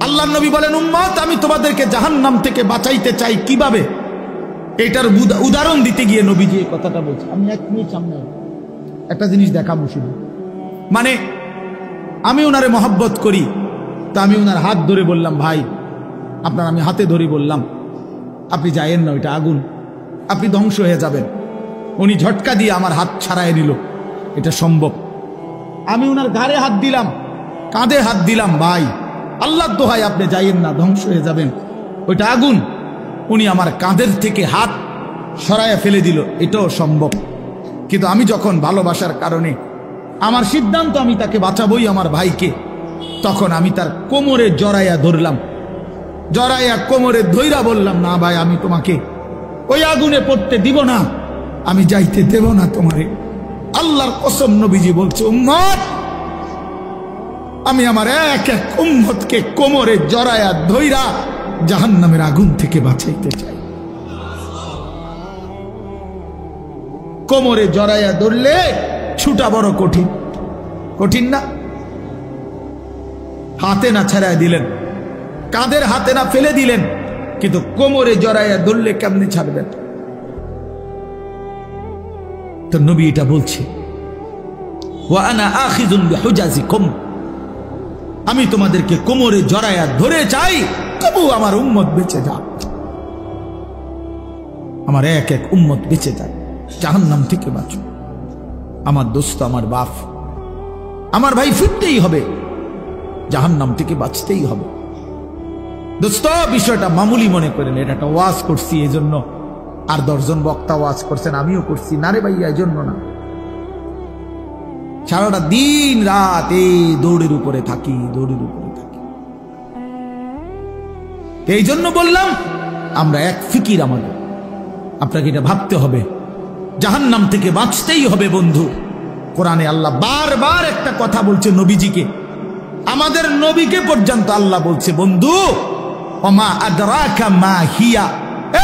আল্লাহর নবী বলেন, উম্মত আমি তোমাদেরকে জাহান্নাম থেকে বাঁচাইতে চাই কিভাবে। এটার উদাহরণ দিতে গিয়ে নবীজি এই কথাটা বলছে। আমি এক মিনিট সামনে একটা জিনিস দেখাবো শুধু। মানে আমি ওনারে মহব্বত করি, তা আমি ওনার হাত ধরে বললাম, ভাই আপনার আমি হাতে ধরে বললাম, আপনি যায়েন না, ওইটা আগুন, আপনি ধ্বংস হয়ে যাবেন। উনি ঝটকা দিয়ে আমার হাত ছাড়াই নিল, এটা সম্ভব। আমি ওনার ঘাড়ে হাত দিলাম, কাঁধে হাত দিলাম, ভাই আল্লাহর দোহাই আপনি যাইয়েন না, ধ্বংস হয়ে যাবেন, ওইটা আগুন। উনি আমার কাঁধের থেকে হাত সরাইয়া ফেলে দিল, এটাও সম্ভব। কিন্তু আমি যখন ভালোবাসার কারণে আমার সিদ্ধান্ত আমি তাকে বাঁচাবই, আমার ভাইকে, তখন আমি তার কোমরে জড়াইয়া ধরলাম, জড়াইয়া কোমরে ধইরা বললাম, না ভাই আমি তোমাকে ওই আগুনে পড়তে দিব না, আমি যাইতে দেব না তোমারে। আল্লাহর কসম নবীজি বলছে, উম্মত আমি আমার এক এক উম্মতকে কোমরে জড়াইয়া ধইরা জাহান্নামের আগুন থেকে বাঁচাইতে চাই। কোমরে জড়াইয়া ধরলে ছুটা বড় কঠিন, কঠিন না? হাতে না ছাড়াই দিলেন, কাঁধের হাতে না ফেলে দিলেন, কিন্তু কোমরে জড়াইয়া ধরলে কেমনে ছাড়বেন? তো নবী এটা বলছে, ওয়া আনা আখিযুন বিহুজাজিকুম, আমি তোমাদেরকে কোমরে জড়াইয়া ধরে চাই, তবু আমার উম্মত বেঁচে যাক, আমার এক এক উম্মত বেঁচে যাক, জাহান্নাম থেকে বাঁচো। আমার দোস্ত, আমার বাপ, আমার ভাই, ফিরতেই হবে, জাহান্নাম থেকে বাঁচতেই হবে। দোস্ত বিষয়টা মামুলি মনে করেন, এটা একটা ওয়াজ করছি এই জন্য, আর 10 জন বক্তা ওয়াজ করছেন, আমিও করছি, না রে ভাইয়া এই জন্য না। সারাটা দিন রাত এই দৌড়ের উপরে থাকি, দৌড়ের উপরে থাকি। এই জন্য বললাম আমরা এক ফিকির, আমাদের আপনাকে এটা ভাবতে হবে, জাহান্নাম থেকে বাঁচতেই হবে বন্ধু। কোরআনে আল্লাহ বারবার একটা কথা বলছে নবীজিকে, আমাদের নবীকে পর্যন্ত আল্লাহ বলছে, বন্ধু ওমা আদরাকা মা হিয়া,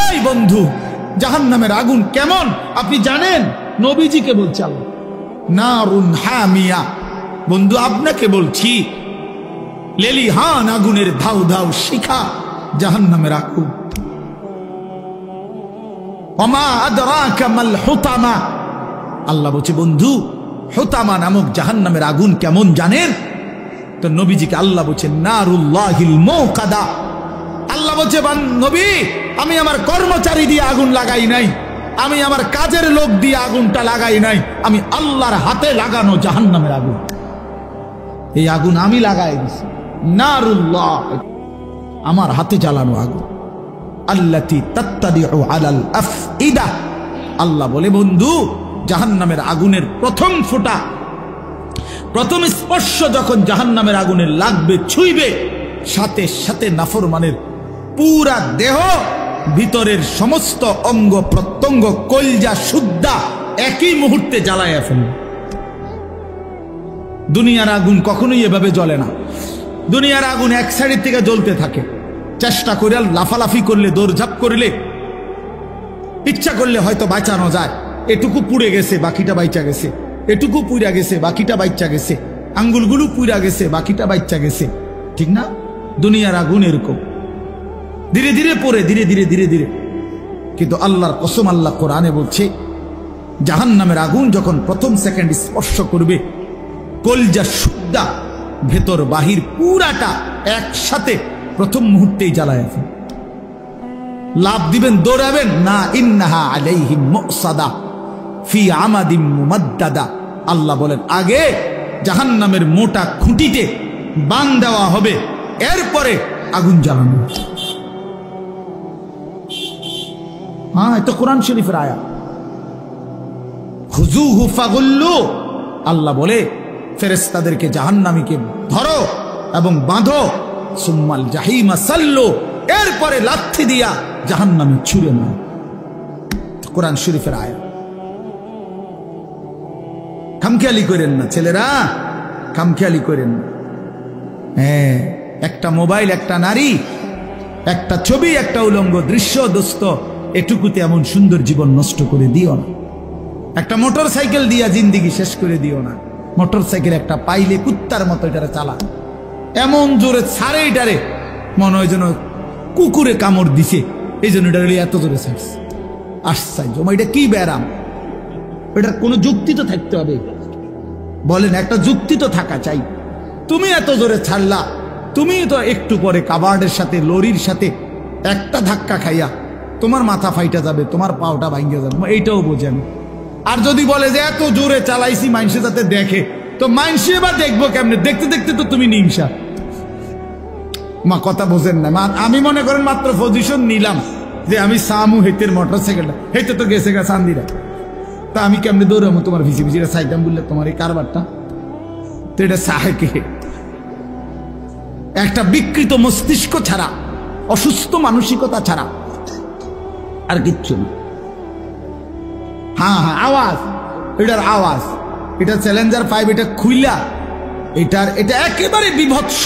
এই বন্ধু জাহান্নামের আগুন কেমন আপনি জানেন? নবীজিকে বলছে আল্লাহ। নারুন হামিয়া, বন্ধু আপনাকে বলছি, লেলিহান আগুনের ধাউ ধাউ শিখা, জাহান্নামের আগুন। ওমা আদরাকা মাল হুতামা, আল্লাহ বলছে বন্ধু হুতামা নামক জাহান্নামের আগুন কেমন জানেন? তো নবীজিকে আল্লাহ বলছে নারুল্লাহিল মুকাদা, আল্লাহ বলছে নবী আমি আমার কর্মচারী দিয়ে আগুন লাগাই নাই, আমি আমার কাজের লোক দিয়ে আগুনটা লাগাই নাই, আমি আল্লাহর হাতে লাগানো জাহান্নামের আগুন, এই আগুন আমি লাগাই দিছি। নারুল্লাহ, আমার হাতে জ্বালানো আগুন। আল্লাতী তাত্তাদিউ আলাল আফইদা, আল্লাহ বলে বন্ধু জাহান্নামের আগুনের প্রথম ফোঁটা, প্রথম স্পর্শ যখন জাহান্নামের আগুনের লাগবে, ছুঁইবে, সাথে সাথে নাফরমানের পুরা দেহ, ভিতরের সমস্ত অঙ্গ প্রত্যঙ্গ, কলজা সুদ্ধা একই মুহূর্তে জ্বালায়া ফেলবে। দুনিয়ার আগুন কখনোই এভাবে জ্বলে না। দুনিয়ার আগুন এক সাইড থেকে জ্বলতে থাকে, চেষ্টা করে লাফালাফি করলে, দৌড়ঝাঁপ করলে, ইচ্ছা করলে হয়তো বাঁচানো যায়। এটুকু পুড়ে গেছে, বাকিটা বাইচা গেছে, এটুকু পুড়া গেছে, বাকিটা বাইচা গেছে, আঙ্গুলগুলো পুড়া গেছে, বাকিটা বাইচা গেছে, ঠিক না? দুনিয়ার আগুন এরকম ধীরে ধীরে পড়ে, ধীরে ধীরে ধীরে ধীরে। কিন্তু আল্লাহর কসম, আল্লাহ কোরআনে বলছে জাহান্নামের আগুন যখন প্রথম সেকেন্ড স্পর্শ করবে, কলজা সুদ্ধা ভেতর বাহির পুরাটা একসাথে প্রথম মুহূর্তেই জ্বালায় ফেলে। লাভ দিবেন, দৌড়াবেন না, ইন্নাহা আলাইহিম মুসাদা ফি আমাদিম মুমাদ্দাদা, আল্লাহ বলেন আগে জাহান্নামের মোটা খুঁটিতে বান দেওয়া হবে, এরপরে আগুন জ্বালানো। হ্যাঁ, এটা কোরআন শরীফের আয়াত। খুযুহু ফাগুল্লু, আল্লাহ বলে ফেরেশতাদেরকে জাহান্নামীকে ধরো এবং বাঁধো, সুম্মাল জাহিমা সাল্লু, এরপরে লাথি দিয়া জাহান্নামে ছুঁড়ে মারো। কোরআন শরীফের আয়াত। খামখেয়ালি করেন না ছেলেরা, খামখেয়ালি করেন না। হ্যাঁ, একটা মোবাইল, একটা নারী, একটা ছবি, একটা উলঙ্গ দৃশ্য, দোস্ত এটুকুতে এমন সুন্দর জীবন নষ্ট করে দিও না। একটা মোটর সাইকেল দিয়া জিন্দিগি শেষ করে দিও না। মোটর সাইকেল একটা পাইলে কুত্তার মতো এটা চালা, এমন জোরে ছাড়ে এটারে, মনে হয় যেন কুকুরে কামড় দিছে, এই জন্য এটা এত জোরে ছাড়ছে। আশ্চর্য, এটা কি ব্যারাম? এটার কোনো যুক্তি তো থাকতে হবে, বলেন একটা যুক্তি তো থাকা চাই। তুমি এত জোরে ছাড়লা, তুমি তো একটু পরে কাবার্ডের সাথে লরির সাথে একটা ধাক্কা খাইয়া তোমার মাথা ফাইটা যাবে, তোমার পাওটা ভাঙ্গে যাবে, এইটাও বোঝেন। আর যদি বলে যে এত জোরে চালাইছি মানুষে যাতে দেখে, তো মানুষে এবার দেখবো কেমনে? দেখতে দেখতে তো তুমি নিমসা। মা কথা বোঝেন না মা। আমি মনে করেন মাত্র পজিশন নিলাম যে আমি সামু হেতের মোটরসাইকেলটা, হেতে তো গেছে গা চান্দিরা, তা আমি কেমনে দৌড়াবো তোমার ভিসি ভিসিরা সাইডাম বললে তোমার এই কারবারটা? তো এটা সাহেকে একটা বিকৃত মস্তিষ্ক ছাড়া, অসুস্থ মানসিকতা ছাড়া আর কিচ্ছু না। হ্যাঁ হ্যাঁ, আওয়াজ, এটার আওয়াজ, এটা চ্যালেঞ্জার 5, এটা খুইলা, এটা একেবারে বিভৎস।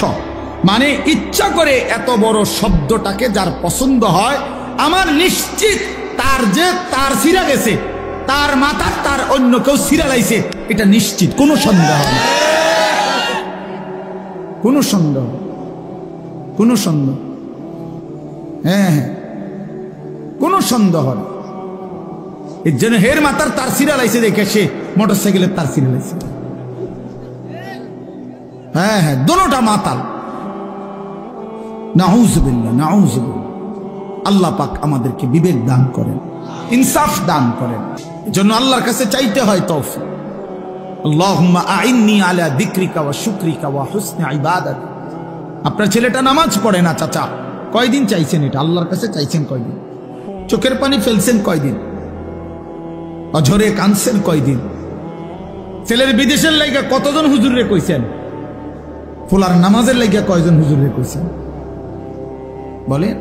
মানে ইচ্ছা করে এত বড় শব্দটাকে যার পছন্দ হয়, আমার নিশ্চিত তার যে তার সিরা গেছে, তার মাথার তার অন্য কেউ সিরা লাইছে, এটা নিশ্চিত, কোনো সন্দেহ নেই, কোনো সন্দেহ, কোনো সন্দেহ, হ্যাঁ হ্যাঁ, কোনো সন্দেহ নেই। এর জন্য হের মাথার তার সিরা লাইছে দেখে সে মোটরসাইকেলের তার সিরা লাইছে। হ্যাঁ হ্যাঁ, দোনোটা মাতাল। নাউজুবিল্লাহ, নাউজুবিল্লাহ। আল্লাহ পাক আমাদেরকে বিবেক দান করেন, ইনসাফ দান করেন। এজন্য আল্লাহর কাছে চাইতে হয় তৌফিক। আল্লাহুম্মা আইন্নি আলা যিকরিকা ওয়া শুকরিকা ওয়া হুসনি ইবাদাতিক। আপনার ছেলেটা নামাজ পড়ে না চাচা, কয়দিন চাইছেন এটা? আল্লাহর কাছে চাইছেন কয়দিন? চোখের পানি ফেলছেন কয়দিন? অঝরে কাঁদছেন কয়দিন? ছেলের বিদেশের লাইগা কতজন হুজুরে কইছেন? ফুলার নামাজের লাইগা কয়জন হুজুরে কইছেন? বলেন।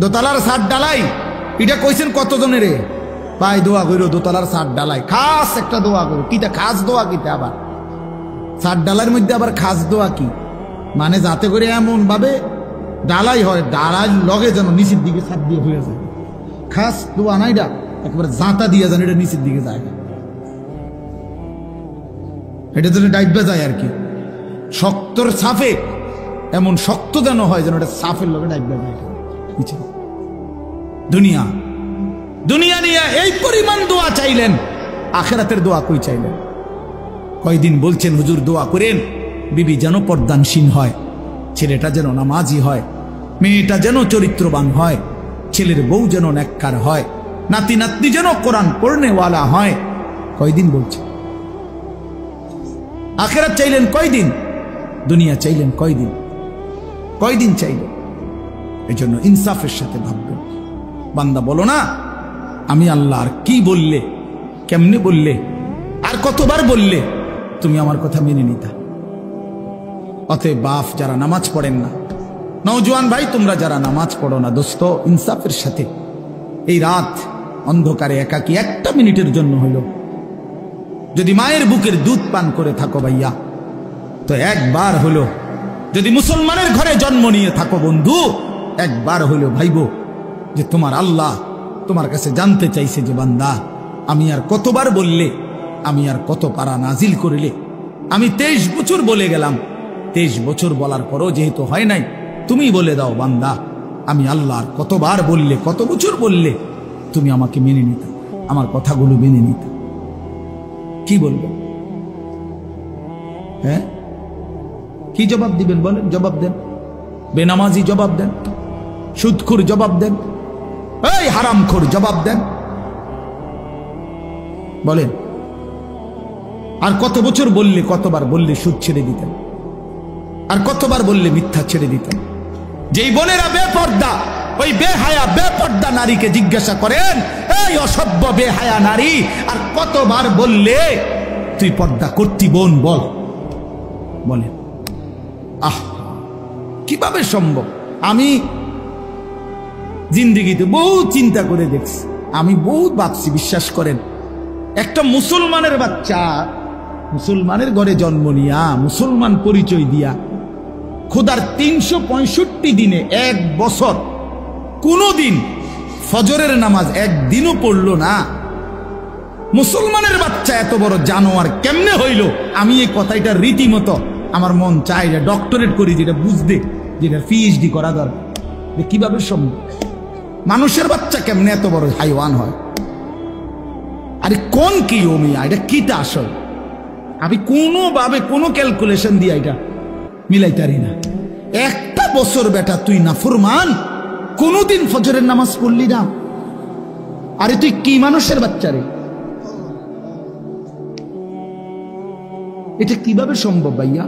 দোতলার ছাদ ডালাই এটা কইছেন কতজনের? ভাই দোয়া কইরো, দোতলার ছাদ ডালাই খাস একটা দোয়া করো। কিটা খাস দোয়া? কিটা আবার ছাদ ডালার মধ্যে আবার খাস দোয়া কি? মানে যাতে করে এমন ভাবে ডালাই হয়, ডালাই লগে যেন নিচের দিকে ছাদ দিয়ে হয়ে যায়। খাস দোয়া না, এটা একবার জাঁতা দিয়ে যেন এটা নিচের দিকে যায়, এটা যেন ডাইবা যায় আর কি। শক্তর সাফে এমন শক্ত যেন হয় যেন এটা সাফের লগে ডাইবা যায়। দুনিয়া দুনিয়া নিয়ে এই পরিমাণ দোয়া চাইলেন, আখিরাতের দোয়া কই চাইলেন? কয়দিন বলছেন হুজুর দোয়া করেন বিবি যেন পর্দানসীন হয়, ছেলেটা যেন নামাজি হয়, মেয়েটা যেন চরিত্রবান হয়, ছেলের বউ যেন নেককার হয়, নাতি নাতনি যেন কোরআন পড়নেওয়ালা হয়। কয়দিন বলছেন? আখিরাত চাইলেন কয়দিন? দুনিয়া চাইলেন কয়দিন? কয়দিন চাইলেন? এই জন্য ইনসাফের সাথে ভাববেন। বান্দা বলো না আমি আল্লাহ আর কি বললে, কেমনে বললে, আর কতবার বললে তুমি আমার কথা মেনে নিতা। অতএব বাপ যারা নামাজ পড়েন না, নওজোয়ান ভাই তোমরা যারা নামাজ পড়ো না, দোস্ত ইনসাফের সাথে এই রাত অন্ধকারে একাকী একটা মিনিটের জন্য হইল যদি মায়ের বুকের দুধ পান করে থাকো ভাইয়া, তো একবার হলো, যদি মুসলমানের ঘরে জন্ম নিয়ে থাকো বন্ধু, একবার হলো ভাইব যে তোমার আল্লাহ তোমার কাছে জানতে চাইছে যে বান্দা আমি আর কতবার বললে, আমি আর কত পারা নাজিল করিলে। আমি 23 বছর বলে গেলাম, 23 বছর বলার পরও যেহেতু হয় নাই, তুমি বলে দাও বান্দা আমি আল্লাহ আর কতবার বললে, কত বছর বললে তুমি আমাকে মেনে নিতে, আমার কথাগুলো মেনে নিতে। কি বলবো? হ্যাঁ কি জবাব দিবেন বলেন? জবাব দেন। বেনামাজি জবাব দেন, সুদখোর জবাব দেন, এই হারামখোর জবাব দেন, বলেন। আর কত বছর বললে, কতবার বললে সুদ ছেড়ে দিতেন, আর কতবার বললে মিথ্যা ছেড়ে দিতেন। যেই বোনেরা বেপর্দা, ওই বেহায়া বেপর্দা নারীকে জিজ্ঞাসা করেন, এই অসভ্য বেহায়া নারী, আর কতবার বললে তুই পর্দা করতি বোন, বল, বলেন। আহ কিভাবে সম্ভব? আমি জিন্দেগিতে বহু চিন্তা করে দেখছি, আমি বহুত ভাবছি, বিশ্বাস করেন। একটা মুসলমানের বাচ্চা মুসলমানের ঘরে জন্ম নিয়া, মুসলমান পরিচয় দিয়া, খোদার 365 দিনে এক বছর কোনদিন ফজরের নামাজ একদিনও পড়লো না, মুসলমানের বাচ্চা এত বড় জানোয়ার কেমনে হইল? আমি এই কথাটা রীতিমতো আমার মন চায় যে ডক্টরেট করি, যেটা বুঝতে, যেটা পিএইচডি করা দরকার। কিভাবে সম্ভব? মানুষের বাচ্চা কেমনে এত বড় হাইওয়ান হয়? আরে কোন কি ওমিয়া, এটা কিটা আসল? আমি কোনোভাবে কোনো ক্যালকুলেশন দিয়ে এটা মিলাইতারি না। একটা বছর বেটা তুই নাফরমান, কোনোদিন ফজরের নামাজ পড়লি না। আরে তুই কি মানুষের বাচ্চা রে? এটা কিভাবে সম্ভব ভাইয়া?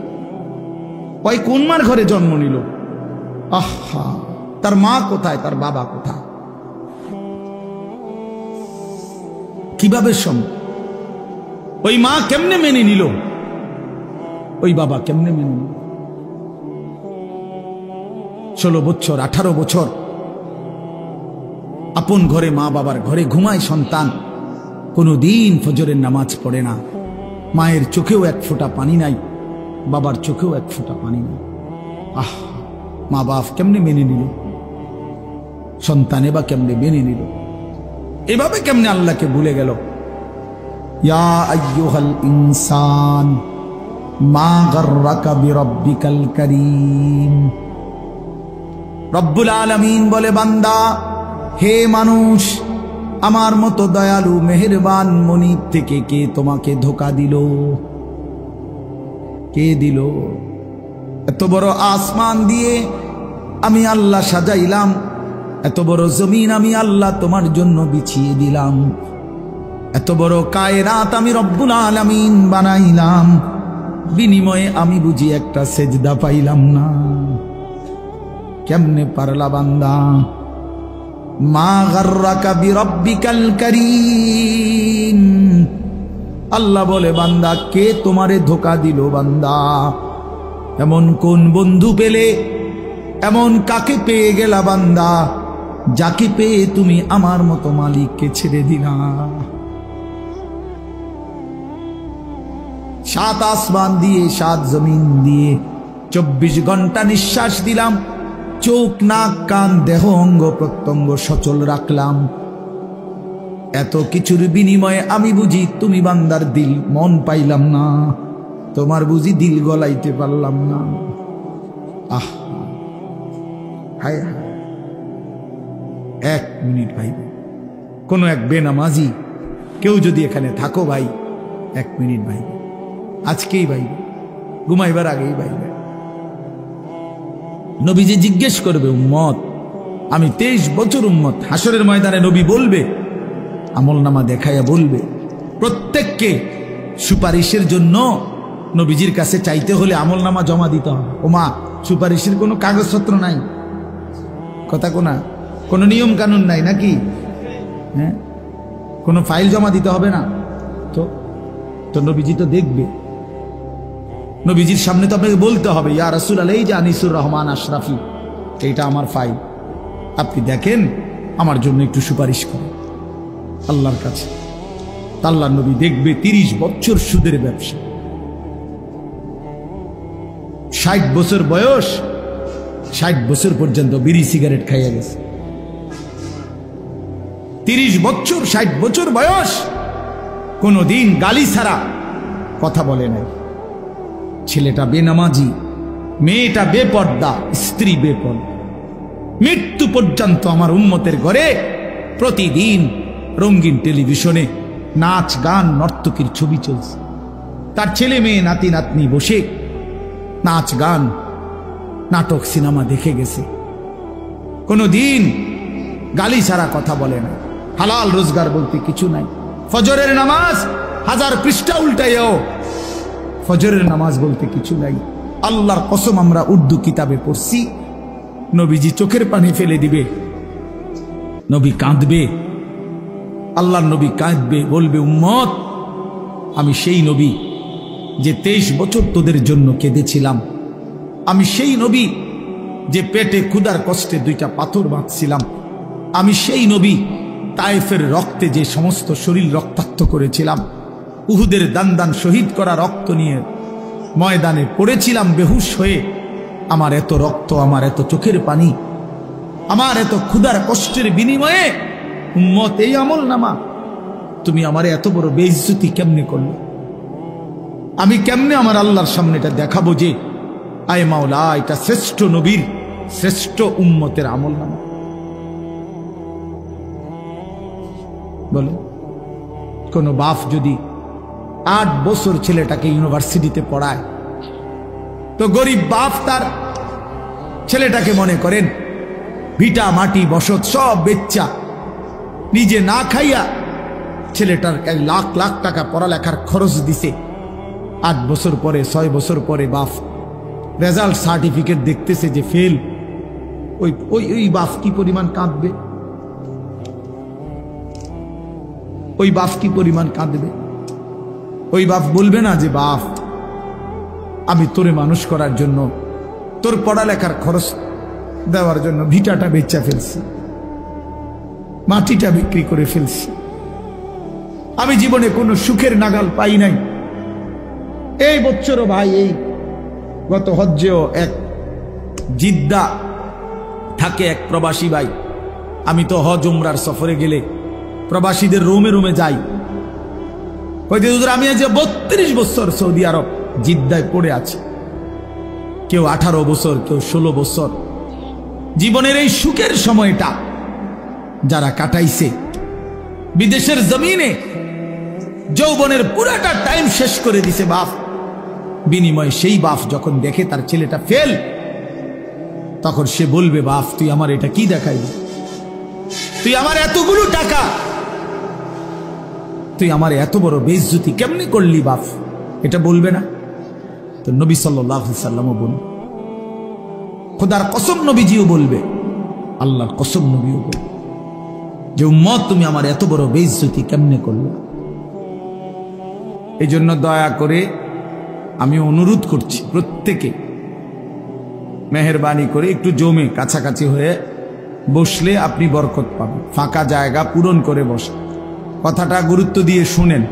ওই কোন মার ঘরে জন্ম নিল? আহা, তার মা কোথায়, তার বাবা কোথায়? কিভাবে সম্ভব? ওই মা কেমনে মেনে নিল? ওই বাবা কেমনে মেনে নিল? 16 বছর 18 বছর আপন ঘরে, মা বাবার ঘরে ঘুমায় সন্তান, কোনদিন ফজরের নামাজ পড়ে না। মায়ের চোখেও এক ফোঁটা পানি নাই, বাবার চোখেও এক ফোঁটা পানি নাই। আহ, মা বাপ কেমনে মেনে নিল? সন্তানে বা কেমনে মেনে নিল? এভাবে কেমনে আল্লাহকে ভুলে গেল? ইয়া আইয়ুহাল ইনসান মা গাররাকা বিরাব্বিকাল কারীম। রব্বুল আলামিন বলে, বান্দা, হে মানুষ, আমার মতো দয়ালু মেহেরবান মনিব থেকে কে তোমাকে ধোঁকা দিল? কে দিল? এত বড় আসমান দিয়ে আমি আল্লাহ সাজাইলাম, এত বড় জমিন আমি আল্লাহ তোমার জন্য বিছিয়ে দিলাম, এত বড় কায়নাত আমি রব্বুল আলামিন বানাইলাম, বিনিময়ে আমি বুঝি একটা সেজদা পাইলাম না? কেমনে পারলা বান্দা? মা গাররাকা বিরাব্বিকাল কারীম। আল্লাহ বলে, বান্দা, কে তোমারে ধোঁকা দিল? বান্দা, এমন কোন বন্ধু পেলে, এমন কাকে পেয়ে গেলা বান্দা, যাকে পেয়ে তুমি আমার মতো মালিককে ছেড়ে দিলা? 7 আসমান দিয়ে 7 জমিন দিয়ে 24 ঘন্টা নিঃশ্বাস দিলাম, চোখ নাক কান দেহ অঙ্গ প্রত্যঙ্গ সচল রাখলাম। এত কিছুর বিনিময়ে আমি বুঝি তুমি বান্দার দিল মন পাইলাম না, তোমার বুঝি দিল গলাইতে পারলাম না। আহ, হায় হায়। 1 মিনিট ভাই, কোন এক বেনামাজি কেউ যদি এখানে থাকো ভাই, 1 মিনিট ভাই, আজকেই ভাই, ঘুমাইবার আগেই ভাই, নবীজি জিজ্ঞেস করবে, উম্মত, আমি 23 বছর উম্মত। হাসরের ময়দানে নবী বলবে, আমলনামা দেখাইয়া বলবে, প্রত্যেককে সুপারিশের জন্য নবীজির কাছে চাইতে হলে আমলনামা জমা দিতে হবে। ওমা, সুপারিশের কোনো কাগজপত্র নাই, কথা কোনা, কোনো নিয়ম কানুন নাই নাকি? হ্যাঁ, কোনো ফাইল জমা দিতে হবে না তো নবীজি তো দেখবে। নবীজির সামনে তো আপনাকে বলতে হবে, ইয়া রাসূলুল্লাহ, এই যে আনিসুর রহমান আশরাফি, এইটা আমার ফাইল, আপনি দেখেন, আমার জন্য একটু সুপারিশ করেন আল্লাহর কাছে। আল্লাহর নবী দেখবে 30 বছর সুদের ব্যবসা, 60 বছর বয়স, 60 বছর পর্যন্ত বিড়ি সিগারেট খাইয়া গেছে। 30 বছর 60 বছর বয়স, কোনদিন গালি ছাড়া কথা বলে নাই। ছেলেটা বেনামাজি, মেয়েটা বেপর্দা, স্ত্রী বেপর্দা। মৃত্যু পর্যন্ত আমার উম্মতের ঘরে প্রতিদিন রঙিন টেলিভিশনে নাচ গান নর্তকীর ছবি চলছে। তার ছেলে মেয়ে নাতি নাতনি বসে নাচ গান নাটক সিনেমা দেখে গেছে। কোনদিন গালি ছাড়া কথা বলে না, হালাল রোজগার বলতে কিছু নাই। ফজরের নামাজ 1000 পৃষ্ঠা উল্টাইও, ফজরের নামাজ বলতে কিছু নাই। আল্লাহর কসম, আমরা উর্দু কিতাবে পড়ছি, নবীজি চোখের পানি ফেলে দিবে, নবী কাঁদবে, আল্লাহর নবী কাঁদবে, বলবে, উম্মত, আমি সেই নবী যে 23 বছর তোদের জন্য কেঁদেছিলাম, আমি সেই নবী যে পেটে ক্ষুধার কষ্টে 2টা পাথর বাঁধছিলাম, আমি সেই নবী তায়েফের রক্তে যে সমস্ত শরীর রক্তাক্ত করেছিলাম, উহুদের দান দান শহীদ করা রক্ত নিয়ে ময়দানে পড়েছিলাম বেহুশ হয়ে, আমার এত রক্ত, আমার এত চোখের পানি, আমার এত ক্ষুধার কষ্টের বিনিময়ে উম্মত এই আমল নামা, তুমি আমারে এত বড় বেইজ্জতি কেমনে করলে? আমি কেমনে আমার আল্লাহর সামনে এটা দেখাবো যে আয় মাওলা এটা শ্রেষ্ঠ নবীর শ্রেষ্ঠ উম্মতের আমল নামা? বলে কোন বাপ যদি 8 বছর ছেলেটাকে ইউনিভার্সিটিতে পড়ায়, তো গরিব বাপ তার ছেলেটাকে মনে করেন ভিটা মাটি বসত সব বেচ্চা নিজে না খাইয়া ছেলেটার 1 লাখ লাখ টাকা পড়ালেখার খরচ দিছে। 8 বছর পরে 6 বছর পরে বাপ রেজাল্ট সার্টিফিকেট দেখতেছে যে ফেল। ওই বাপ কি পরিমাণ কাঁদবে? ওই বাপ কি পরিমাণ কাঁদবে? ওই বাপ বলবে না যে বাপ আমি তোরে মানুষ করার জন্য, তোর পড়ালেখার খরচ দেওয়ার জন্য ভিটাটা বেচা ফেলছি, মাটিটা বিক্রি করে ফেলছি, আমি জীবনে কোনো সুখের নাগাল পাই নাই। এই বছরও ভাই, এই গত হজ্জেও এক জিদ্দা থাকে এক প্রবাসী ভাই, আমি তো হজ উমরার সফরে গেলে প্রবাসীদের রুমে রুমে যাই, আমি আজ 32 বছর সৌদি আরব জিদ্দায় পড়ে আছি, কেউ 18 বছর, কেউ 16 বছর। জীবনের এই সুখের সময়টা যারা কাটাইছে বিদেশের জমিনে, যৌবনের পুরাটা টাইম শেষ করে দিছে বাপ, বিনিময়ে সেই বাপ যখন দেখে তার ছেলেটা ফেল, তখন সে বলবে বাপ তুই আমার এটা কি দেখাইলি? তুই আমার এতগুলো টাকা, তুই আমার এত বড় বেইজ্জতি কেমনি করলি বাপ? এটা বলবে না? তো নবী সাল্লাল্লাহু আলাইহি সাল্লামও বলবে, খোদার কসম নবীজিও বলবে, আল্লাহর কসম নবীও বলবে যে উম্মত তুমি আমার এত বড় বেইজ্জতি কেমনে করলে? এই জন্য দয়া করে আমি অনুরোধ করছি প্রত্যেকে মেহেরবানি করে একটু জমে কাছাকাছি হয়ে বসলে আপনি বরকত পাবেন। ফাঁকা জায়গা পূরণ করে বসে কথাটা গুরুত্ব দিয়ে শুনেন।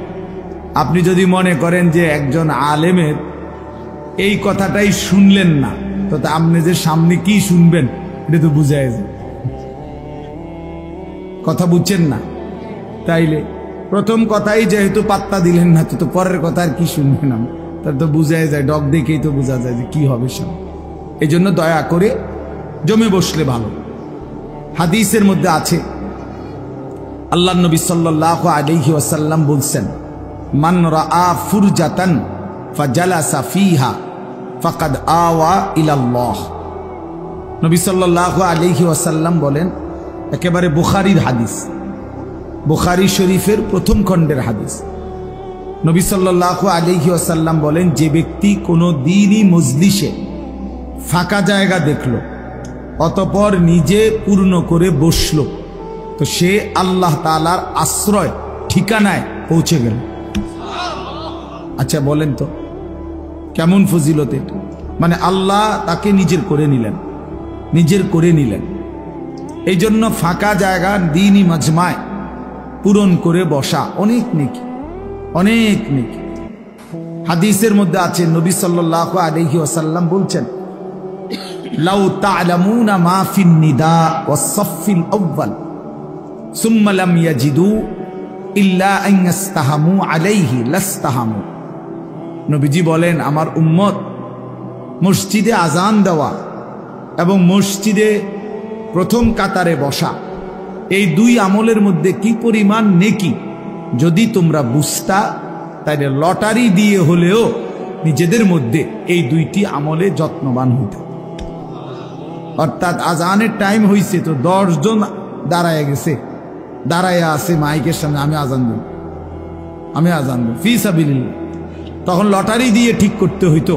আপনি যদি মনে করেন যে একজন আলেমের এই কথাটাই শুনলেন না, তো আপনি যে সামনে কি শুনবেন এটা তো বুঝায় যায়, কথা বুঝছেন না? তাইলে প্রথম কথাই যেহেতু পাত্তা দিলেন না, তো পরের কথা আর কি শুনবেন? তার তো বুঝায় যায়, ডগ দেখেই তো বোঝা যায় যে কি হবে সব। এই জন্য দয়া করে জমে বসলে ভালো। হাদিসের মধ্যে আছে আল্লাহ নবী সাল্লাল্লাহু আলাইহি ওয়াসাল্লাম বলছেন, মান রাআ ফুরজাতান ফাজালাসা ফিহা ফাকাদ আওয়া ইলাল্লাহ। নবী সাল্লাল্লাহু আলাইহি ওয়াসাল্লাম বলেন, একেবারে বুখারীর হাদিস, বুখারী শরীফের প্রথম খণ্ডের হাদিস। নবী সাল্লাল্লাহু আলাইহি ওয়াসাল্লাম বলেন, যে ব্যক্তি কোনো দ্বীনি মজলিসে ফাঁকা জায়গা দেখল অতঃপর নিজে পূর্ণ করে বসল, তো সে আল্লাহ তাআলার আশ্রয় ঠিকানায় পৌঁছে গেল। আচ্ছা বলেন তো কেমন ফজিলত এটা? মানে আল্লাহ তাকে নিজের করে নিলেন, নিজের করে নিলেন। এই জন্য ফাঁকা জায়গা দ্বীনি মাজমায় পূরণ করে বসা অনেক নেকি, অনেক নেকি। হাদিসের মধ্যে আছে নবী সাল্লাল্লাহু আলাইহি ওয়াসাল্লাম বলছেন, লাউ তা'লামুনা মা ফিন নিদা ওয়াস সাফফিল আউয়াল সুম্মা লাম ইয়াজিদু ইল্লা আন ইস্তাহামু আলাইহি লাস্তাহামু। নবীজি বলেন, আমার উম্মত মসজিদে আজান দেওয়া এবং মসজিদে প্রথম কাতারে বসা, এই 2 আমলের মধ্যে কি পরিমাণ নেকি যদি তোমরা বুঝতা, তাইলে লটারি দিয়ে হলেও নিজেদের মধ্যে এই 2টি আমলে যত্নবান হইত। অর্থাৎ আজানের টাইম হইছে, তো 10 জন দাঁড়ায় গেছে, দাঁড়ায় আছে মাইকের সামনে, আমি আজান দেব, আমি আজান দেব ফি সাবিলিল্লাহ। তখন লটারি দিয়ে ঠিক করতে হইতো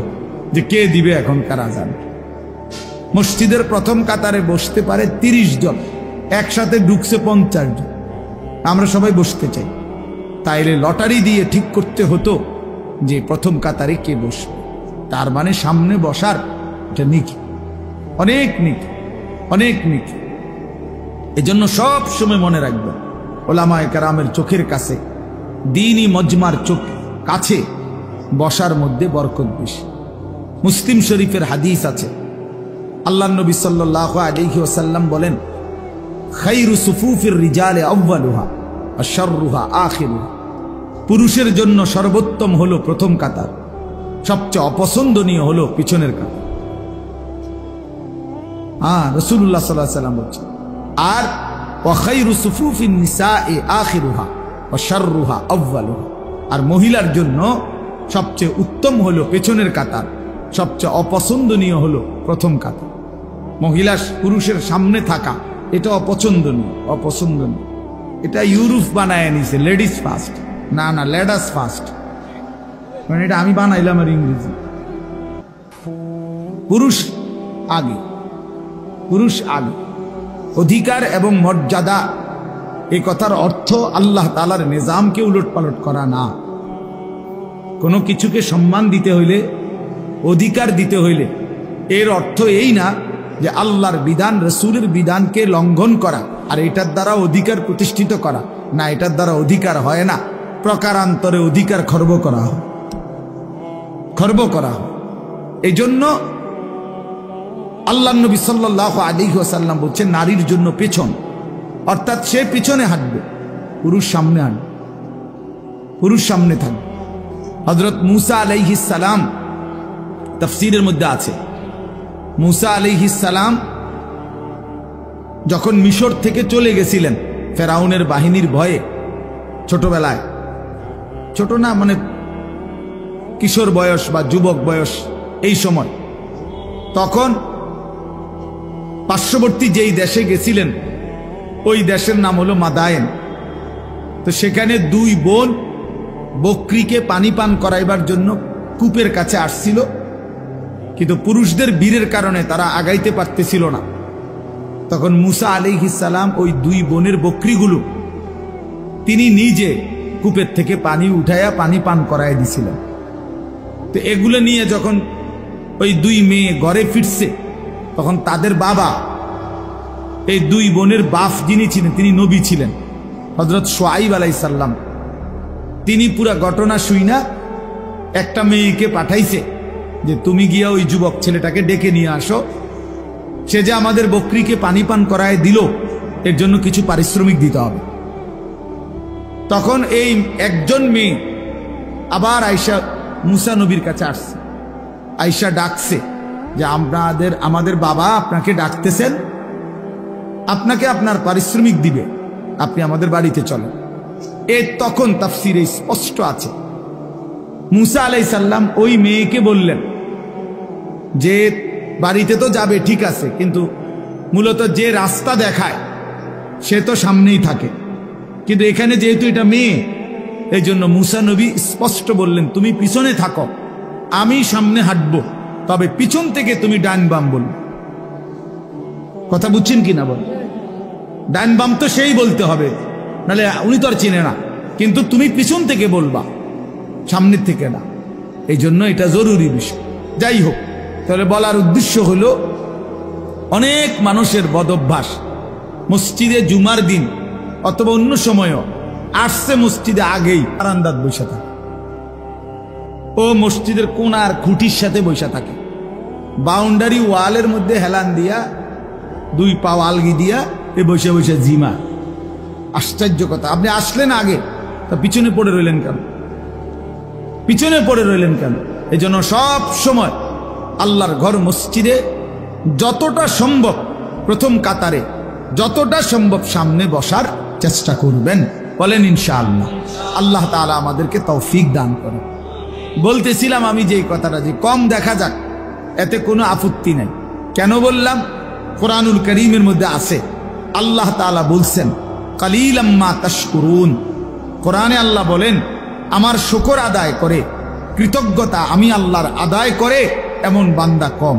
যে কে দিবে এখনকার আজান। মসজিদের প্রথম কাতারে বসতে পারে 30 জন, একসাথে ঢুকছে 50 জন, আমরা সবাই বসতে চাই, তাইলে লটারি দিয়ে ঠিক করতে হতো যে প্রথম কাতারে কে বসবে। তার মানে সামনে বসার এটা নেকি, অনেক নেকি, অনেক নেকি। এজন্য সব সময় মনে রাখবেন, ওলামায়ে কেরামের চোখের কাছে, দ্বীনি মজমার চোখ কাছে বসার মধ্যে বরকত বেশি। মুসলিম শরীফের হাদিস আছে, আল্লাহ নবী সাল্লাল্লাহু আলাইহি ওয়াসাল্লাম বলেন, খায়রু সুফুফির রিজালে আউয়ালুহা ওয়া শাররুহা আখিরুহা। পুরুষের জন্য সর্বোত্তম হলো প্রথম কাতার, সবচেয়ে অপছন্দনীয় হলো পিছনের কাতার। রাসূলুল্লাহ সাল্লাল্লাহু আলাইহি ওয়াসাল্লাম বলছেন, আর ওয়া খায়রু সুফুফিন নিসাই আখিরুহা ওয়া শাররুহা আউয়ালুহা, আর মহিলার জন্য সবচেয়ে উত্তম হলো পেছনের কাতার, সবচেয়ে অপছন্দনীয় হলো প্রথম কাতার। মহিলা পুরুষের সামনে থাকা এটা অপছন্দনীয়। এটা ইউরোপ বানায় নিছে লেডিস ফার্স্ট, না লেডাস ফার্স্ট, মানে এটা আমি বানাইলাম আর ইংরেজি। পুরুষ আগে, অধিকার এবং মর্যাদা, এই কথার অর্থ আল্লাহ তাআলার নিজামকে উলটপালট করা না। কোনো কিছুকে সম্মান দিতে হইলে, অধিকার দিতে হইলে এর অর্থ এই না যে আল্লাহর বিধান, রাসূলের বিধানকে লঙ্ঘন করা আর এটার দ্বারা অধিকার প্রতিষ্ঠিত করা, না, এটার দ্বারা অধিকার হয় না। প্রকারান্তরে অধিকার খর্ব করা হয়। এই জন্য আল্লাহ নবী সাল্লাল্লাহু আলাইহি ওয়াসাল্লাম বলছেন নারীর জন্য পেছন, অর্থাৎ সে পিছনে হাঁটবে, পুরুষ সামনে হাঁটবে, পুরুষ সামনে থাকবে। হযরত মূসা আলাইহিস সালাম, তাফসীরের মধ্যে আছে, মূসা আলাইহিস সালাম যখন মিশর থেকে চলে গেছিলেন ফেরাউনের বাহিনীর ভয়ে, ছোটবেলায়, ছোট না মানে কিশোর বয়স বা যুবক বয়স এই সময়, তখন পার্শ্ববর্তী যেই দেশে গেছিলেন ওই দেশের নাম হলো মাদায়েন। তো সেখানে দুই বোন বকরিকে পানি পান করাইবার জন্য কূপের কাছে আসছিল, কিন্তু পুরুষদের বীরের কারণে তারা আগাইতে পারতেছিল না। তখন মূসা আলাইহিস সালাম ওই দুই বোনের বকরিগুলো তিনি নিজে কূপের থেকে পানি উঠাইয়া পানি পান করাই দিছিলেন। তো এগুলো নিয়ে যখন ওই দুই মেয়ে ঘরে ফিরছে, তখন তাদের বাবা, এই দুই বোনের বাপ যিনি ছিলেন তিনি নবী ছিলেন, হযরত শুআইব আলাইহিস সালাম, তিনি পুরা ঘটনা শুইনা একটা মেয়েকে পাঠাইছে যে তুমি গিয়া ওই যুবক ছেলেটাকে ডেকে নিয়ে আসো, সে যে আমাদের বকরিকে পানি পান করায় দিল এর জন্য কিছু পারিশ্রমিক দিতে হবে। তখন এই একজন মেয়ে আবার আয়েশা মূসা নবীর কাছে আসছে, আয়েশা ডাকছে যে আমাদের বাবা আপনাকে ডাকতেছেন, আপনাকে আপনার পারিশ্রমিক দিবে, আপনি আমাদের বাড়িতে চলেন। তখন তাফসীরে স্পষ্ট আছে মূসা আলাইহিস সালাম ওই মেয়েকে বললেন যে বাড়িতে তো যাবে ঠিক আছে, কিন্তু মূলত যে রাস্তা দেখায় সে তো সামনেই থাকে, কিন্তু এখানে যেহেতু এটা মেয়ে, এই জন্য মূসা নবী স্পষ্ট বললেন তুমি পিছনে থাকো, আমি সামনে হাঁটবো, তবে পিছন থেকে তুমি ডান বাম বলবে। কথা বুঝছেন কিনা বল? ডান বাম তো সেই বলতে হবে, নাহলে উনি তো আর চিনে না, কিন্তু তুমি পিছন থেকে বলবা, সামনের থেকে না। এই জন্য এটা জরুরি বিষয়। যাই হোক, তাহলে বলার উদ্দেশ্য হলো অনেক মানুষের বদভ্যাস, মসজিদে জুমার দিন অথবা অন্য সময়ও আসছে মসজিদে আগেই বারান্দাত বসে থাকে, ও মসজিদের কোনার খুঁটির সাথে বসে থাকে, বাউন্ডারি ওয়ালের মধ্যে হেলান দিয়া দুই পা আলগি দিয়া এ বসে বসে জিমা। আশ্চর্য কথা, আপনি আসলেন আগে, তা পিছনে পড়ে রইলেন কেন? এই জন্য সব সময় আল্লাহর ঘর মসজিদে যতটা সম্ভব প্রথম কাতারে, যতটা সম্ভব সামনে বসার চেষ্টা করবেন। বলেন ইনশাআল্লাহ। আল্লাহ তাআলা আমাদেরকে তৌফিক দান করেন। বলতেছিলাম আমি যে কথাটা, যে কম দেখা যাক এতে কোনো আপত্তি নাই। কেন বললাম? কোরআনুল কারীমের মধ্যে আছে, আল্লাহ তাআলা বলছেন কালিলাম মা তাশকুরুন। কোরআনে আল্লাহ বলেন আমার শুকর আদায় করে, কৃতজ্ঞতা আমি আল্লাহর আদায় করে এমন বান্দা কম।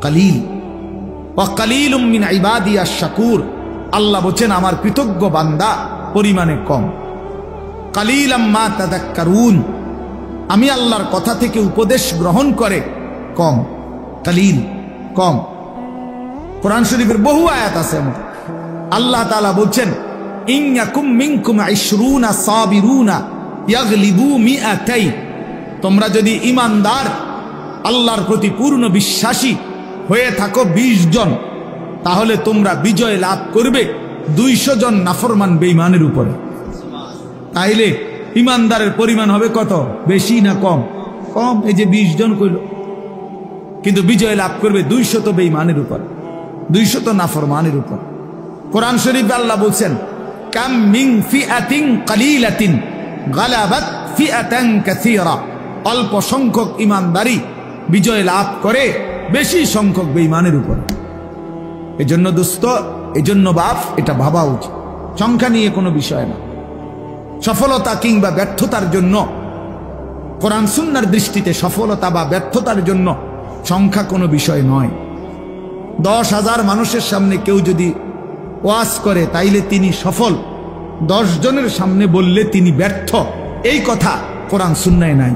কালিল ওয়া কালিলুম মিন ইবাদিয়াশ শাকুর, আল্লাহ বলেন আমার কৃতজ্ঞ বান্দা পরিমাণে কম। কালিলাম মা তাযাক্কারুন, আমি আল্লাহর কথা থেকে উপদেশ গ্রহণ করে কম। কালিল, কম। কোরআন শরীফের বহু আয়াত আছে, আল্লাহ তাআলা বলছেন ইন্নাকুম মিনকুম 20 সাবিরুনা ইয়াগলিবু মিআতাই, তোমরা যদি ঈমানদার আল্লাহর প্রতি পূর্ণ বিশ্বাসী হয়ে থাকো 20 জন, তাহলে তোমরা বিজয় লাভ করবে 200 জন নাফরমান বেঈমানের উপরে। তাইলে ঈমানদারের পরিমাণ হবে কত? বেশি না কম? কম, এই যে 20 জন কইল, কিন্তু বিজয় লাভ করবে 200 বেঈমানের উপর, 200 নাফরমানের উপর। কোরআন শরীফে আল্লাহ বলছেন, কাম মিন ফিআতিন কালিলাতিন গালাবাত ফিআতান কাসীরা, অল্প সংখ্যক ঈমানদারি বিজয় লাভ করে বেশি সংখ্যক বেঈমানের উপর। এজন্য দোস্ত, এজন্য বাপ, এটা ভাবা উচিত, সংখ্যা নিয়ে কোনো বিষয় না। সফলতা কিংবা ব্যর্থতার জন্য, কোরআন সুন্নাহর দৃষ্টিতে সফলতা বা ব্যর্থতার জন্য সংখ্যা কোনো বিষয় নয়। 10,000 মানুষের সামনে কেউ যদি ওয়াজ করে তাইলে তিনি সফল, 10 জনের সামনে বললে তিনি ব্যর্থ, এই কথা কোরআন সুন্নায় নাই।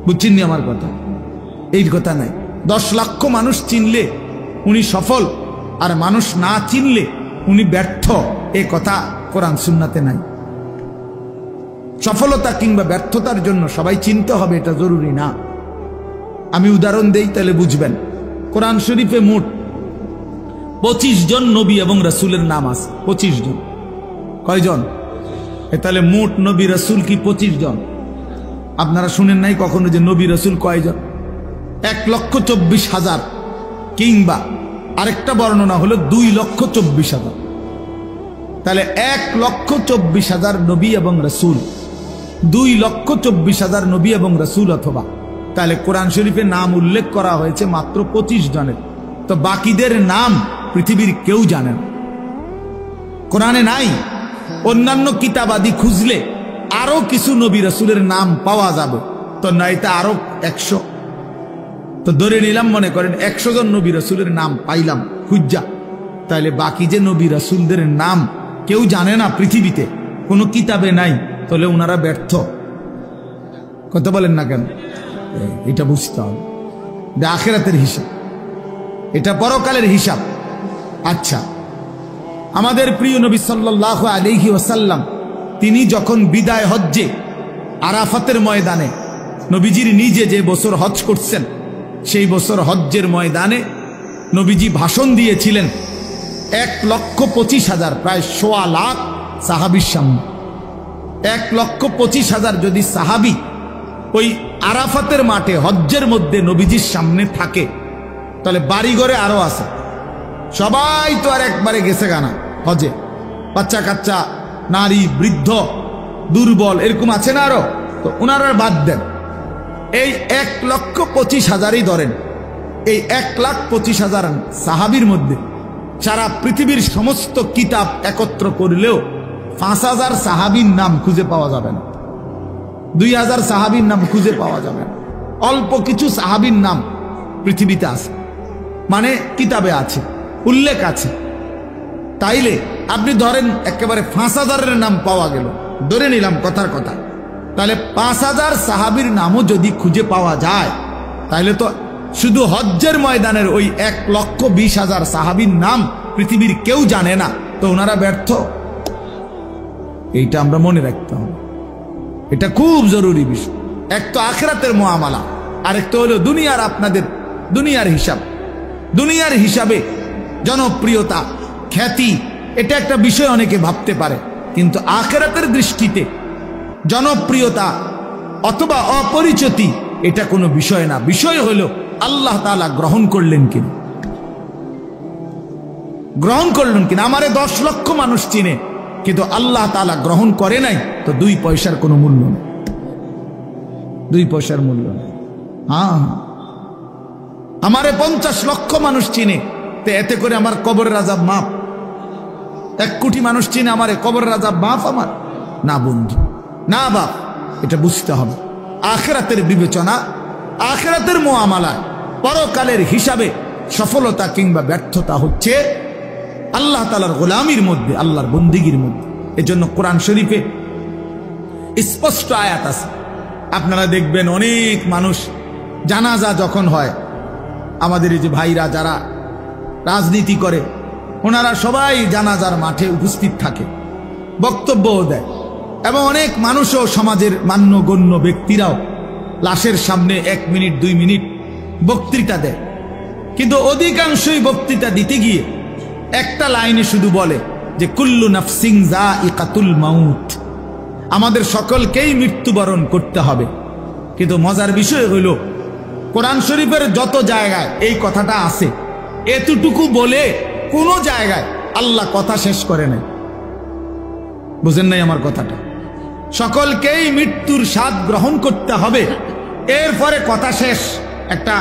বুঝছেন নি আমার কথা? এই কথা নাই। 10 লক্ষ মানুষ চিনলে উনি সফল, আর মানুষ না চিনলে উনি ব্যর্থ, এই কথা কোরআন সুন্নাতে নাই। সফলতা কিংবা ব্যর্থতার জন্য সবাই চিনতে হবে এটা জরুরি না। আমি উদাহরণ দেই তাহলে বুঝবেন। কোরআন শরীফে মোট 25 জন নবী এবং রাসূলের নাম আছে। 25 জন। কয়জন? তাহলে মোট নবী রাসূল কি 25 জন? আপনারা শুনেন নাই কখনো যে নবী রাসূল কয়জন? 1,24,000, কিংবা আরেকটা বর্ণনা হলো 2,24,000। তাহলে 1,24,000 নবী এবং রাসূল, 2,24,000 নবী এবং রাসূল, অথবা তাহলে কোরআন শরীফে নাম উল্লেখ করা হয়েছে মাত্র 25 জনের। তো বাকিদের নাম পৃথিবীর কেউ জানে না, কোরআনে নাই। অন্যান্য কিতাবাদি খুঁজলে আরো কিছু নবী রাসূলের নাম পাওয়া যাবে, তো নয়তো আরো 100। তো ধরে নিলাম, মনে করেন 100 জন নবী রাসূলের নাম পাইলাম খুঁজা, তাহলে বাকি যে নবী রাসূলদের নাম কেউ জানে না পৃথিবীতে, কোনো কিতাবে নাই, তাহলে ওনারা ব্যর্থ। কথা বলেন না কেন? এটা বুঝতে হবে, এটা আখিরাতের হিসাব, এটা পরকালের হিসাব। আচ্ছা, আমাদের প্রিয় নবী সাল্লাল্লাহু আলাইহি ওয়াসাল্লাম তিনি যখন বিদায় হজ্জে আরাফাতের ময়দানে, নবীজির নিজে যে বছর হজ করছেন সেই বছর হজ্জের ময়দানে নবীজি ভাষণ দিয়েছিলেন 1,25,000, প্রায় 1.25 লাখ সাহাবীর সামনে। 1,25,000 যদি সাহাবী ওই আরাফাতের মাঠে হজ্জের মধ্যে নবীজির সামনে থাকে, তাহলে বাড়িঘরে আরো আছে, সবাই তো আর একবারে গেছে গানা হজে, বাচ্চা কাচ্চা, নারী, বৃদ্ধ, দুর্বল, এরকম আছে না আরো, তো ওনারা বাদ দেন। এই 1,25,000ই ধরেন, এই 1,25,000 সাহাবীর মধ্যে সারা পৃথিবীর সমস্ত কিতাব একত্র করলেও 5,000 সাহাবীর নাম খুঁজে পাওয়া যাবে না, 2,000 সাহাবীর নাম খুঁজে পাওয়া যাবে না। অল্প কিছু সাহাবীর নাম পৃথিবীতে আছে, মানে কিতাবে আছে, উল্লেখ আছে। তাইলে আপনি ধরেন একেবারে 5,000-এর নাম পাওয়া গেল, ধরে নিলাম কথার কথা, তাহলে 5,000 সাহাবীর নামও যদি খুঁজে পাওয়া যায়, তাহলে তো শুধু হজ্জের ময়দানের ওই 1,20,000 সাহাবীর নাম পৃথিবীর কেউ জানে না, তো ওনারা ব্যর্থ। এইটা আমরা মনে রাখতে হবে, এটা খুব জরুরি বিষয়। এক তো আখিরাতের মুআমালা, আরেক তো হলো দুনিয়ার, আপনাদের দুনিয়ার হিসাব। দুনিয়ার হিসাবে জনপ্রিয়তা, খ্যাতি, এটা একটা বিষয় অনেকে ভাবতে পারে, কিন্তু আখিরাতের দৃষ্টিতে জনপ্রিয়তা অথবা অপরিচিতি এটা কোনো বিষয় না। বিষয় হলো আল্লাহ তাআলা গ্রহণ করলেন কিনা, গ্রহণ করলেন কিনা। আমারে 10 লক্ষ মানুষ চিনে, কিন্তু আল্লাহ তাআলা গ্রহণ করে নাই, তো 2 পয়সার কোনো মূল্য নেই, 2 পয়সার মূল্য নেই। হ্যাঁ, আমারে 50 লক্ষ মানুষ চিনে, তো এতে করে আমার কবরের আযাব মাফ। 1 কোটি মানুষ চিনে, আমারে কবরের আযাব মাফ আমার? না বন্ধু, না বাপ, এটা বুঝতে হবে। আখিরাতের বিবেচনা, আখিরাতের মুআমালায়, পরকালের হিসাবে সফলতা কিংবা ব্যর্থতা হচ্ছে আল্লাহ তাআলার গোলামির মধ্যে, আল্লাহর বন্দিগির মধ্যে। এজন্য কোরআন শরীফে স্পষ্ট আয়াত আছে। আপনারা দেখবেন অনেক মানুষ জানাজা যখন হয়, আমাদের এই যে ভাইরা যারা রাজনীতি করে, ওনারা সবাই জানাজার মাঠে উপস্থিত থাকে, বক্তব্যও দেয়, এবং অনেক মানুষও, সমাজের মান্যগণ্য ব্যক্তিরাও লাশের সামনে 1 মিনিট 2 মিনিট বক্তৃতা দেয়। কিন্তু অধিকাংশই বক্তৃতা দিতে গিয়ে একটা লাইনে শুধু বলে যে কুল্লু নাফসিন যায়িকাতুল মাউত, আমাদের সকলকেই মৃত্যুবরণ করতে হবে। কিন্তু মজার বিষয় হইল কোরআন শরীফের যত জায়গায় এই কথাটা আছে, এতটুকু বলে কোনো জায়গায় আল্লাহ কথা শেষ করে নাই। বুঝেন নাই আমার কথাটা? সকলকেই মৃত্যুর স্বাদ গ্রহণ করতে হবে, এরপরে কথা শেষ, একটা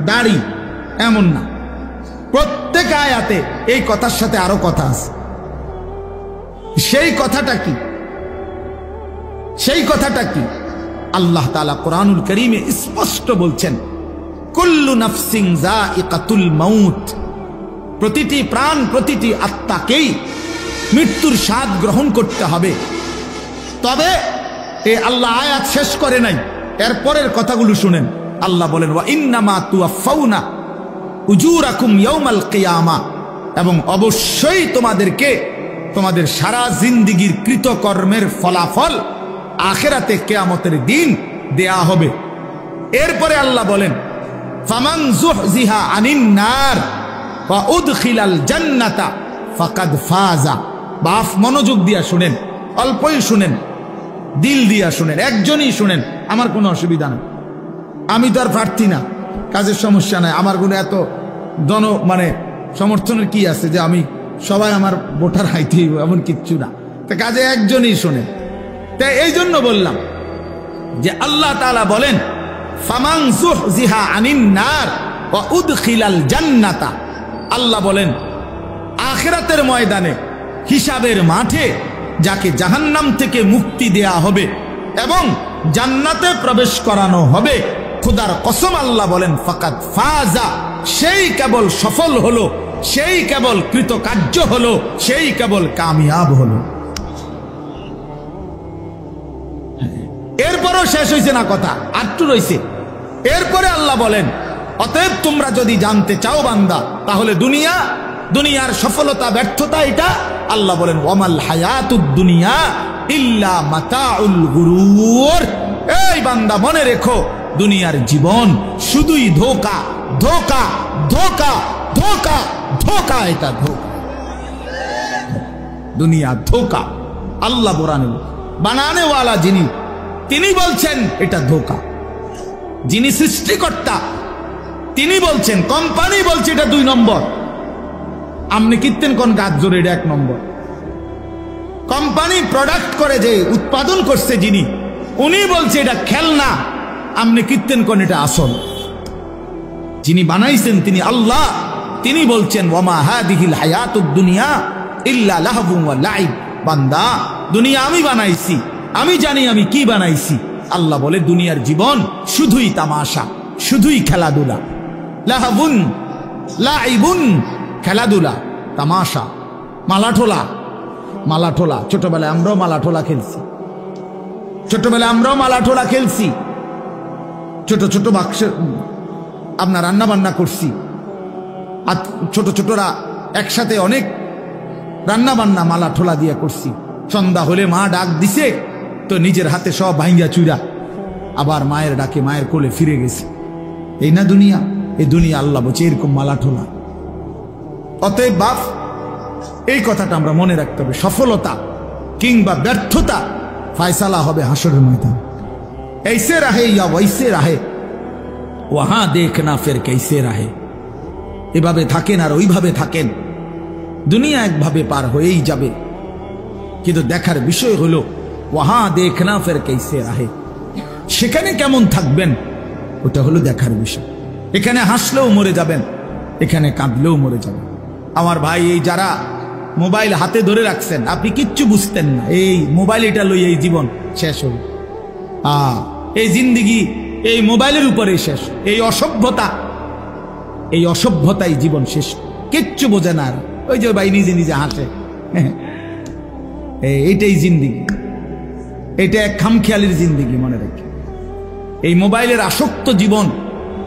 দাড়ি, এমন না। প্রত্যেক আয়াতে এই কথার সাথে আরো কথা আছে। সেই কথাটা কি? সেই কথাটা কি? আল্লাহ তাআলা কোরআনুল কারীমে স্পষ্ট বলছেন, কুল্লু নাফসিন যায়িকাতুল মাউত, প্রতিটি প্রাণ, প্রতিটি আত্মাকেই মৃত্যুর স্বাদ গ্রহণ করতে হবে। তবে এই আল্লাহ আয়াত শেষ করে নাই, এরপরের কথাগুলো শুনেন। আল্লাহ বলেন, ওয়া ইন্নামা তুওয়াফাউনা উজুরাকুম ইয়াউমাল কিয়ামা, এবং অবশ্যই তোমাদেরকে তোমাদের সারা জিন্দেগীর কৃতকর্মের ফলাফল আখিরাতে কিয়ামতের দিন দেয়া হবে। এরপরে আল্লাহ বলেন, ফামান যুহজিহা আনিন নার ওয়া উদখিলাল জান্নাতা ফাকাদ ফাজা। বাপ মনোযোগ দিয়া শুনেন, অল্পই শুনেন, দিল দিয়া শুনেন, একজনই শুনেন, আমার কোনো অসুবিধা নেই। আমি তো আর প্রার্থী না, কাজের সমস্যা নাই, আমার কোনো এত সমর্থনের কি আছে যে আমি সবাই আমার ভোটার হাইতে, এমন কিচ্ছু না। তো কাজে একজনই শোনেন। তাই এই জন্য বললাম যে আল্লাহ তাআলা বলেন, ফামান যুহজিহা আনিন নার ওয়া উদখিলাল জান্নাতা। আল্লাহ বলেন আখিরাতের ময়দানে, হিসাবের মাঠে যাকে জাহান্নাম থেকে মুক্তি দেয়া হবে এবং জান্নাতে প্রবেশ করানো হবে, খোদার কসম আল্লাহ বলেন, ফাকাদ ফাজা, সেই কেবল সফল হলো, সেই কেবল কৃতকার্য হলো, সেই কেবল কামিয়াব হলো। এরপরও শেষ হয়েছে না কথা, আটটু রয়েছে। এরপরে আল্লাহ বলেন, অতএব তোমরা যদি জানতে চাও বান্দা, তাহলে দুনিয়ার সফলতা ব্যর্থতা এটা। আল্লাহ বলেন, ওয়ামাল হায়াতুদ দুনিয়া ইল্লা মাতাউল গুরুর। এই বান্দা মনে রেখো, দুনিয়ার জীবন শুধুই ধোঁকা, ধোঁকা, ধোঁকা, ধোঁকা, ধোঁকা, এটা ধোঁকা। দুনিয়া ধোঁকা। আল্লাহ বানানেওয়ালা যিনি, তিনি বলছেন এটা ধোঁকা। যিনি সৃষ্টিকর্তা তিনি বলছেন, কোম্পানি বলছে এটা 2 নম্বর। আপনি কিনতেন কোন গাছ জোরে, এটা 1 নম্বর। কোম্পানি প্রোডাক্ট করে, যে উৎপাদন করছে যিনি, উনি বলছে এটা খেলনা, আপনি কিনতেন কোন এটা আসল। যিনি বানাইছেন তিনি আল্লাহ, তিনি বলছেন, ওয়ামা হাদিহিল হায়াতুদ দুনিয়া ইল্লা লাহবুন ওয়া লাইব। বান্দা, দুনিয়া আমি বানাইছি, আমি জানি আমি কি বানাইছি। আল্লাহ বলে দুনিয়ার জীবন শুধুই তামাশা, শুধুই খেলাধুলা। লাহবুন লাইবুন, খেলাধুলা, তামাশা, মালাঠোলা। মালাঠোলা ছোটবেলায় আমরাও মালাঠোলা খেলছি, ছোটবেলায় আমরাও মালাঠোলা খেলছি। ছোট ছোট বাক্স আপনার রান্না বান্না করছি, আর ছোট ছোটরা একসাথে অনেক রান্না বান্না মালাঠোলা দিয়ে করছি। সন্ধ্যা হলে মা ডাক দিছে তো নিজের হাতে সব ভাঙ্গা চুরা আবার মায়ের ডাকে মায়ের কোলে ফিরে গেছে। এই না দুনিয়া? এই দুনিয়া আল্লাহ বলছে এরকম মালাঠোলা। অতএব বাপ, এই কথাটা আমরা মনে রাখতে হবে, সফলতা কিংবা ব্যর্থতা ফায়সালা হবে হাসরের ময়দান। ऐसे रहे या वैसे रहे वहां देखना फिर कैसे रहे। এভাবে থাকেন আর ওইভাবে থাকেন, দুনিয়া একভাবে পার হয়েই যাবে, কিন্তু দেখার বিষয় হলো ওয়াহা দেখনা ফের कैसे रहे, সেখানে কেমন থাকবেন ওটা হলো দেখার বিষয়। এখানে হাসলেও মরে যাবেন, এখানে কাঁদলেও মরে যাবেন। আমার ভাই, এই যারা মোবাইল হাতে ধরে রাখছেন, আপনি কিচ্ছু বুঝতেন না, এই মোবাইল এটা লই এই জীবন শেষ হল। এই জিন্দিগি এই মোবাইলের উপরে শেষ। এই অসভ্যতাই জীবন শেষ, কিচ্ছু বোঝে না। ওই যে ভাই নিজে নিজে হাসে, এইটাই জিন্দিগি, এটা এক খামখেয়ালির জিন্দিগি। মনে রেখে, এই মোবাইলের আসক্ত জীবন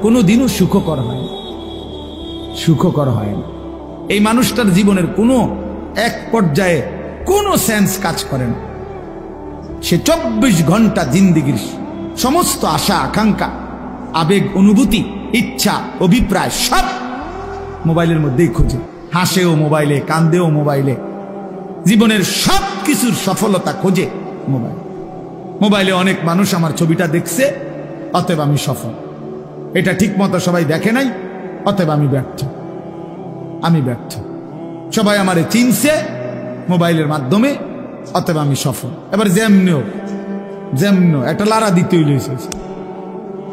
কোনোদিনও সুখকর হয় না, সুখকর হয় না। এই মানুষটার জীবনের কোনো এক পর্যায়ে কোনো সেন্স কাজ করে না। সে 24 ঘন্টা জিন্দিগির সমস্ত আশা আকাঙ্ক্ষা, আবেগ, অনুভূতি, ইচ্ছা, অভিপ্রায় সব মোবাইলের মধ্যেই খুঁজে। হাসেও মোবাইলে, কান্দেও মোবাইলে, জীবনের সব কিছুর সফলতা খোঁজে মোবাইলে। অনেক মানুষ আমার ছবিটা দেখছে, অতএব আমি সফল। এটা ঠিক মতো সবাই দেখে নাই, অতএব আমি ব্যর্থ। আমি ব্যর্থ। সবাই আমারে চিনছে মোবাইলের মাধ্যমে, অতএব আমি সফল। এবার যেমনিও একটা লারা দিতেই লইছে,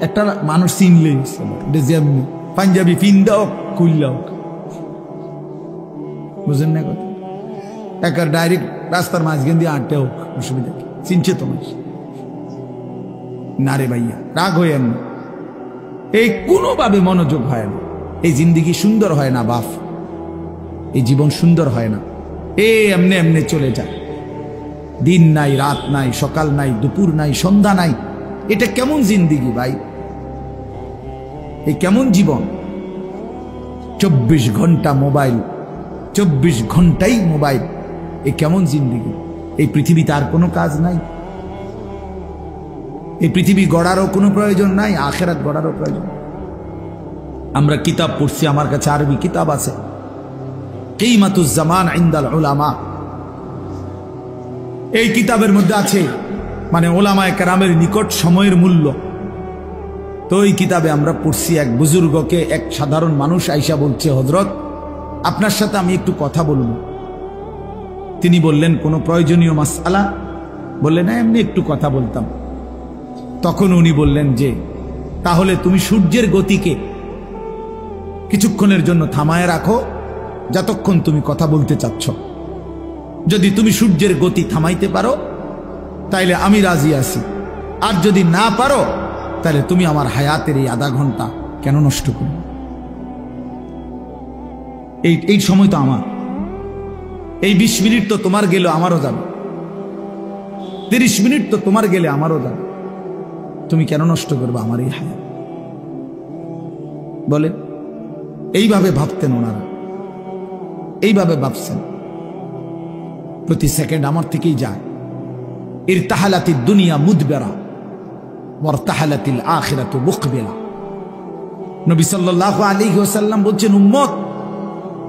একটা মানুষ চিনলেই যেমনি পাঞ্জাবি পিন্দা হোক খুললা হোক, বুঝেন না কথা? একার ডাইরেক্ট রাস্তার মাঝখান দিয়ে আটটা হোক, অসুবিধা কি? চিনছে তোমার না রে ভাইয়া, রাগ হইয়েন না। এই কোনোভাবে মনোযোগ হয় না। এই জিন্দিগি সুন্দর হয় না বাপ, এই জীবন সুন্দর হয় না। এমনি এমনি চলে যায়। দিন নাই, রাত নাই, সকাল নাই, দুপুর নাই, সন্ধ্যা নাই। এটা কেমন জিন্দিগি ভাই? এই কেমন জীবন? 24 ঘন্টা মোবাইল, 24 ঘন্টাই মোবাইল। এই কেমন জিন্দিগি? এই পৃথিবীতে আর কোনো কাজ নাই? এই পৃথিবী গড়ারও কোনো প্রয়োজন নাই, আখিরাত গড়ারও প্রয়োজন। আমরা কিতাব পড়ছি, আমার কাছে আরবি কিতাব আছে, কিমাতুজ জামান ইনদাল উলামা। এই কিতাবের মধ্যে আছে মানে ওলামায়ে কেরামের নিকট সময়ের মূল্য। তো এই কিতাবে আমরা পড়ছি, এক বুজুর্গকে এক সাধারণ মানুষ আইসা বলছে, হযরত আপনার সাথে আমি একটু কথা বলবো। তিনি বললেন, কোনো প্রয়োজনীয় মাসআলা? বললেন না, এমনি একটু কথা বলতাম। তখন উনি বললেন যে, তাহলে তুমি সূর্যের গতিকে কিছুক্ষণের জন্য থামায় রাখো, যতক্ষণ তুমি কথা বলতে চাচ্ছ। যদি তুমি সূর্যের গতি থামাইতে পারো তাইলে আমি রাজি আছি, আর যদি না পারো তাহলে তুমি আমার হায়াতের এই আধা ঘন্টা কেন নষ্ট করবে? এই সময় তো আমার, এই 20 মিনিট তো তোমার গেলে আমারও যাবে, 30 মিনিট তো তোমার গেলে আমারও যাবে। তুমি কেন নষ্ট করবে আমার এই হায়াত? বলেন, এইভাবে ভাবতেন ওনারা, এইভাবে ভাবছেন। প্রতি সেকেন্ড আমার থেকেই যায়। ইরতাহালাতিদ দুনিয়া মুদবিরা ওয়ারতাহালাতিল আখিরাতু মুকবিলা। নবী সাল্লাল্লাহু আলাইহি ওয়াসাল্লাম বলছেন, উম্মত,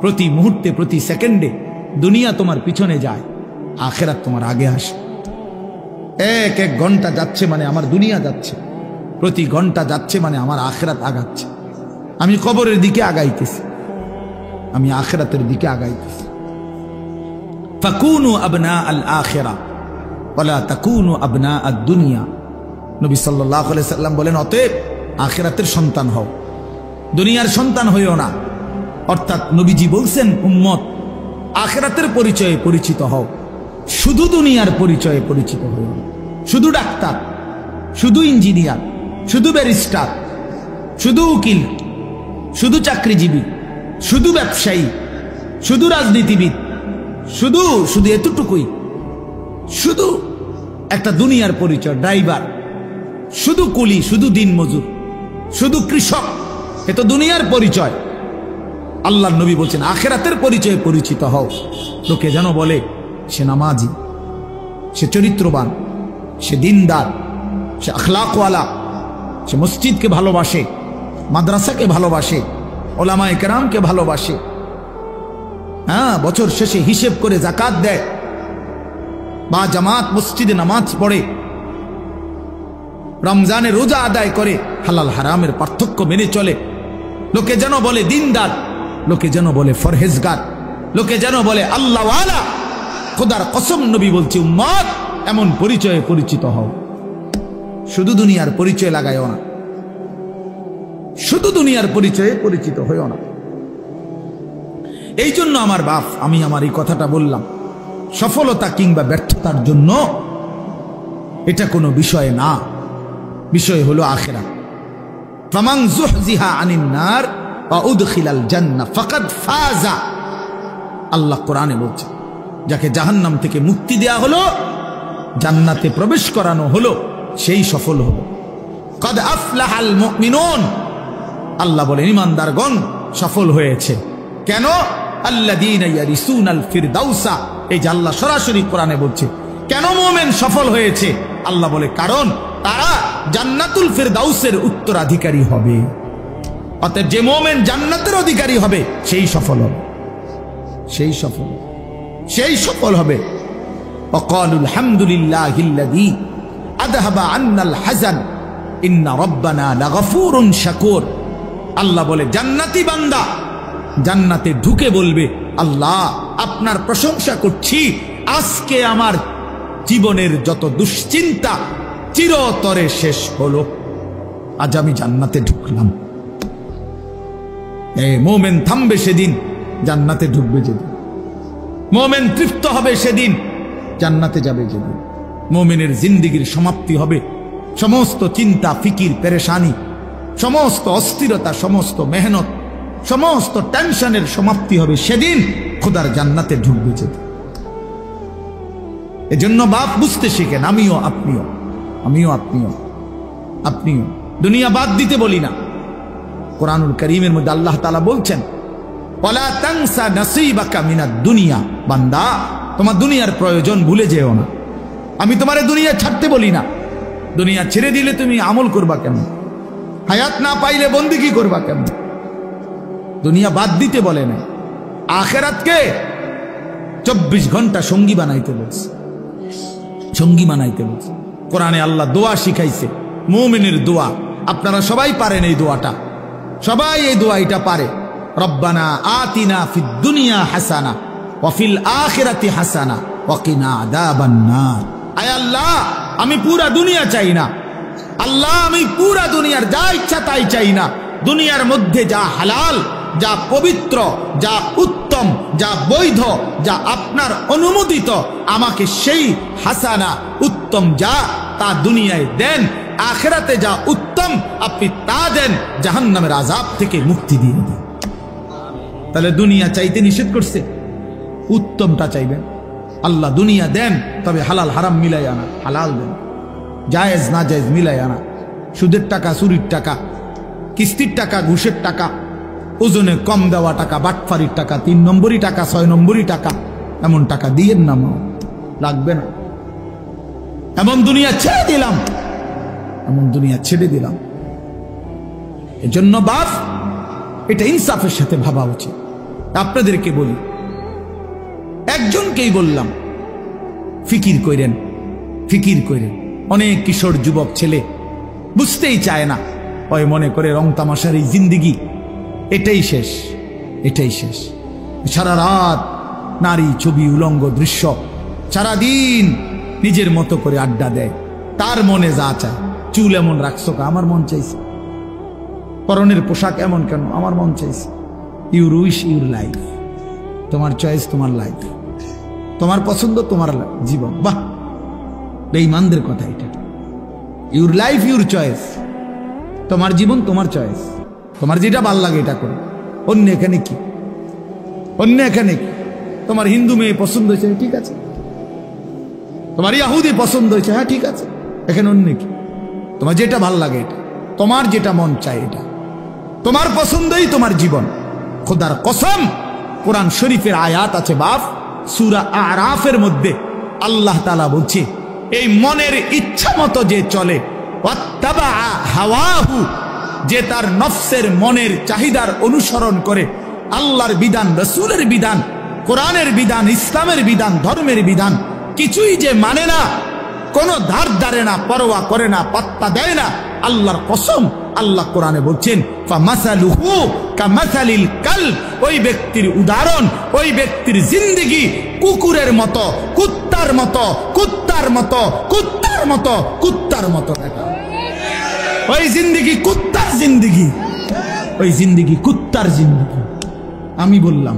প্রতি মুহূর্তে, প্রতি সেকেন্ডে দুনিয়া তোমার পিছনে যায়, আখিরাত তোমার আগে আসে। এক এক ঘন্টা যাচ্ছে মানে আমার দুনিয়া যাচ্ছে, প্রতি ঘন্টা যাচ্ছে মানে আমার আখিরাত আগাচ্ছে। আমি কবরের দিকে আগাইতেছি, আমি আখিরাতের দিকে আগাইতেছি। ফাকুনু আবনা আল আখিরা ওয়ালা তাকুনু আবনা আদ দুনিয়া। নবী সাল্লাল্লাহু আলাইহি সাল্লাম বলেন, অতএব আখিরাতের সন্তান হও, দুনিয়ার সন্তান হইও না। অর্থাৎ নবীজি বলছেন, উম্মত, আখিরাতের পরিচয়ে পরিচিত হও, শুধু দুনিয়ার পরিচয়ে পরিচিত হইও না। শুধু ডাক্তার, শুধু ইঞ্জিনিয়ার, শুধু ব্যারিস্টার, শুধু উকিল, শুধু চাকরিজীবী, শুধু ব্যবসায়ী, শুধু রাজনীতিবিদ, শুধু শুধু এতটুকুই, শুধু একটা দুনিয়ার পরিচয়, ড্রাইভার, শুধু কুলি, শুধু দিনমজুর, শুধু কৃষক, এ তো দুনিয়ার পরিচয়। আল্লাহর নবী বলছেন, আখিরাতের পরিচয়ে পরিচিত হও। লোকে যেন বলে সে নামাজি, সে চরিত্রবান, সে দিনদার, সে আখলাকওয়ালা, সে মসজিদকে ভালোবাসে, মাদ্রাসাকে ভালোবাসে, ওলামায়ে কেরামকে ভালোবাসে। হ্যাঁ, বছর শেষে হিসেব করে যাকাত দেয়, বা জামাত মসজিদে নামাজ পড়ে, রমজানে রোজা আদায় করে, হালাল হারামের পার্থক্য মেনে চলে। লোকে যেন বলে দিনদার, লোকে যেন বলে ফরহেজগার, লোকে যেন বলে আল্লাহওয়ালা। খোদার কসম, নবী বলছে, উম্মত, এমন পরিচয়ে পরিচিত হও। শুধু দুনিয়ার পরিচয় লাগাইও না, শুধু দুনিয়ার পরিচয়ে পরিচিত হইও না। এই জন্য আমার বাপ, আমি আমার এই কথাটা বললাম, সফলতা কিংবা ব্যর্থতার জন্য এটা কোনো বিষয় না, বিষয় হলো আখিরাত। ফামান যুহজিহা আনিন নার ওয়া উদখিলাল জান্নাহ ফাকাদ ফাজা। আল্লাহ কোরআনে বলছে, যাকে জাহান্নাম থেকে মুক্তি দেয়া হলো, জান্নাতে প্রবেশ করানো হলো, সেই সফল হলো। কাদ আফলাহাল মুমিনুন। আল্লাহ বলেন, ঈমানদারগণ সফল হয়েছে। কেন? আল্লাযীনা ইয়ারিসুনাল ফিরদাউসা। এই যে আল্লাহ সরাসরি কোরআনে বলছে, কেন মুমিন সফল হয়েছে? আল্লাহ বলে, কারণ তারা জান্নাতুল ফিরদাউসের উত্তরাধিকারী হবে। অতএব যে মুমিন জান্নাতের অধিকারী হবে, সেই সফল হবে, সেই সফল, সেই সফল হবে। ওয়াকালুল হামদুলিল্লাহিল্লাযী আযহাবা আন্নাল হাযান ইন্না রাব্বানা লাগফুরুন শাকুর। আল্লাহ বলে জান্নাতি বান্দা জান্নাতে ঢুকে বলবে, আল্লাহ আপনার প্রশংসা করছি, আজকে আমার জীবনের যত দুশ্চিন্তা চিরতরে শেষ হলো, আজ আমি জান্নাতে ঢুকলাম। মোমেন থামবে সেদিন, জান্নাতে ঢুকবে যেদিন। মোমেন তৃপ্ত হবে সেদিন, জান্নাতে যাবে যেদিন। মোমেনের জিন্দিগির সমাপ্তি হবে, সমস্ত চিন্তা ফিকির পেরেশানি, সমস্ত অস্থিরতা, সমস্ত মেহনত, সমস্ত টেনশনের সমাপ্তি হবে সেদিন, খোদার জান্নাতে ঢুকবে যেদিন। এজন্য বাপ বুঝতে শিখেন, আমিও আপনিও, আমিও আপনিও, আপনিও। দুনিয়া বাদ দিতে বলি না, কোরআনুল কারীমের মধ্যে আল্লাহ তাআলা বলছেন, ওয়ালা তানসা নাসীবাকা মিনাদ দুনিয়া, বান্দা তোমার দুনিয়ার প্রয়োজন ভুলে যেও না। আমি তোমারে দুনিয়া ছাড়তে বলি না, দুনিয়া ছেড়ে দিলে তুমি আমল করবা কেমন? হায়াত না পাইলে বন্দেগী করবা কেমন? দুনিয়া বাদ দিতে বলে না, আখিরাতকে 24 ঘন্টা সঙ্গী বানাইতে বলছে, সঙ্গী বানাইতে বলছে। কোরআনে আল্লাহ দোয়া শিখাইছে, মুমিনের দোয়া। আপনারা সবাই পারেন এই দোয়াটা, সবাই এই দোয়া এটা পারে। রব্বানা আতিনা ফিদ দুনিয়া হাসানা ওয়া ফিল আখিরাতি হাসানা ওয়া কিনা আযাবান নার। আয় আল্লাহ, আমি পুরা দুনিয়া চাই না, আল্লাহ আমি পুরা দুনিয়ার যা ইচ্ছা তাই চাই না। দুনিয়ার মধ্যে যা হালাল, যা পবিত্র, যা উত্তম, যা বৈধ, যা আপনার অনুমোদিত, আমাকে সেই হাসানা উত্তম যা তা দুনিয়ায় দেন, আখিরাতে যা উত্তম আপনি তা দেন, জাহান্নামের আযাব থেকে মুক্তি দিয়ে দেন। তাহলে দুনিয়া চাইতে নিষেধ করছে, উত্তমটা চাইবেন। আল্লাহ দুনিয়া দেন, তবে হালাল হারাম মিলাই আনা, হালাল দেন, জায়েজ না জায়েজ মিলাই আনা। সুদের টাকা, চুরির টাকা, কিস্তির টাকা, ঘুষের টাকা, ওজনে কম দেওয়া টাকা, বাটফারির টাকা, 3 নম্বরই টাকা, 6 নম্বরই টাকা, এমন টাকা দিয়েন না, লাগবে না। এমন দুনিয়া ছেড়ে দিলাম, এমন দুনিয়া ছেড়ে দিলাম। এজন্য বাপ, এটা ইনসাফের সাথে ভাবা উচিত। আপনাদেরকে বলি, একজনকেই বললাম, ফিকির কইরেন, ফিকির কইরেন। অনেক কিশোর যুবক ছেলে বুঝতেই চায় না, ওই মনে করে রং তামাশার এই জিন্দিগি এটাই শেষ, এটাই শেষ। সারা রাত নারী, ছবি, উলঙ্গ দৃশ্য, সারাদিন নিজের মতো করে আড্ডা দেয়। তার মনে যা চায়, চুল এমন রাখছো কা, আমার মন চাইছে, পরনের পোশাক এমন কেন, আমার মন চাইছে। ইউর উইশ ইউর লাইফ, তোমার চয়েস, তোমার লাইফ, তোমার পছন্দ, তোমার জীবন। বাহ, বেঈমানদের কথা এটা। ইউর লাইফ ইউর চয়েস, তোমার জীবন তোমার চয়েস, তোমার যেটা ভাল লাগে এটা করো। অন্য এখানে কি, অন্য এখানে কি? তোমার হিন্দু মেয়ে পছন্দ হয়েছে, ঠিক আছে। তোমার ইহুদি পছন্দ হয়েছে, হ্যাঁ ঠিক আছে। এখানে অন্য কি? তোমার যেটা ভাল লাগে এটা, তোমার যেটা মন চায় এটা, তোমার পছন্দই তোমার জীবন। খোদার কসম, কোরআন শরীফের আয়াত আছে বাপ, সূরা আরাফের মধ্যে আল্লাহ তাআলা বলছে, এই মনের ইচ্ছা মতো যে চলে, ওয়াত্তাবা হাওয়াহু, যে তার নফসের মনের চাহিদার অনুসরণ করে, আল্লাহর বিধান, রাসূলের বিধান, কোরআনের বিধান, ইসলামের বিধান, ধর্মের বিধান কিছুই যে মানে না, কোনো ধার ধারে না, পরোয়া করে না, পাত্তা দেয় না, আল্লাহর কসম, আল্লাহ কোরআনে বলছেন, ফামাসালুহু কামাসালিল কালব, ওই ব্যক্তির উদাহরণ, ওই ব্যক্তির জিন্দেগি কুকুরের মতো, কুত্তার মতো, কুত্তার মতো, কুত্তার মতো, কুত্তার মতো। ওই জিন্দেগি কুত্তার জিন্দেগি, ওই জিন্দেগি কুত্তার জিন্দেগি। আমি বললাম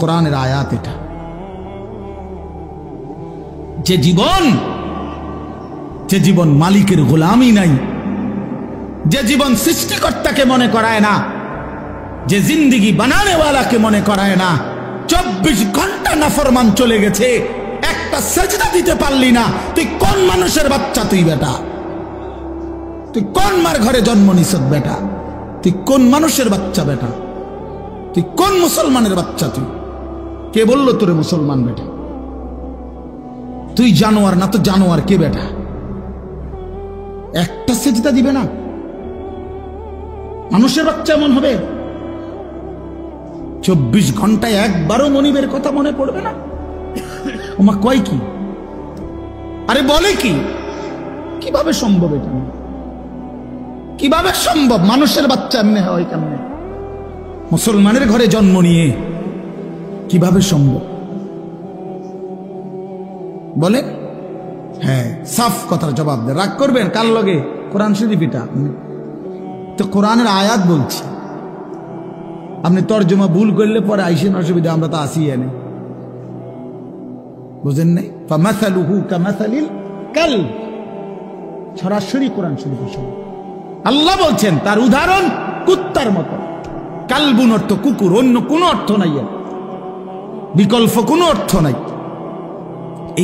কোরআনের আয়াত এটা। যে জীবন, যে জীবন মালিকের গোলামি নাই, যে জীবন সৃষ্টিকর্তাকে মনে করায় না, যে জিন্দেগি বানানেওয়ালাকে মনে করায় না, 24 ঘন্টা নাফরমান চলে গেছে, একটা সেজদা দিতে পারলি না, তুই কোন মানুষের বাচ্চা? তুই বেটা, তুই কোন মার ঘরে জন্ম নিছ বেটা? তুই কোন মানুষের বাচ্চা বেটা? তুই কোন মুসলমানের বাচ্চা? তুই কে বললো তোরে মুসলমান বেটা? তুই জানোয়ার না তো জানোয়ার কে বেটা? একটা সেজদা দিবে না? মানুষের বাচ্চা এমন হবে? 24 ঘন্টায় একবারও মনিবের কথা মনে পড়বে না? ওমা কয় কি? আরে বলে কি? কিভাবে সম্ভব এটা? কিভাবে সম্ভব? মানুষের বাচ্চা এমনি হয় কেমনে? মুসলমানের ঘরে জন্ম নিয়ে কিভাবে সম্ভব বলে? হ্যাঁ, সাফ কথার জবাব দেন। রাগ করবেন কার লগে? কোরআন শরীফ এটা তো কোরআনের আয়াত বলছি। আপনি তর্জমা ভুল করলে পরে আইসেন, অসুবিধা, আমরা তো আসি এনে, বুঝেন নাই? ফামাসালুহু কামাসালিল কালব, সরাসরি কোরআন শরীফের সঙ্গে আল্লাহ বলছেন তার উদাহরণ কুত্তার মতো। কালবুন অর্থ কুকুর, অন্য কোনো অর্থ নাই, বিকল্প কোনো অর্থ নাই।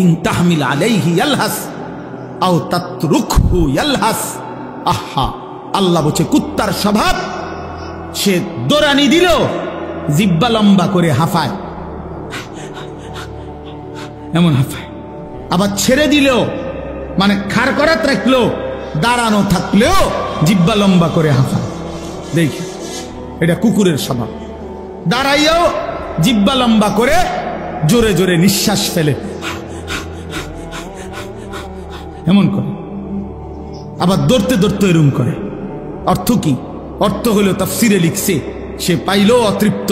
ইন তাহমিল আলাইহি ইয়ালহাস আও তাতরুকহু ইয়ালহাস। আহা, আল্লাহ বলছে কুত্তার স্বভাব, সে দৌড়ানি দিল জিব্বা লম্বা করে হাঁফায়, এমন হাঁফায়। আবার ছেড়ে দিল মানে খাড় করাত রাখলো, দাঁড়ানো থাকলেও জিব্বা লম্বা করে হাঁফায়। দেখি, এটা কুকুরের স্বভাব। দাঁড়াইয়াও জিব্বা লম্বা করে জোরে জোরে নিঃশ্বাস ফেলে, এমন করে। আবার দৌড়তে দৌড়তে এরম করে। অর্থ কি? অর্থ হলো তাফসিরে লিখছে, সে পাইলো অতৃপ্ত,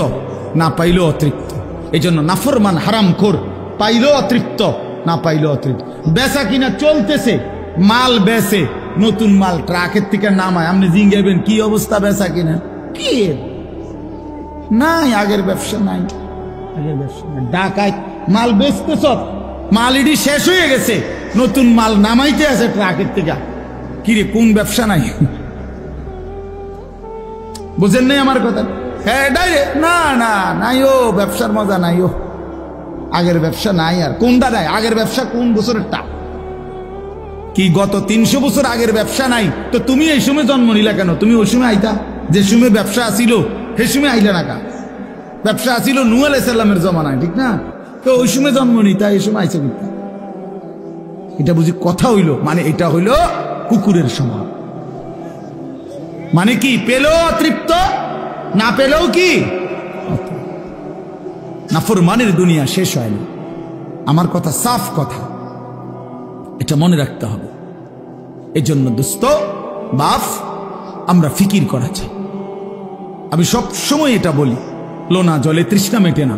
না পাইলো অতৃপ্ত। এই জন্য নাফরমান হারামখোর, পাইলো অতৃপ্ত, না পাইলো অতৃপ্ত। বেচা কিনা চলতেছে, মাল বেচে, নতুন মাল ট্রাকের থেকে নামায়, আপনি জিঙ্গাইবেন কি অবস্থা বেচা কিনা? কি নাই, আগের ব্যবসা নাই, আগের ব্যবসা নাই। ঢাকায় মাল বেচতেছ, মাল ইডি শেষ হয়ে গেছে, নতুন মাল নামাইতে আছে ট্রাকের থেকে। কিরে, কোন ব্যবসা নাই? বুঝেন নাই আমার কথা? হ্যাঁ, না না নাই, ও ব্যবসার মজা নাই, ও আগের ব্যবসা নাই। আর কোনটা নাই? আগের ব্যবসা কোন বছরেরটা? কি গত 300 বছর আগের ব্যবসা নাই? তো তুমি এই সময় জন্ম নিলা কেন? তুমি ওই সময় আইতা, যে সময় ব্যবসা আসিল সেই সময় আইলা না কা? ব্যবসা আসিল নূহ আলাইহিস সালামের জমানায়, ঠিক না? তো ওই সময় জন্ম নিতা, এই সময় আইসা কিতা? এটা বুঝি কথা হইল? মানে এটা হইল কুকুরের স্বভাব। মানে কি? পেলেও অতৃপ্ত, না পেলেও কি? নাফরমানের দুনিয়া শেষ হয়নি। আমার কথা সাফ কথা, এটা মনে রাখতে হবে। এজন্য দোস্ত বাপ, আমরা ফিকির করা চাই। আমি সব সময় এটা বলি, লোনা জলে তৃষ্ণা মেটে না।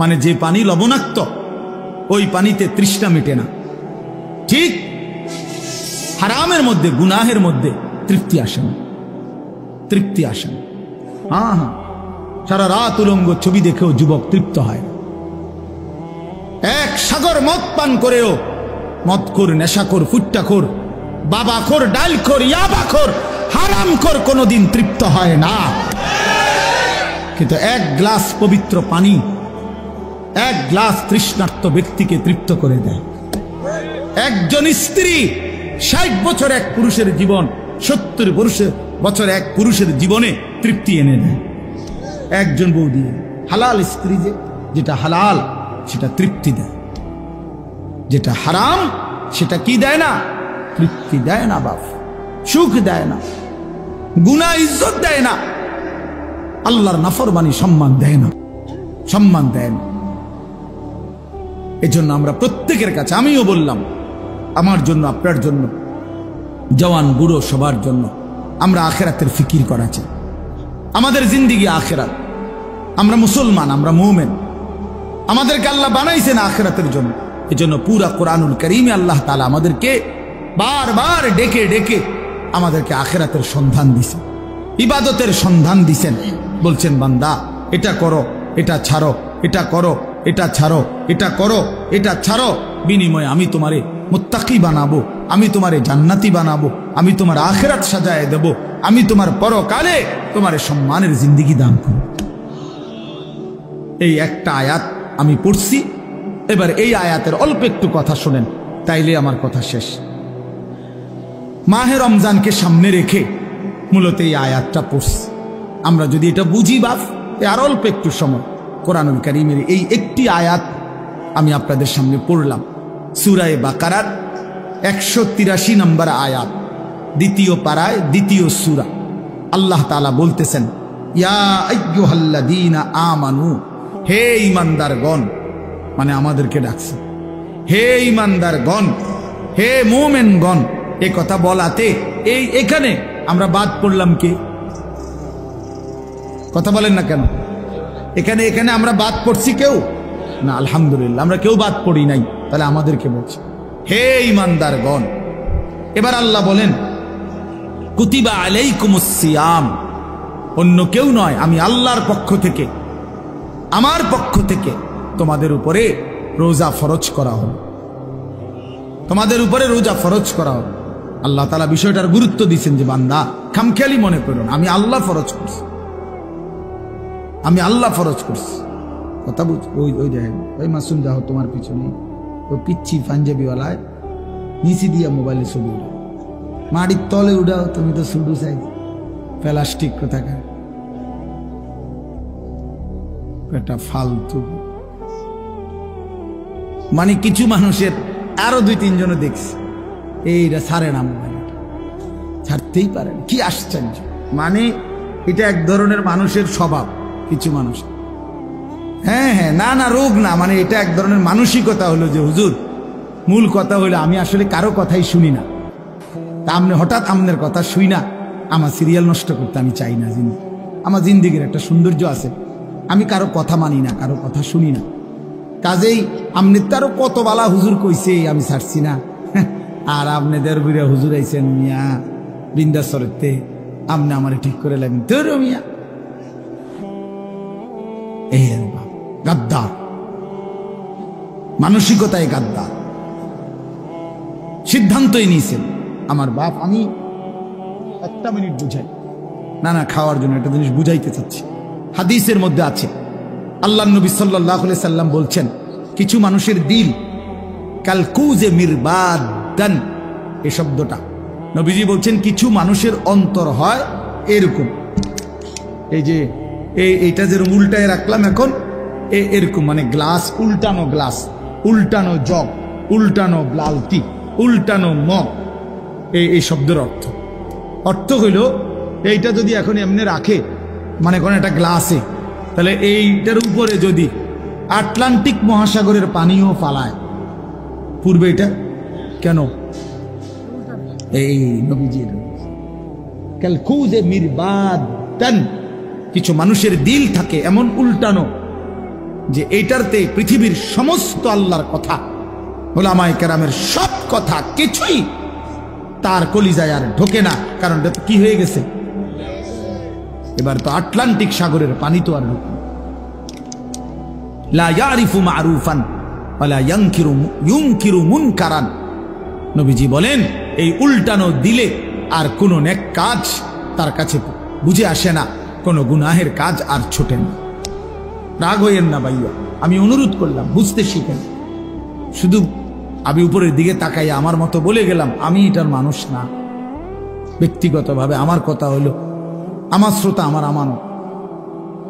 মানে যে পানি লবণাক্ত, ওই পানিতে তৃষ্ণা মেটে না। ঠিক হারামের মধ্যে, গুনাহের মধ্যে তৃপ্তি আসে না, তৃপ্তি আসে না। হ্যাঁ হ্যাঁ, সারা রাত উলঙ্গ ছবি দেখেও যুবক তৃপ্ত হয় না। এক সাগর মদ পান করেও মদখোর, নেশাখোর, ফুট্টাখোর, বাবাখোর, ডালখোর, ইয়াবাখোর, হারামখোর কোনোদিন তৃপ্ত হয় না। কিন্তু এক গ্লাস পবিত্র পানি এক গ্লাস তৃষ্ণার্ত ব্যক্তিকে তৃপ্ত করে দেয়। একজন স্ত্রী 60 বছর এক পুরুষের জীবন, 70 বছর এক পুরুষের জীবনে তৃপ্তি এনে দেয়। একজন বউ দিয়ে, হালাল স্ত্রী যেটা হালাল সেটা তৃপ্তি দেয়, যেটা হারাম সেটা কি দেয় না? তৃপ্তি দেয় না বাপ, সুখ দেয় না, গুনাহ ইজ্জত দেয় না, আল্লাহর নাফরমানি সম্মান দেয় না, সম্মান দেয় না। এজন্য আমরা প্রত্যেকের কাছে, আমিও বললাম আমার জন্য, আপনার জন্য, জওয়ান বুড়ো সবার জন্য, আমরা আখেরাতের ফিকির করা চাই। আমাদের জিন্দিগি আখেরাত। আমরা মুসলমান, আমরা মুমিন, আমাদেরকে আল্লাহ বানাইছেন আখেরাতের জন্য। এজন্য পুরা কোরআনুল কারীমে আল্লাহ তাআলা আমাদেরকে বারবার ডেকে ডেকে আমাদেরকে আখেরাতের সন্ধান দিছেন, ইবাদতের সন্ধান দিছেন। বলছেন বান্দা এটা করো, এটা ছাড়ো, এটা করো, এটা ছাড়ো, এটা করো, এটা ছাড়ো, বিনিময়ে আমি তোমারে মুত্তাকি বানাবো, আমি তোমারে জান্নাতি বানাবো, আমি তোমার আখেরাত সাজায় দেব, আমি তোমার পরকালে তোমার সম্মানের জিন্দেগি দান করব। এই একটা আয়াত আমি পড়ছি। এবার এই আয়াতের অল্প একটু কথা শোনেন, তাইলে আমার কথা শেষ। মাহে রমজানকে সামনে রেখে মূলত এই আয়াতটা পড়ছি। আমরা যদি এটা বুঝি বাপ, আর অল্প একটু সময় কোরআনুল কারীমের এই একটি আয়াত আমি আপনাদের সামনে পড়লাম। সূরা বাকারার 183 নম্বর আয়াত, দ্বিতীয় পারায়, দ্বিতীয় সূরা। আল্লাহ তাআলা বলতেছেন, ইয়া আইয়ুহাল্লাযীনা আমানু, হে ঈমানদারগণ, মানে আমাদেরকে ডাকছে, হে ঈমানদারগণ, হে মুমিনগণ। এই কথা বলাতে এখানে আমরা বাদ পড়লাম কে? কথা বলেন না কেন? এখানে এখানে আমরা বাদ পড়ছি কেউ না? আলহামদুলিল্লাহ আমরা কেউ বাদ পড়ি নাই। তাহলে আমাদেরকে বলছে হে ঈমানদারগণ। এবার আল্লাহ বলেন কুতিবা আলাইকুমুস সিয়াম, অন্য কেউ নয়, আমি আল্লাহর পক্ষ থেকে, আমার পক্ষ থেকে তোমাদের উপরে রোজা ফরজ করা হলো। তোমাদের উপরে রোজা ফরজ করা হলো। আল্লাহ তাআলা বিষয়টার গুরুত্ব দিয়েছেন যে বান্দা খামখেয়ালি মনে করো না, আমি আল্লাহ ফরজ করছি, আমি আল্লাহ ফরজ করছি। কথা বুঝ? ওই দেখেন ওই মাসুম যাও তোমার পিছনে ও পিচ্ছি পাঞ্জাবিওয়ালায় নিচে দিয়া মোবাইলে ছবি উঠাও, মাটির তলে উঠাও, তুমি তো শুধু চাই প্লাস্টিক কোথাকার একটা ফালতু। মানে কিছু মানুষের আরো 2-3 জন দেখছি এইটা ছাড়ে না, মোবাইল ছাড়তেই পারে না। কি আশ্চর্য! মানে এটা এক ধরনের মানুষের স্বভাব কিছু মানুষ। হ্যাঁ হ্যাঁ, না না রোগ না, মানে এটা এক ধরনের মানসিকতা হলো যে হুজুর মূল কথা হলো আমি আসলে কারো কথাই শুনি না, তা আপনি হঠাৎ আপনার কথা শুই না আমার সিরিয়াল নষ্ট করতে আমি চাই না। আমার জিন্দিগির একটা সৌন্দর্য আছে, আমি কারো কথা মানি না, কারো কথা শুনি না। কাজেই আপনি তারও কত বালা হুজুর কইছে আমি ছাড়ছি না, আর আপনাদের বুড়া হুজুর আইছেন মিয়া বৃন্দাসরতে, আপনি আমার ঠিক করে লাগেন তোর মিয়া। এই গাদ্দার মানসিকতায়, গাদ্দার সিদ্ধান্তই নিয়েছেন আমার বাপ। আমি একটা মিনিট বুঝাই, না না খাওয়ার জন্য একটা জিনিস বুঝাইতে চাচ্ছি। হাদিসের মধ্যে আছে আল্লাহ নবী সাল্লাল্লাহু আলাইহি সাল্লাম বলছেন কিছু মানুষের দিল কালকুজে মিরবাদান, এই শব্দটা নবীজি বলছেন কিছু মানুষের অন্তর হয় এরকম, এই যে এইটা যেরকম উল্টায় রাখলাম এখন এরকম, মানে গ্লাস উল্টানো, গ্লাস উল্টানো, জগ উল্টানো, বালতি উল্টানো, মগ। এই শব্দের অর্থ হইল এইটা যদি এখন এমনি রাখে, মানে কোন একটা গ্লাসে, তাহলে এইটার উপরে যদি আটলান্টিক মহাসাগরের পানিও ফালায় পূর্বে, এটা কেন? এই নবীজির কালকুজে মিরবাদান, কিছু মানুষের দিল থাকে এমন উল্টানো যে এইটারতে পৃথিবীর সমস্ত আল্লাহর কথা, ওলামায়ে কেরামের সব কথা কিছুই তার কলিজায় আর ঢোকে না, কারণ কি হয়ে গেছে? এবার তো আটলান্টিক সাগরের পানি তো আর ঢোকে। লা ইয়ারিফু মারুফান ওয়ালা ইউনকিরু মুনকারান, নবীজি বলেন এই উল্টানো দিলে আর কোনো নেক কাজ তার কাছে বুঝে আসে না, কোনো গুনাহের কাজ আর ছোটে না। রাগ হইয়েন না ভাইয়া, আমি অনুরোধ করলাম বুঝতে শিখেন। শুধু আমি উপরের দিকে তাকাইয়া আমার মতো বলে গেলাম, আমি এটার মানুষ না। ব্যক্তিগতভাবে আমার কথা হলো আমার শ্রোতা আমার আমানত,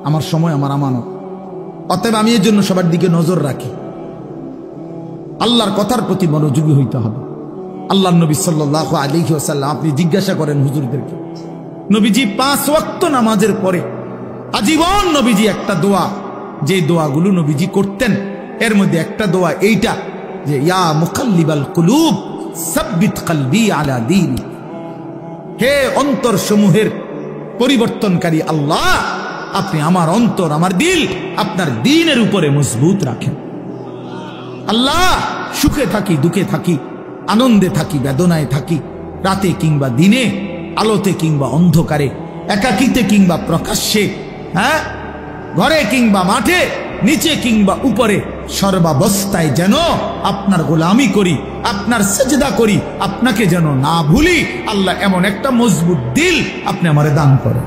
আমার সময় আমার আমানত। অতএব আমি এর জন্য সবার দিকে নজর রাখি, আল্লাহর কথার প্রতি মনোযোগী হইতে হবে। আল্লাহর নবী সাল্লাল্লাহু আলাইহি ওয়াসাল্লাম, আপনি জিজ্ঞাসা করেন হুজুরদেরকে, নবীজি 5 ওয়াক্ত নামাজের পরে আজীবন নবীজি একটা দোয়া, যে দোয়াগুলো নবীজি করতেন এর মধ্যে একটা দোয়া এইটা যে ইয়া মুকাল্লিবাল কুলুব সাব্বিত কলবি আলা দীনি, হে অন্তর সমূহের পরিবর্তনকারী আল্লাহ, আপনি আমার অন্তর, আমার দিল আপনার দ্বীনের উপরে মজবুত রাখেন। আল্লাহ, সুখে থাকি দুঃখে থাকি, আনন্দে থাকি বেদনায় থাকি, রাতে কিংবা দিনে, আলোতে কিংবা অন্ধকারে, একাকিতে কিংবা প্রকাশ্যে, হ্যাঁ ঘরে কিংবা মাঠে, নিচে কিংবা উপরে, সর্বাবস্থায় যেন আপনার গোলামি করি, আপনার সেজদা করি, আপনাকে যেন না ভুলি। আল্লাহ এমন একটা মজবুত দিল আপনি আমারে দান করেন।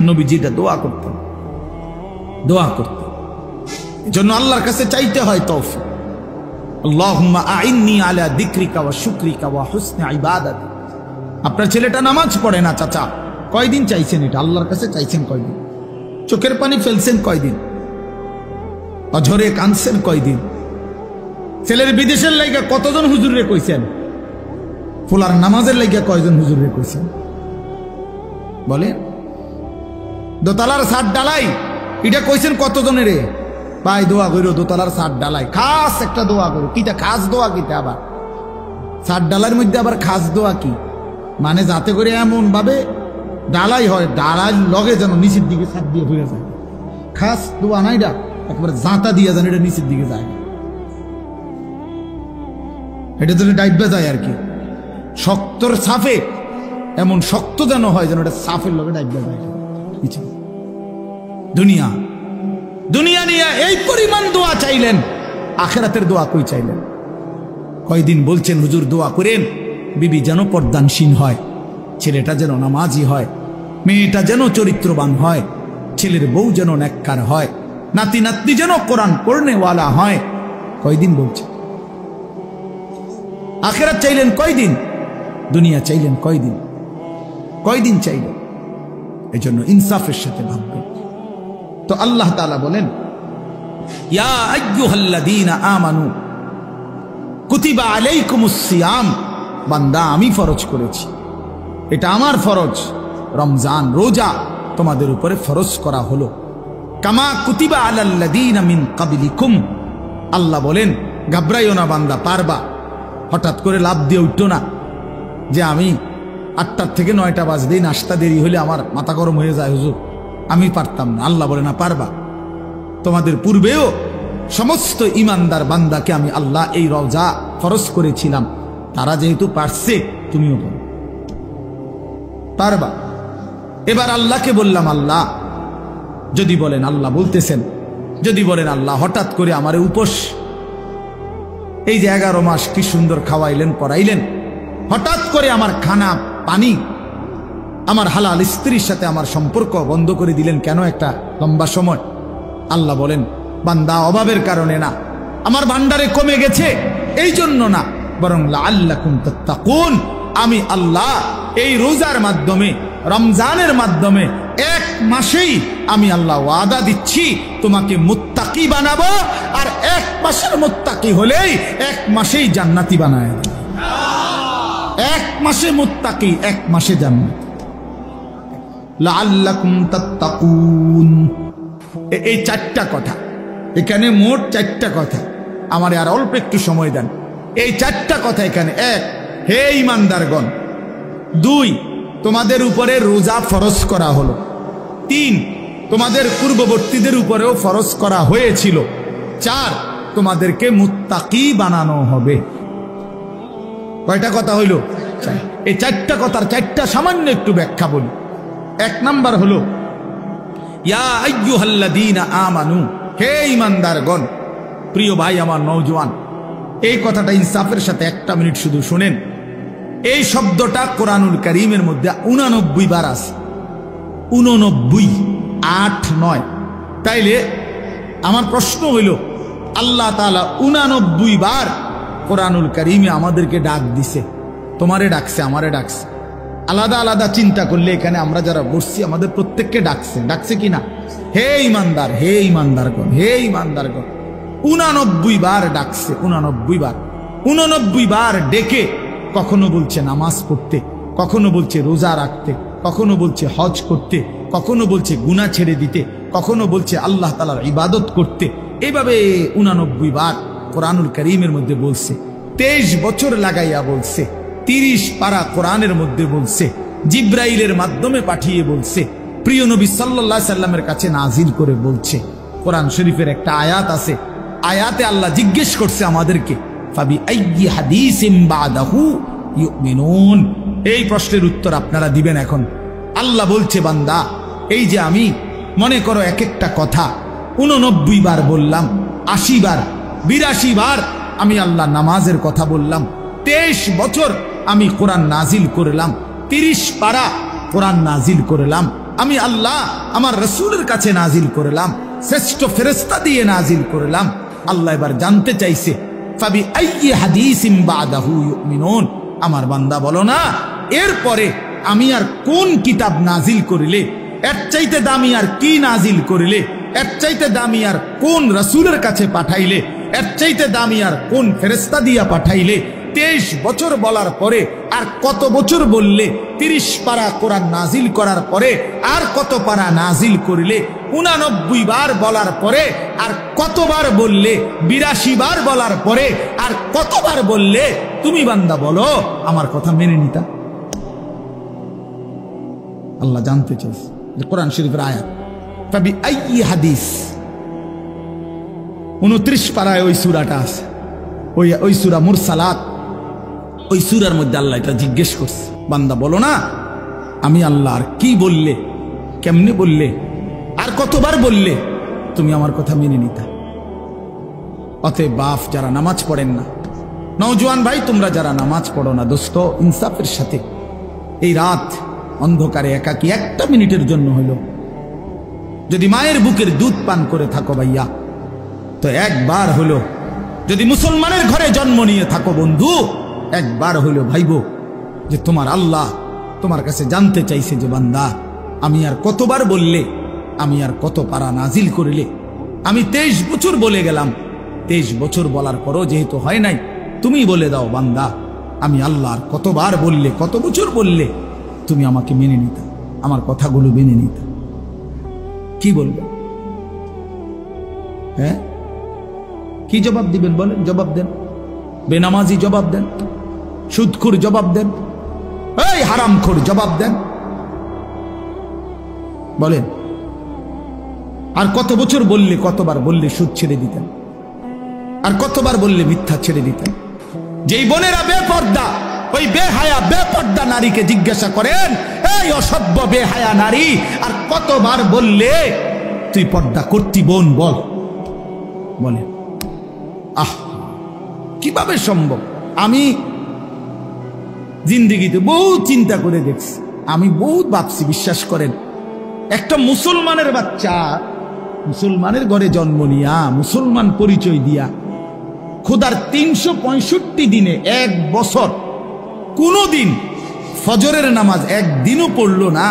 নবীজিটা দোয়া করতেন, দোয়া করতেন। এজন্য আল্লাহর কাছে চাইতে হয় তৌফিক। আল্লাহুম্মা আইন্নি আলা যিকরিকা ওয়া শুকরিকা ওয়া হুসনি ইবাদাতি। আপনার ছেলেটা নামাজ পড়ে না চাচা, কয়দিন চাইছেন এটা? আল্লাহর কাছে চাইছেন কয়দিন? চোখের পানি ফেলছেন কয়দিন? অঝরে কাঁদছেন কয়দিন? ছেলের বিদেশের লাইগা কতজন হুজুরে কইছেন? ফুলার নামাজের লাইগা কয়জন হুজুরে কইছেন? বলেন। দোতলার ছাদ ডালাই এটা কইছেন কতজনের? ভাই দোয়া কইরো দোতলার ছাদ ডালাই, খাস একটা দোয়া করো। কিটা খাস দোয়া? কিটা আবার ছাদ ডালার মধ্যে আবার খাস দোয়া কি? মানে যাতে করে এমন ভাবে ডালাই হয়, ডালার লগে যেন নিচের দিকে ছাপ দিয়ে হয়ে যায়। খাস দোয়া নাই, এটা একবার জাঁতা দিয়ে যেন এটা নিচের দিকে যায়, এটা যেন ডাইবা যায় আর কি। শক্তর সাফে এমন শক্ত যেন হয় যেন এটা সাফের লগে ডাইবা যায়। দুনিয়া দুনিয়া নিয়ে এই পরিমাণ দোয়া চাইলেন, আখিরাতের দোয়া কই চাইলেন? কয়দিন বলছেন হুজুর দোয়া করেন বিবি যেন পর্দানসীন হয়, ছেলেটা যেন নামাজি হয়, মেয়েটা যেন চরিত্রবান হয়, ছেলের বউ যেন নেককার হয়, নাতি নাতনি যেন কোরআন পড়নেওয়ালা হয়। কয়দিন বলছেন? আখিরাত চাইলেন কয়দিন? দুনিয়া চাইলেন কয়দিন? কয়দিন চাইলেন? এজন্য ইনসাফের সাথে ভাববেন। তো আল্লাহ তাআলা বলেন, ইয়া আইয়ুহাল্লাযীনা আমানু কুতিবা আলাইকুমুস সিয়াম, বান্দা আমি ফরজ করেছি, এটা আমার ফরজ, রমজান রোজা তোমাদের উপরে ফরজ করা হলো। কামা কুতিবা আলাল্লাযীনা মিন ক্বাবলিকুম, আল্লাহ বলেন ঘাবড়াইও না বান্দা, পারবা। হঠাৎ করে লাভ দিয়ে উঠতো না যে আমি 8টার থেকে 9টা বাজতেই নাস্তা দেরি হলে আমার মাথা গরম হয়ে যায় হুজুর, আমি পারতাম না। আল্লাহ বলে না, পারবা। তোমাদের পূর্বেও সমস্ত ইমানদার বান্দাকে আমি আল্লাহ এই রোজা ফরজ করেছিলাম, তারা যেহেতু পারছে তুমিও পারবা। এবার আল্লাহকে বললাম, আল্লাহ যদি বলেন, আল্লাহ বলতেছেন যদি বলেন আল্লাহ হঠাৎ করে আমারে উপোস, এই যে 11 মাস কি সুন্দর খাওয়াইলেন পড়াইলেন, হঠাৎ করে আমার খানা পানি, আমার হালাল স্ত্রীর সাথে আমার সম্পর্ক বন্ধ করে দিলেন কেন একটা লম্বা সময়? আল্লাহ বলেন, বান্দা অভাবের কারণে না, আমার ভান্ডারে কমে গেছে এই জন্য না, বরং লাআল্লাকুম তাত্তাকুন, আমি আল্লাহ এই রোজার মাধ্যমে, রমজানের মাধ্যমে 1 মাসেই আমি আল্লাহ ওয়াদা দিচ্ছি তোমাকে মুত্তাকি বানাবো, আর 1 মাসের মুত্তাকি হলেই 1 মাসেই জান্নাতি বানায় দেব। 1 মাসে মুত্তাকি, 1 মাসে জান্নাত। লাআল্লাকুম তাত্তাকুন, এই 4টা কথা এখানে, মোট 4টা কথা। আমার আর অল্প একটু সময় দেন। এই 4টা কথা এখানে। 1, হে ঈমানদারগণ। 2, তোমাদের উপরে রোজা ফরজ করা হলো। 3, তোমাদের পূর্ববর্তীদের উপরেও ফরজ করা হয়েছিল। 4, তোমাদেরকে মুত্তাকি বানানো হবে। কয়টা কথা হইল? এই 4টা কথার 4টা সামান্য একটু ব্যাখ্যা বলি। 1 নাম্বার হলো, ইয়া আইয়ুহাল্লাযীনা আমানু, হে ঈমানদারগণ। প্রিয় ভাই আমার নওজোয়ান, এই কথাটা ইনসাফের সাথে 1টা মিনিট শুধু শুনেন। এই শব্দটা কোরআনুল কারীমের মধ্যে 89 বার আছে। 89, 8, 9। তাইলে আমার প্রশ্ন হইল, আল্লাহ তাআলা 89 বার কোরআনুল কারীমে আমাদেরকে ডাক দিছে, তোমারে ডাকছে, আমারে ডাকছে। আলাদা আলাদা চিন্তা করলে এখানে আমরা যারা বসছি আমাদের প্রত্যেককে ডাকছে, ডাকছে কিনা? হে ঈমানদার, হে ঈমানদারগণ, হে ঈমানদারগণ। 89 বার ডাকছে, 89 বার। 89 বার ডেকে কখনো বলছে নামাজ পড়তে, কখনো বলছে রোজা রাখতে, কখনো বলছে হজ করতে, কখনো বলছে গুনাহ ছেড়ে দিতে, কখনো বলছে আল্লাহ তাআলার ইবাদত করতে। এইভাবে 89 বার কোরআনুল কারীমের মধ্যে বলছে। 23 বছর লাগাইয়া বলছে। 30 পারা কোরআনের মধ্যে বলছে, জিব্রাইলের মাধ্যমে পাঠিয়ে বলছে, প্রিয় নবী সাল্লাল্লাহু আলাইহি সাল্লামের কাছে নাজিল করে বলছে। কোরআন শরীফের একটা আয়াত আছে, আয়াতে আল্লাহ জিজ্ঞেস করছে আমাদেরকে, ফাবি আইয়ি হাদিসিম বাদাহু ইউমিনুন। এই প্রশ্নের উত্তর আপনারা দিবেন এখন। আল্লাহ বলছে, বান্দা এই যে আমি মনে করো এক একটা কথা 89 বার বললাম, 80 বার, 82 বার আমি আল্লাহ নামাজের কথা বললাম, 23 বছর আমি কোরআন নাজিল করলাম, 30 পারা কোরআন নাজিল করলাম, আমি আল্লাহ আমার রাসূলের কাছে নাজিল করলাম, শ্রেষ্ঠ ফেরেশতা দিয়ে নাজিল করলাম। আল্লাহ এবার জানতে চাইছে, ফাবি আইয়ি হাদিসিম বাদাহু ইউমিনুন, আমার বান্দা বলো না এরপরে আমি আর কোন কিতাব নাজিল করিলে, এর চাইতে দামি আর কি নাজিল করিলে, এর চাইতে দামি আর কোন রাসূলের কাছে পাঠাইলে, এর চাইতে দামি আর কোন ফেরেশতা দিয়া পাঠাইলে। 23 বছর বলার পরে আর কত বছর বললে? 30 পারা কোরআন নাজিল করার পরে আর কত পারা নাজিল করিলে? 89 বার বলার পরে আর কতবার বললে? 82 বার বলার পরে আর কতবার বললে? তুমি বান্দা বলো আমার কথা মেনে নিতা? আল্লাহ জানতে চাইছে, কোরআন শরীফের আয়াত। ফাবি আইয়ি হাদিস 29 পারায় ওই সূরাটা আছে, ওই সূরা মুরসালাত, ওই সূরার মধ্যে আল্লাহ এটা জিজ্ঞেস করছে, বান্দা বলো না আমি আল্লাহ আর কি বললে, কেমনে বললে, আর কতবার বললে তুমি আমার কথা মেনে নিতা। অতএব বাপ যারা নামাজ পড়েন না, নওজোয়ান ভাই তোমরা যারা নামাজ পড়ো না, দোস্ত ইনসাফের সাথে এই রাত অন্ধকারে একাকী একটা মিনিটের জন্য হলো যদি মায়ের বুকের দুধ পান করে থাকো ভাইয়া, তো একবার হলো যদি মুসলমানের ঘরে জন্ম নিয়ে থাকো বন্ধু, একবার হলো ভাইবো যে তোমার আল্লাহ তোমার কাছে জানতে চাইছে যে বান্দা আমি আর কতবার বললে, আমি আর কত পারা নাজিল করিলে। আমি 23 বছর বলে গেলাম, 23 বছর বলার পরও যেহেতু হয় নাই, তুমি বলে দাও বান্দা আমি আল্লাহ আর কতবার বললে, কত বছর বললে তুমি আমাকে মেনে নিতা, আমার কথাগুলো মেনে নিতা। কি বলবে? হ্যাঁ কি জবাব দিবেন বলেন? জবাব দেন। বেনামাজি জবাব দেন, সুদখোর জবাব দেন, এই হারামখোর জবাব দেন, বলেন। আর কত বছর বললে, কতবার বললে সুদ ছেড়ে দিতেন, আর কতবার বললে মিথ্যা ছেড়ে দিতেন। যেই বোনেরা বেপর্দা, ওই বেহায়া বেপর্দা নারীকে জিজ্ঞাসা করেন, এই অসভ্য বেহায়া নারী আর কতবার বললে তুই পর্দা করতি বোন, বল, বলে। আহ কিভাবে সম্ভব? আমি জিন্দেগিতে বহুত চিন্তা করে দেখছি, আমি বহুত ভাবছি, বিশ্বাস করেন। একটা মুসলমানের বাচ্চা মুসলমানের ঘরে জন্ম নিয়া, মুসলমান পরিচয় দিয়া, খোদার 365 দিনে 1 বছর কোনদিন ফজরের নামাজ একদিনও পড়লো না,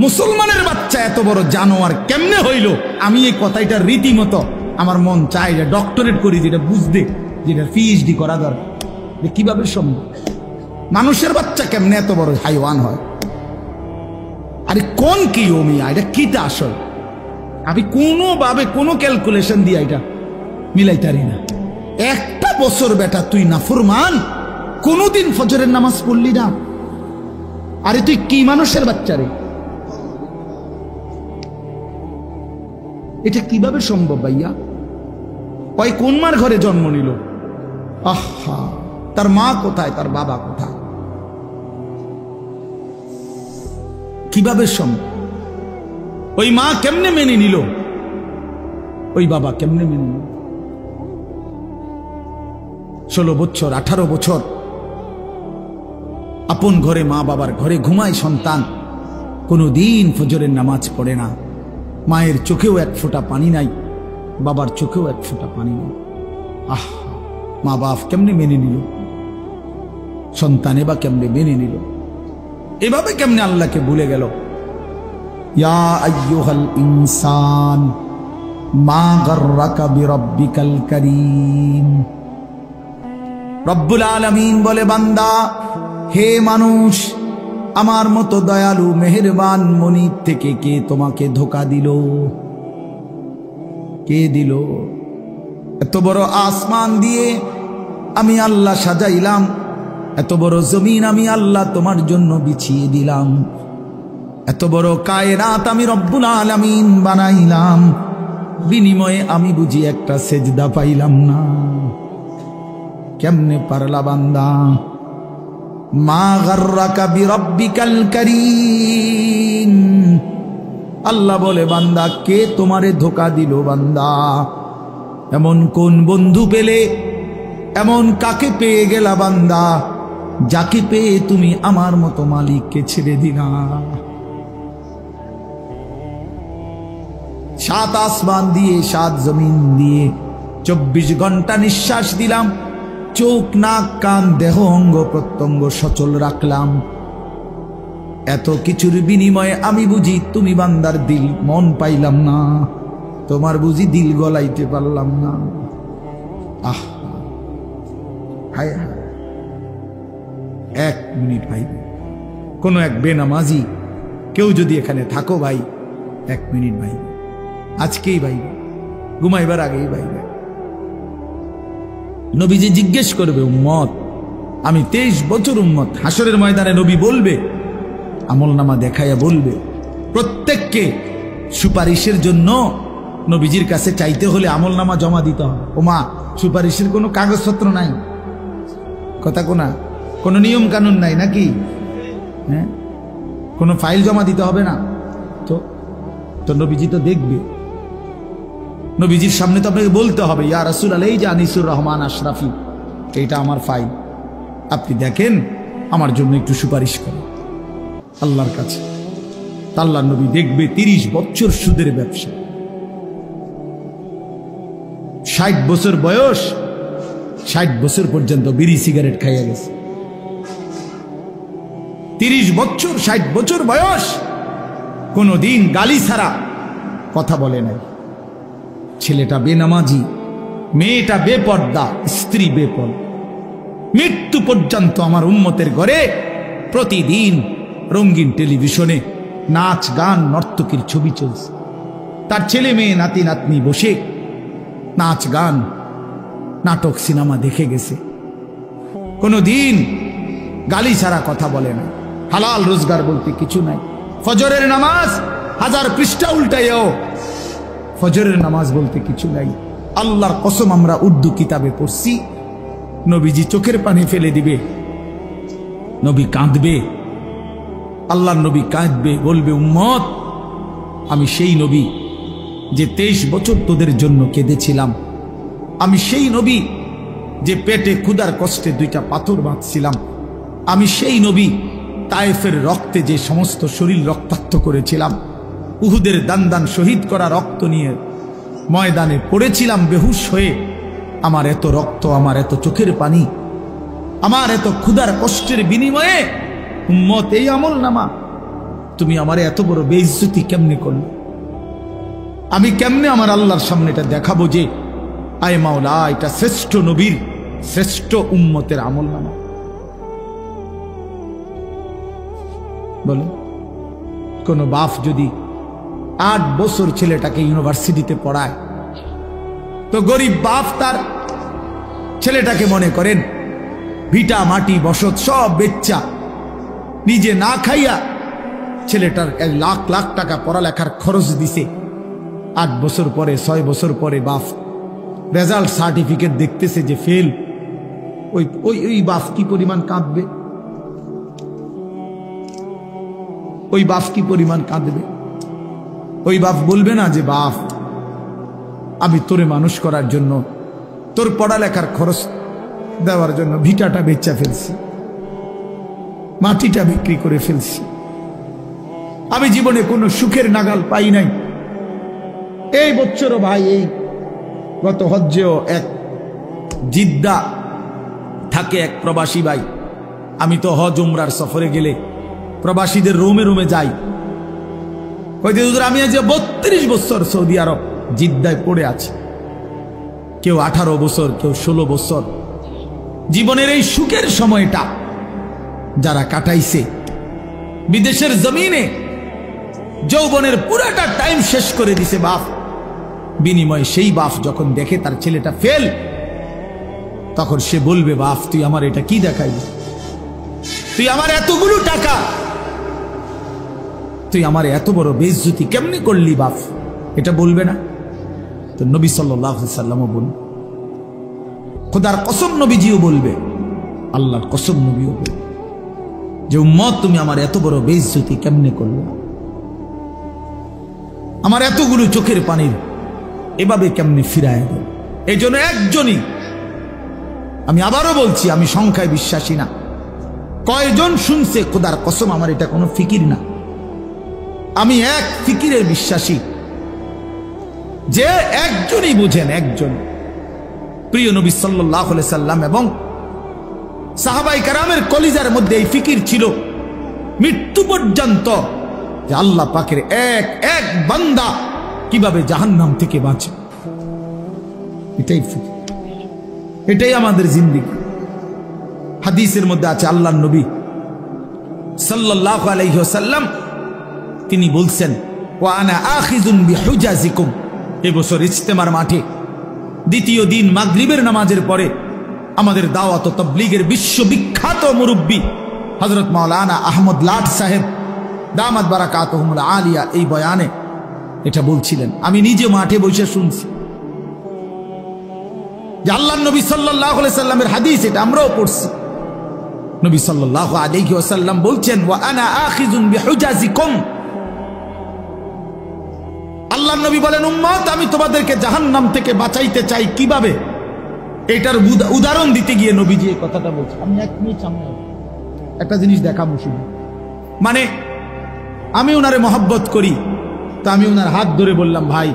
মুসলমানের বাচ্চা এত বড় জানোয়ার কেমনে হইল? আমি এই কথাটা রীতিমতো আমার মন চাই যে ডক্টরেট করি, যেটা বুঝতে, যেটা পিএইচডি করা দরকার, যে কিভাবে সম্ভব মানুষের বাচ্চা কেমনে এত বড় হাইওয়ান হয়। আরে কোন কি ওমিয়া, এটা কিটা আসল? আমি কোনোভাবে কোনো ক্যালকুলেশন দিয়া এটা মিলাইতারি না। একটা বছর বেটা তুই নাফরমান, কোনদিন ফজরের নামাজ পড়লি না, আরে তুই কি মানুষের বাচ্চা রে? এটা কিভাবে সম্ভব ভাইয়া? ওই কোন মার ঘরে জন্ম নিল? আহা, তার মা কোথায়, তার বাবা কোথায়? কিভাবে সম্ভব? ওই মা কেমনে মেনে নিল, ওই বাবা কেমনে মেনে নিল? 16 বছর 18 বছর আপন ঘরে, মা বাবার ঘরে ঘুমায় সন্তান, কোনদিন ফজরের নামাজ পড়ে না, মায়ের চোখেও 1 ফোঁটা পানি নাই, বাবার চোখেও 1 ফোঁটা পানি নাই। আহ, মা বাপ কেমনে মেনে নিল? সন্তানে বা কেমনে মেনে নিল? এভাবে কেমনে আল্লাহকে ভুলে গেল? ইয়া আইয়ুহাল ইনসান মা গাররাকা বিরাব্বিকাল কারীম। রব্বুল আলামিন বলে, বান্দা, হে মানুষ, আমার মতো দয়ালু মেহেরবান মনিব থেকে কে তোমাকে ধোঁকা দিল? কে দিল? এত বড় আসমান দিয়ে আমি আল্লাহ সাজাইলাম, এত বড় জমিন আমি আল্লাহ তোমার জন্য বিছিয়ে দিলাম, এত বড় কায়নাত আমি রব্বুল আলামিন বানাইলাম, বিনিময়ে আমি বুঝি একটা সেজদা পাইলাম না। কেমনে পারলা বান্দা? মা গাররাকা বিরাব্বিকাল কারীম। আল্লাহ বলে, বান্দা, কে তোমারে ধোঁকা দিল? বান্দা, এমন কোন বন্ধু পেলে, এমন কাকে পেয়ে গেলা বান্দা, যাকে পেয়ে তুমি আমার মতো মালিককে ছেড়ে দিলা? 7 আসমান দিয়ে, 7 জমিন দিয়ে 24 ঘন্টা নিঃশ্বাস দিলাম, চোখ নাক কান দেহ অঙ্গ প্রত্যঙ্গ সচল রাখলাম, এত কিছুর বিনিময়ে আমি বুঝি তুমি বান্দার দিল মন পাইলাম না, তোমার বুঝি দিল গলাইতে পারলাম না। আহ, হায় হায়। 1 মিনিট ভাই, কোনো এক বেনামাজি কেউ যদি এখানে থাকো ভাই, 1 মিনিট ভাই, আজকেই ভাই, ঘুমাইবার আগেই ভাই, নবীজি জিজ্ঞেস করবে, উম্মত, আমি 23 বছর উম্মত, হাসরের ময়দানে নবী বলবে, আমলনামা দেখাইয়া বলবে, প্রত্যেককে সুপারিশের জন্য নবীজির কাছে চাইতে হলে আমলনামা জমা দিতে হবে। ওমা, সুপারিশের কোনো কাগজপত্র নাই, কথা কোনা, কোনো নিয়ম কানুন নাই নাকি? হ্যাঁ, কোনো ফাইল জমা দিতে হবে না তো নবীজি তো দেখবে। নবীজির সামনে তো আপনাকে বলতে হবে, ইয়া রাসূলুল্লাহ, এই যে আনিসুর রহমান আশরাফি, এইটা আমার ফাইল, আপনি দেখেন, আমার জন্য একটু সুপারিশ করেন আল্লাহর কাছে। আল্লাহর নবী দেখবে 30 বছর সুদের ব্যবসা, 60 বছর বয়স, 60 বছর পর্যন্ত বিড়ি সিগারেট খাইয়া গেছে। 30 বছর, 60 বছর বয়স, কোনদিন গালি ছাড়া কথা বলে নাই। ছেলেটা বেনামাজি, মেয়েটা বেপর্দা, স্ত্রী বেপর্দা। মৃত্যু পর্যন্ত আমার উম্মতের ঘরে প্রতিদিন রঙিন টেলিভিশনে নাচ গান নর্তকীর ছবি চলছে। তার ছেলে মেয়ে নাতি নাতনি বসে নাচ গান নাটক সিনেমা দেখে গেছে। কোনদিন গালি ছাড়া কথা বলে না। হালাল রোজগার বলতে কিছু নাই। ফজরের নামাজ 1000 পৃষ্ঠা উল্টাইও, ফজরের নামাজ বলতে কিছু নাই। আল্লাহর কসম, আমরা উর্দু কিতাবে পড়ছি, নবীজি চোখের পানি ফেলে দিবে, নবী কাঁদবে, আল্লাহর নবী কাঁদবে, বলবে, উম্মত, আমি সেই নবী যে 23 বছর তোদের জন্য কেঁদেছিলাম। আমি সেই নবী যে পেটে ক্ষুধার কষ্টে 2টা পাথর বাঁধছিলাম। আমি সেই নবী তায়েফের রক্তে যে সমস্ত শরীর রক্তাক্ত করেছিলাম। উহুদের দান শহীদ করা রক্ত নিয়ে ময়দানে পড়েছিলাম বেহুশ হয়ে। আমার এত রক্ত, আমার এত চোখের পানি, আমার এত ক্ষুধার কষ্টের বিনিময়ে উম্মত এই আমলনামা, তুমি আমারে এত বড় বেইজ্জতি কেমনে করলে? আমি কেমনে আমার আল্লাহর সামনে এটা দেখাবো যে আয় মাওলা, এটা শ্রেষ্ঠ নবীর, শ্রেষ্ঠ উম্মতের আমলনামা? বলে, কোন বাপ যদি 8 বছর ছেলেটাকে ইউনিভার্সিটিতে পড়ায়, তো গরিব বাপ তার ছেলেটাকে মনে করেন ভিটা মাটি বসত সব বেচ্চা, নিজে না খাইয়া ছেলেটার 1 লাখ লাখ টাকা পড়ালেখার খরচ দিছে। 8 বছর পরে, 6 বছর পরে বাপ রেজাল্ট সার্টিফিকেট দেখতেছে যে ফেল। ওই বাপ কি পরিমাণ কাঁদবে? ওই বাপ কি পরিমাণ কাঁদবে? ওই বাপ বলবে না যে, বাপ, আমি তোরে মানুষ করার জন্য, তোর পড়ালেখার খরচ দেওয়ার জন্য ভিটাটা বেচা ফেলছি, মাটিটা বিক্রি করে ফেলছি, আমি জীবনে কোনো সুখের নাগাল পাই নাই। এই বছরও ভাই, এই গত হজ্জেও এক জিদ্দা থাকে এক প্রবাসী ভাই, আমি তো হজ উমরার সফরে গেলে প্রবাসীদের রুমে রুমে যাই, আমি আজ 32 বছর সৌদি আরব জিদ্দায় পড়ে আছি। কেউ 18 বছর, কেউ 16 বছর। জীবনের এই সুখের সময়টা যারা কাটাইছে বিদেশের জমিনে, যৌবনের পুরাটা টাইম শেষ করে দিছে বাপ, বিনিময়ে সেই বাপ যখন দেখে তার ছেলেটা ফেল, তখন সে বলবে, বাপ, তুই আমার এটা কি দেখাইলি? তুই আমার এতগুলো টাকা, তুই আমার এত বড় বেইজ্জতি কেমনে করলি বাপ? এটা বলবে না? তো নবী সাল্লাল্লাহু আলাইহি সাল্লামও বলবে, খোদার কসম নবীজিও বলবে, আল্লাহর কসম নবীও বলবে যে, উম্মত, তুমি আমার এত বড় বেইজ্জতি কেমনে করলে? আমার এতগুলো চোখের পানির এভাবে কেমনে ফিরায় দেব? এই জন্য একজনই, আমি আবারও বলছি, আমি সংখ্যায় বিশ্বাসী না। কয়জন শুনছে? খোদার কসম আমার এটা কোনো ফিকির না, আমি এক ফিকিরের বিশ্বাসী, যে একজনই বুঝেন, একজন প্রিয় নবী সাল্লাল্লাহু আলাইহি সাল্লাম এবং সাহাবায়ে কেরামের কলিজার মধ্যে এই ফিকির ছিল মৃত্যু পর্যন্ত, যে আল্লাহ পাকের এক এক বান্দা কিভাবে জাহান্নাম থেকে বাঁচে। এটাই ফিকির, এটাই আমাদের জিন্দেগি। হাদিসের মধ্যে আছে, আল্লাহর নবী সাল্লাল্লাহু আলাইহি ওয়াসাল্লাম তিনি বলছেন, ওয়া আনা আখিযুন বিহুজাজিকুম। এবছর ইজতেমার মাঠে দ্বিতীয় দিন মাগরিবের নামাজের পরে আমাদের দাওয়াত ও তাবলীগের বিশ্ববিখ্যাত মুরব্বী হযরত মাওলানা আহমদ লাট সাহেব দামাত বারাকাতুহুমুল আলিয়া এই বয়ানে এটা বলছিলেন। আমি নিজে মাঠে বসে শুনছি যে আল্লাহর নবী সাল্লাল্লাহু আলাইহি সাল্লামের হাদিস, এটা আমরাও পড়ছি। নবী সাল্লাল্লাহু আলাইহি ওয়াসাল্লাম বলছেন, ওয়া আনা আখিযুন বিহুজাজিকুম। আল্লাহর নবী বলেন, উম্মত আমি তোমাদেরকে জাহান্নাম থেকে বাঁচাইতে চাই কিভাবে, এটার উদাহরণ দিতে গিয়ে নবীজি এই কথাটা বলছেন। আমি এক মিনিট সামনে একটা জিনিস দেখাবো শুধু, মানে আমি ওনারে মহব্বত করি, তো আমি ওনার হাত ধরে বললাম, ভাই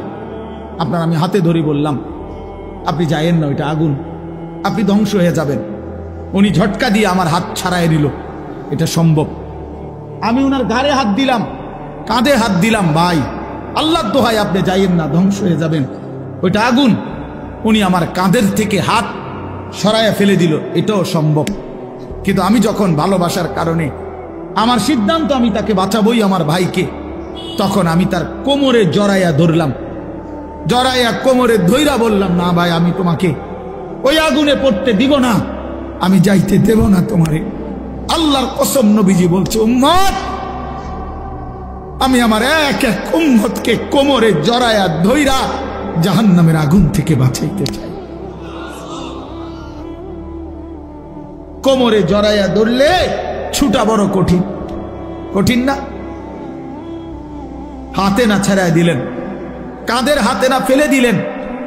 আপনার, আমি হাতে ধরে বললাম আপনি যায়েন না, ওইটা আগুন, আপনি ধ্বংস হয়ে যাবেন। উনি ঝটকা দিয়ে আমার হাত ছাড়াই নিল, এটা সম্ভব। আমি ওনার ঘাড়ে হাত দিলাম, কাঁধে হাত দিলাম, ভাই আল্লাহর দোহাই আপনি যাইয়েন না, ধ্বংস হয়ে যাবেন, ওইটা আগুন। উনি আমার কাঁধের থেকে হাত সরাইয়া ফেলে দিল, এটাও সম্ভব। কিন্তু আমি যখন ভালোবাসার কারণে আমার সিদ্ধান্ত, আমি তাকে বাঁচাবই, আমার ভাইকে, তখন আমি তার কোমরে জড়াইয়া ধরলাম, জড়াইয়া কোমরে ধইরা বললাম, না ভাই আমি তোমাকে ওই আগুনে পড়তে দিব না, আমি যাইতে দেব না তোমারে। আল্লাহর কসম নবীজি বলছে, উম্মত আমি আমার এক এক উম্মতকে কোমরে জড়াইয়া ধইরা জাহান্নামের আগুন থেকে বাঁচাইতে চাই। কোমরে জড়াইয়া ধরলে ছুটা বড় কঠিন, কঠিন না? হাতে না ছাড়াই দিলেন, কাঁধের হাতে না ফেলে দিলেন,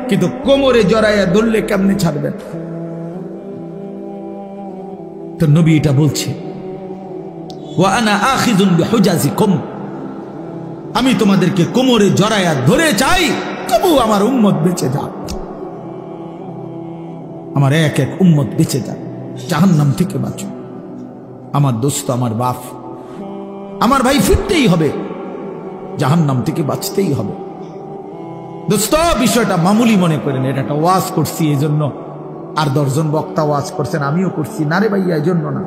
কিন্তু কোমরে জড়াইয়া ধরলে কেমনে ছাড়বেন? তো নবী এটা বলছে, ওয়া আনা আখিযুন বিহুজাজিকুম, আমি তোমাদেরকে কোমরে জড়াইয়া ধরে চাই, তবু আমার উম্মত বেঁচে যাক, আমার এক এক উম্মত বেঁচে যাক, জাহান্নাম থেকে বাঁচো। আমার দোস্ত, আমার বাপ, আমার ভাই ফিরতেই হবে, জাহান্নাম থেকে বাঁচতেই হবে। দোস্ত বিষয়টা মামুলি মনে করেন, এটা একটা ওয়াজ করছি এই জন্য, আর 10 জন বক্তা ওয়াজ করছেন, আমিও করছি না রে ভাইয়া, এই জন্য না।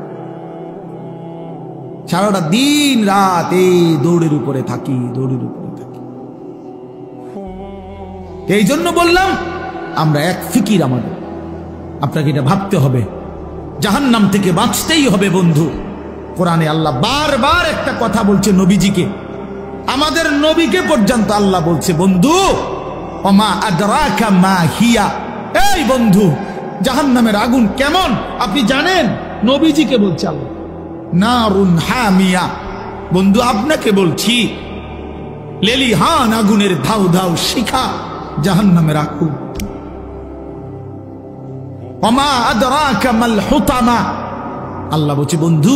সারাটা দিন রাত এই দৌড়ের উপরে থাকি, দৌড়ের উপরে থাকি। এই জন্য বললাম, আমরা এক ফিকির, আমাদের আপনাকে এটা ভাবতে হবে, জাহান্নাম থেকে বাঁচতেই হবে বন্ধু। কোরআনে আল্লাহ বারবার একটা কথা বলছে নবীজিকে, আমাদের নবীকে পর্যন্ত আল্লাহ বলছে, বন্ধু ওমা আদরাকা মা হিয়া, এই বন্ধু জাহান্নামের আগুন কেমন আপনি জানেন? নবীজিকে বলছে আল্লাহ, নারুন হামিয়া, বন্ধু আপনাকে বলছি, লেলিহান আগুনের ধাউ ধাউ শিখা, জাহান্নামের আগুন। ওমা আদরাকা মাল হুতামা, আল্লাহ বলছে বন্ধু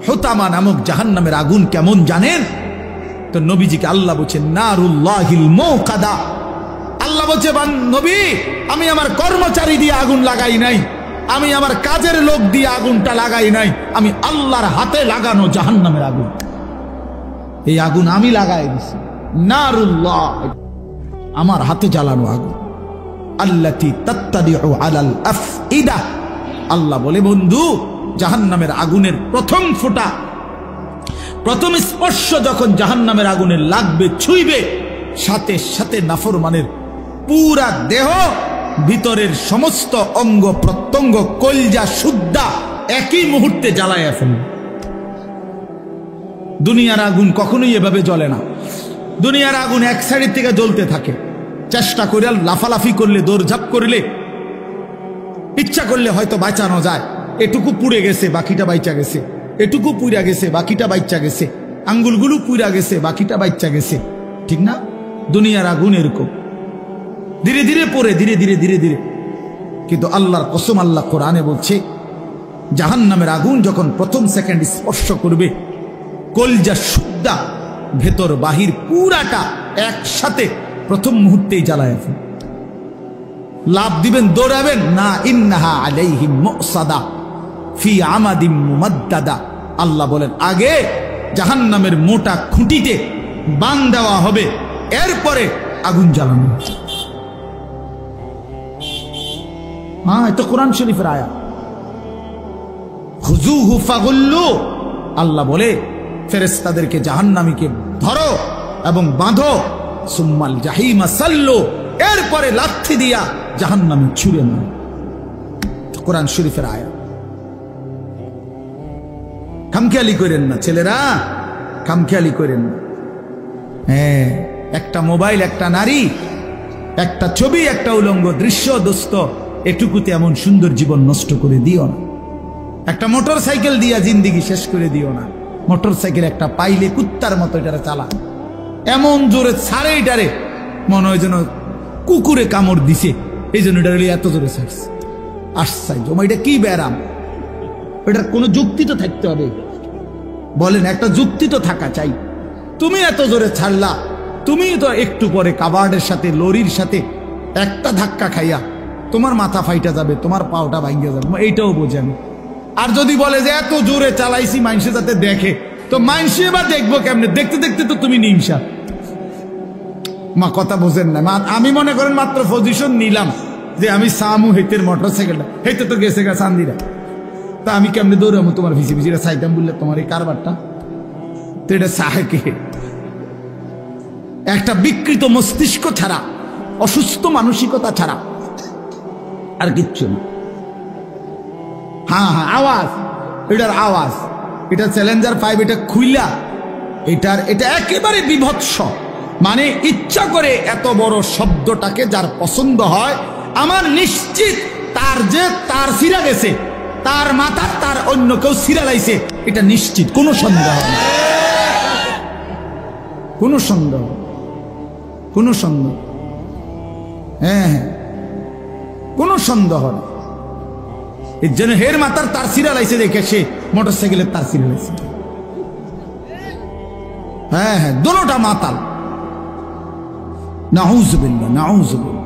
হুতামা নামক জাহান্নামের আগুন কেমন জানেন? তো নবীজিকে আল্লাহ বলছে নারুল্লাহিল মুকাদা, আল্লাহ বলছে নবী আমি আমার কর্মচারী দিয়ে আগুন লাগাই নাই, আমি আমার কাজের লোক দিয়ে আগুনটা লাগাই নাই, আমি আল্লাহর হাতে লাগানো জাহান্নামের আগুন, এই আগুন আমি লাগাই দিছি। নারুল্লাহ, আমার হাতে জ্বালানো আগুন। আল্লাতী তাত্তাদিউ আলাল আফইদা, আল্লাহ বলে বন্ধু জাহান্নামের আগুনের প্রথম ফোঁটা, প্রথম স্পর্শ যখন জাহান্নামের আগুনে লাগবে, ছুঁইবে, সাথে সাথে নাফরমানের পুরা দেহ, ভিতরের সমস্ত অঙ্গ প্রত্যঙ্গ, কলজা সুদ্ধা একই মুহূর্তে জ্বালায়া ফেলবে। দুনিয়ার আগুন কখনোই এভাবে জ্বলে না। দুনিয়ার আগুন এক সাইড থেকে জ্বলতে থাকে, চেষ্টা করে লাফালাফি করলে, দৌড়ঝাঁপ করলে, ইচ্ছা করলে হয়তো বাঁচানো যায়। এটুকু পুড়ে গেছে, বাকিটা বাইচা গেছে, এটুকু পুড়া গেছে, বাকিটা বাইচা গেছে, আঙ্গুলগুলো পুড়া গেছে, বাকিটা বাইচা গেছে, ঠিক না? দুনিয়ার আগুন এরকম ধীরে ধীরে পড়ে, ধীরে ধীরে ধীরে ধীরে। কিন্তু আল্লাহর কসম, আল্লাহ কোরআনে বলছে জাহান্নামের আগুন যখন প্রথম সেকেন্ড স্পর্শ করবে, কলজা সুদ্ধা ভেতর বাহির পুরাটা একসাথে প্রথম মুহূর্তেই জ্বালায় ফেলে। লাভ দিবেন, দৌড়াবেন না, ইন্নাহা আলাইহিম মুসাদা ফি আমাদিম মুমাদ্দাদা, আল্লাহ বলেন আগে জাহান্নামের মোটা খুঁটিতে বান দেওয়া হবে, এরপরে আগুন জ্বালানো। হ্যাঁ, এটা কোরআন শরীফের আয়াত। খুযুহু ফাগুল্লু, আল্লাহ বলে ফেরেশতাদেরকে জাহান্নামীকে ধরো এবং বাঁধো, সুম্মাল জাহিমা সাল্লু, এরপরে লাথি দিয়া জাহান্নামে ছুঁড়ে মারো। কোরআন শরীফের আয়াত। খামখেয়ালি করেন না ছেলেরা, খামখেয়ালি করেন না। হ্যাঁ, একটা মোবাইল, একটা নারী, একটা ছবি, একটা উলঙ্গ দৃশ্য দোস্ত, এটুকুতে এমন সুন্দর জীবন নষ্ট করে দিও না। একটা মোটর সাইকেল দিয়া জিন্দিগি শেষ করে দিও না। মোটর সাইকেল একটা পাইলে কুত্তার মতো এটারে চালা, এমন জোরে ছাড়ে এটারে মনে হয় যেন কুকুরে কামড় দিছে, এই জন্য এটা এত জোরে ছাড়ছে। আশ্চর্য, এটা কি ব্যারাম? এটার কোনো যুক্তি তো থাকতে হবে, বলেন, একটা যুক্তি তো থাকা চাই। তুমি এত জোরে ছাড়লা, তুমি তো একটু পরে কাবার্ডের সাথে লরির সাথে একটা ধাক্কা খাইয়া তোমার মাথা ফাইটা যাবে, তোমার পাওটা ভাঙ্গে যাবে, এইটাও বোঝেন। আর যদি বলে যে এত জোরে চালাইছি মানুষে যাতে দেখে, তো মানুষে বা দেখবো কেমনে? দেখতে দেখতে তো তুমি নিমসা। মা কথা বোঝেন না মা। আমি মনে করেন মাত্র পজিশন নিলাম যে আমি সামু হেতের মোটর সাইকেলটা, হেতে তো গেছে গা চান্দিরা, তা আমি কেমনে দৌড়াবো তোমার ভিসি ভিসিরা চাইতাম বললে তোমার এই কারবারটা? তো এটা চাহে কে? একটা বিকৃত মস্তিষ্ক ছাড়া, অসুস্থ মানসিকতা ছাড়া আর কিচ্ছু না। হ্যাঁ হ্যাঁ, আওয়াজ, এটার আওয়াজ, এটা চ্যালেঞ্জার 5, এটা খুইলা, এটা একেবারে বিভৎস। মানে ইচ্ছা করে এত বড় শব্দটাকে যার পছন্দ হয়, আমার নিশ্চিত তার সিরা গেছে, তার মাথা তার অন্য কেউ সিরা লাইছে, এটা নিশ্চিত, কোনো সন্দেহ নেই, কোনো সন্দেহ, কোনো সন্দেহ, হ্যাঁ হ্যাঁ, কোনো সন্দেহ নেই। এর জন্য হের মাথার তার সিরা লাইছে দেখে সে মোটর সাইকেলের তার সিরা লাইছে। হ্যাঁ হ্যাঁ, দোনোটা মাতাল। নাউজুবিল্লাহ, নাউজুবিল্লাহ।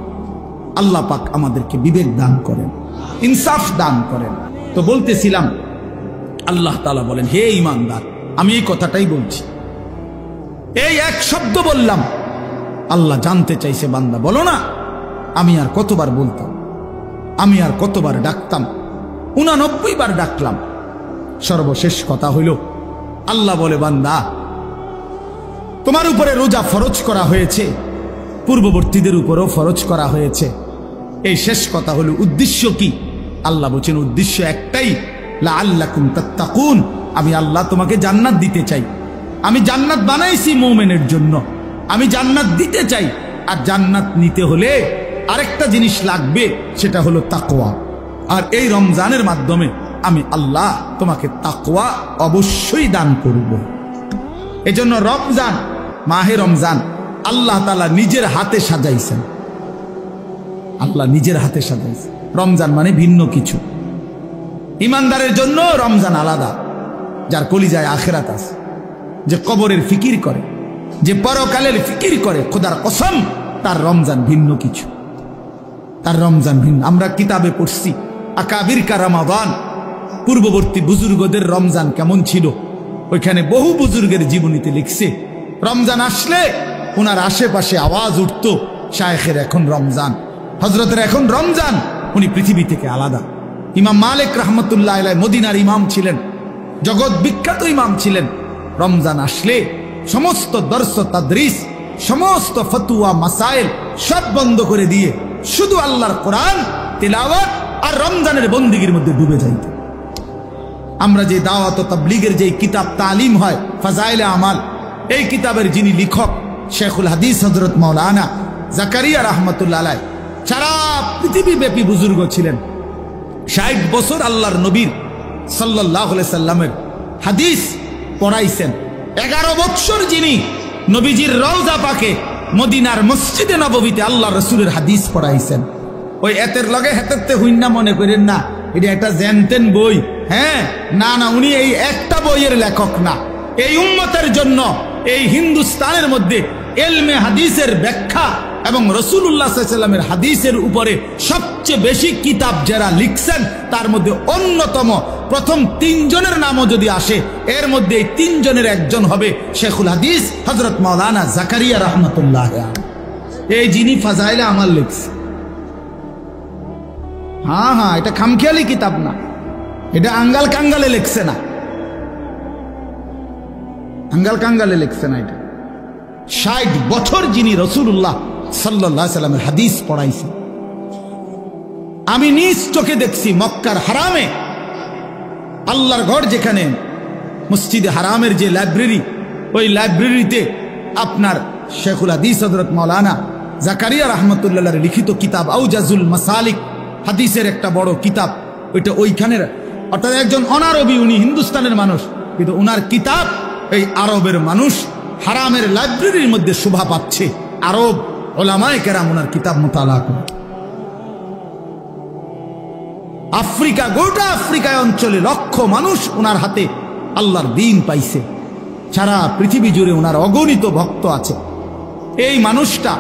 আল্লাহ পাক আমাদেরকে বিবেক দান করেন, ইনসাফ দান করেন। তো বলতেছিলাম, আল্লাহ তাআলা বলেন, হে ঈমানদার, আমি এই কথাটাই বলছি, এই এক শব্দ বললাম, আল্লাহ জানতে চাইছে বান্দা বলো না, আমি আর কতবার বলতাম, আমি আর কতবার ডাকতাম, 89 বার ডাকলাম। সর্বশেষ কথা হইল, আল্লাহ বলে, বান্দা তোমার উপরে রোজা ফরজ করা হয়েছে, পূর্ববর্তীদের উপরও ফরজ করা হয়েছে। এই শেষ কথা হলো উদ্দেশ্য কি? আল্লাহ বলছেন উদ্দেশ্য একটাই, লাআল্লাকুম তাত্তাকুন, আমি আল্লাহ তোমাকে জান্নাত দিতে চাই। আমি জান্নাত বানাইছি মুমিনের জন্য, আমি জান্নাত দিতে চাই। আর জান্নাত নিতে হলে আরেকটা জিনিস লাগবে, সেটা হলো তাকওয়া। আর এই রমজানের মাধ্যমে আমি আল্লাহ তোমাকে তাকওয়া অবশ্যই দান করব। এজন্য রমজান, মাহে রমজান আল্লাহ তাআলা নিজের হাতে সাজাইছেন, আল্লাহ নিজের হাতে সাজাইছেন। রমজান মানে ভিন্ন কিছু। ইমানদারের জন্য রমজান আলাদা, যার কলিজায় আখিরাত আছে, যে কবরের ফিকির করে, যে পরকালের ফিকির করে, খোদার কসম তার রমজান ভিন্ন কিছু, তার রমজান ভিন্ন। আমরা কিতাবে পড়ছি আকাবির কা রমাদান, পূর্ববর্তী বুজুর্গদের রমজান কেমন ছিল, ওইখানে বহু বুজুর্গের জীবনীতে লিখছে, রমজান আসলে ওনার আশেপাশে আওয়াজ উঠত, শায়েখের এখন রমজান, হজরতের এখন রমজান, উনি পৃথিবী থেকে আলাদা। ইমাম মালিক রহমতুল্লাহ আলাইহি মদিনার ইমাম ছিলেন, জগৎ বিখ্যাত ইমাম ছিলেন। রমজান আসলে সমস্ত দর্স তাদরিস, সমস্ত ফতুয়া মাসাইল সব বন্ধ করে দিয়ে শুধু আল্লাহর কোরআন তিলাওয়াত আর রমজানের বন্দিগির মধ্যে ডুবে যাইত। আমরা যে দাওয়াত ও তাবলীগের যে কিতাব তালিম হয় ফাজাইলে আমাল, এই কিতাবের যিনি লেখক শেখুল হাদিস হযরত মাওলানা জাকারিয়া রাহমাতুল্লাহ আলাইহি সারা পৃথিবীব্যাপী বুজুর্গ ছিলেন। 60 বছর আল্লাহর নবীর সাল্লাল্লাহু আলাইহি সাল্লামের হাদিস পড়াইছেন। 11 বছর যিনি নবীজির রওজা পাকে মদিনার মসজিদে নববীতে আল্লাহ রাসূলের হাদিস পড়াইছেন। ওই এতের লগে হেতেরতে হইনা মনে করেন না এটা একটা জেনতেন বই। হ্যাঁ, না না, উনি এই একটা বইয়ের লেখক না। এই উম্মতের জন্য এই হিন্দুস্তানের মধ্যে ইলমে হাদিসের ব্যাখ্যা এবং রাসূলুল্লাহ সাল্লাল্লাহু আলাইহি ওয়াসাল্লামের হাদিসের উপরে সবচেয়ে বেশি কিতাব যারা লিখছেন তার মধ্যে অন্যতম প্রথম 3 জনের নামও যদি আসে, এর মধ্যে এই 3 জনের একজন হবে শেখুল হাদিস হযরত মাওলানা জাকারিয়া রাহমাতুল্লাহ আলাইহি। এই যিনি ফাজাইলে আমাল লিখছে। হ্যাঁ হ্যাঁ, এটা খামখেয়ালি কিতাব না, এটা আঙ্গাল কাঙ্গালে লিখছে না, আঙ্গাল কাঙ্গালে লিখছে না। এটা 60 বছর যিনি রাসূলুল্লাহ সাল্লাল্লাহু আলাইহি ওয়াসাল্লামের হাদিস পড়াইছেন। আমি নিজ চোখে দেখছি মক্কার হারামে, আল্লাহর ঘর যেখানে মসজিদে হারামের যে লাইব্রেরি, ওই লাইব্রেরিতে আপনার শেখুল হাদিস হযরত মাওলানা জাকারিয়া রাহমাতুল্লাহর লিখিত কিতাব আউজাজুল মাসালিক, হাদিসের একটা বড় কিতাব, ওইটা ওইখানের, অর্থাৎ একজন অনারবি, উনি হিন্দুস্তানের মানুষ, কিন্তু ওনার কিতাব এই আরবের মানুষ হারামের লাইব্রেরির মধ্যে শোভা পাচ্ছে। আরব ওলামায়ে কেরাম ওনার কিতাব মুতালা করে। আফ্রিকা, গোটা আফ্রিকায় অঞ্চলে লক্ষ মানুষ ওনার হাতে আল্লাহর দ্বীন পাইছে। সারা পৃথিবী জুড়ে ওনার অগণিত ভক্ত আছে। এই মানুষটা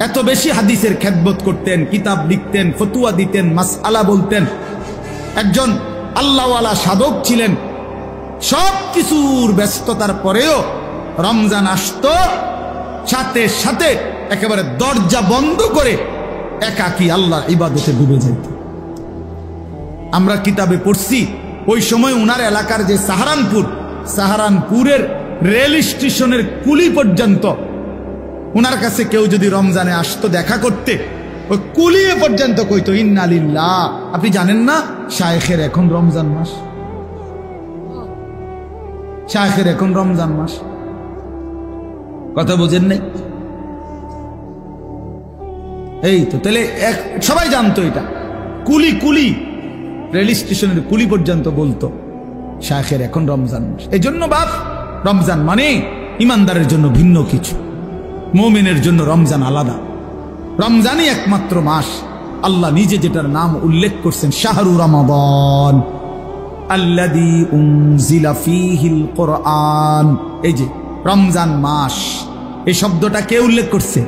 এত বেশি হাদিসের খেদমত করতেন, কিতাব লিখতেন, ফতুয়া দিতেন, মাসআলা বলতেন, একজন আল্লাহওয়ালা সাধক ছিলেন। সব কিছুর ব্যস্ততার পরেও রমজান আসতো, সাথে সাথে একেবারে দরজা বন্ধ করে একাকী আল্লাহর ইবাদতে ডুবে যাইত। আমরা কিতাবে পড়ছি ওই সময় উনার এলাকার যে সাহারানপুরের রেল স্টেশনের কুলি পর্যন্ত উনার কাছে কেউ যদি রমজানে আসতো দেখা করতে, ওই কুলিয়ে পর্যন্ত কইতো ইন্না লিল্লাহ। আপনি জানেন না শায়েখের এখন রমজান মাস, শায়েখের এখন রমজান মাস, কথা বোঝেন নাই? এই তো তাহলে সবাই জানতো এটা। কুলি রেল স্টেশনের কুলি পর্যন্ত বলতো শায়েখের এখন রমজান মাস। এই জন্য বাপ, রমজান মানে ইমানদারের জন্য ভিন্ন কিছু, মুমিনের জন্য রমজান আলাদা। রমজানই একমাত্র মাস আল্লাহ নিজে যেটার নাম উল্লেখ করছেন, শাহরু রমাদান আল্লাযী উনজিলা ফীহিল কুরআন। এই যে রমজান মাস, এই শব্দটা কে উল্লেখ করছে?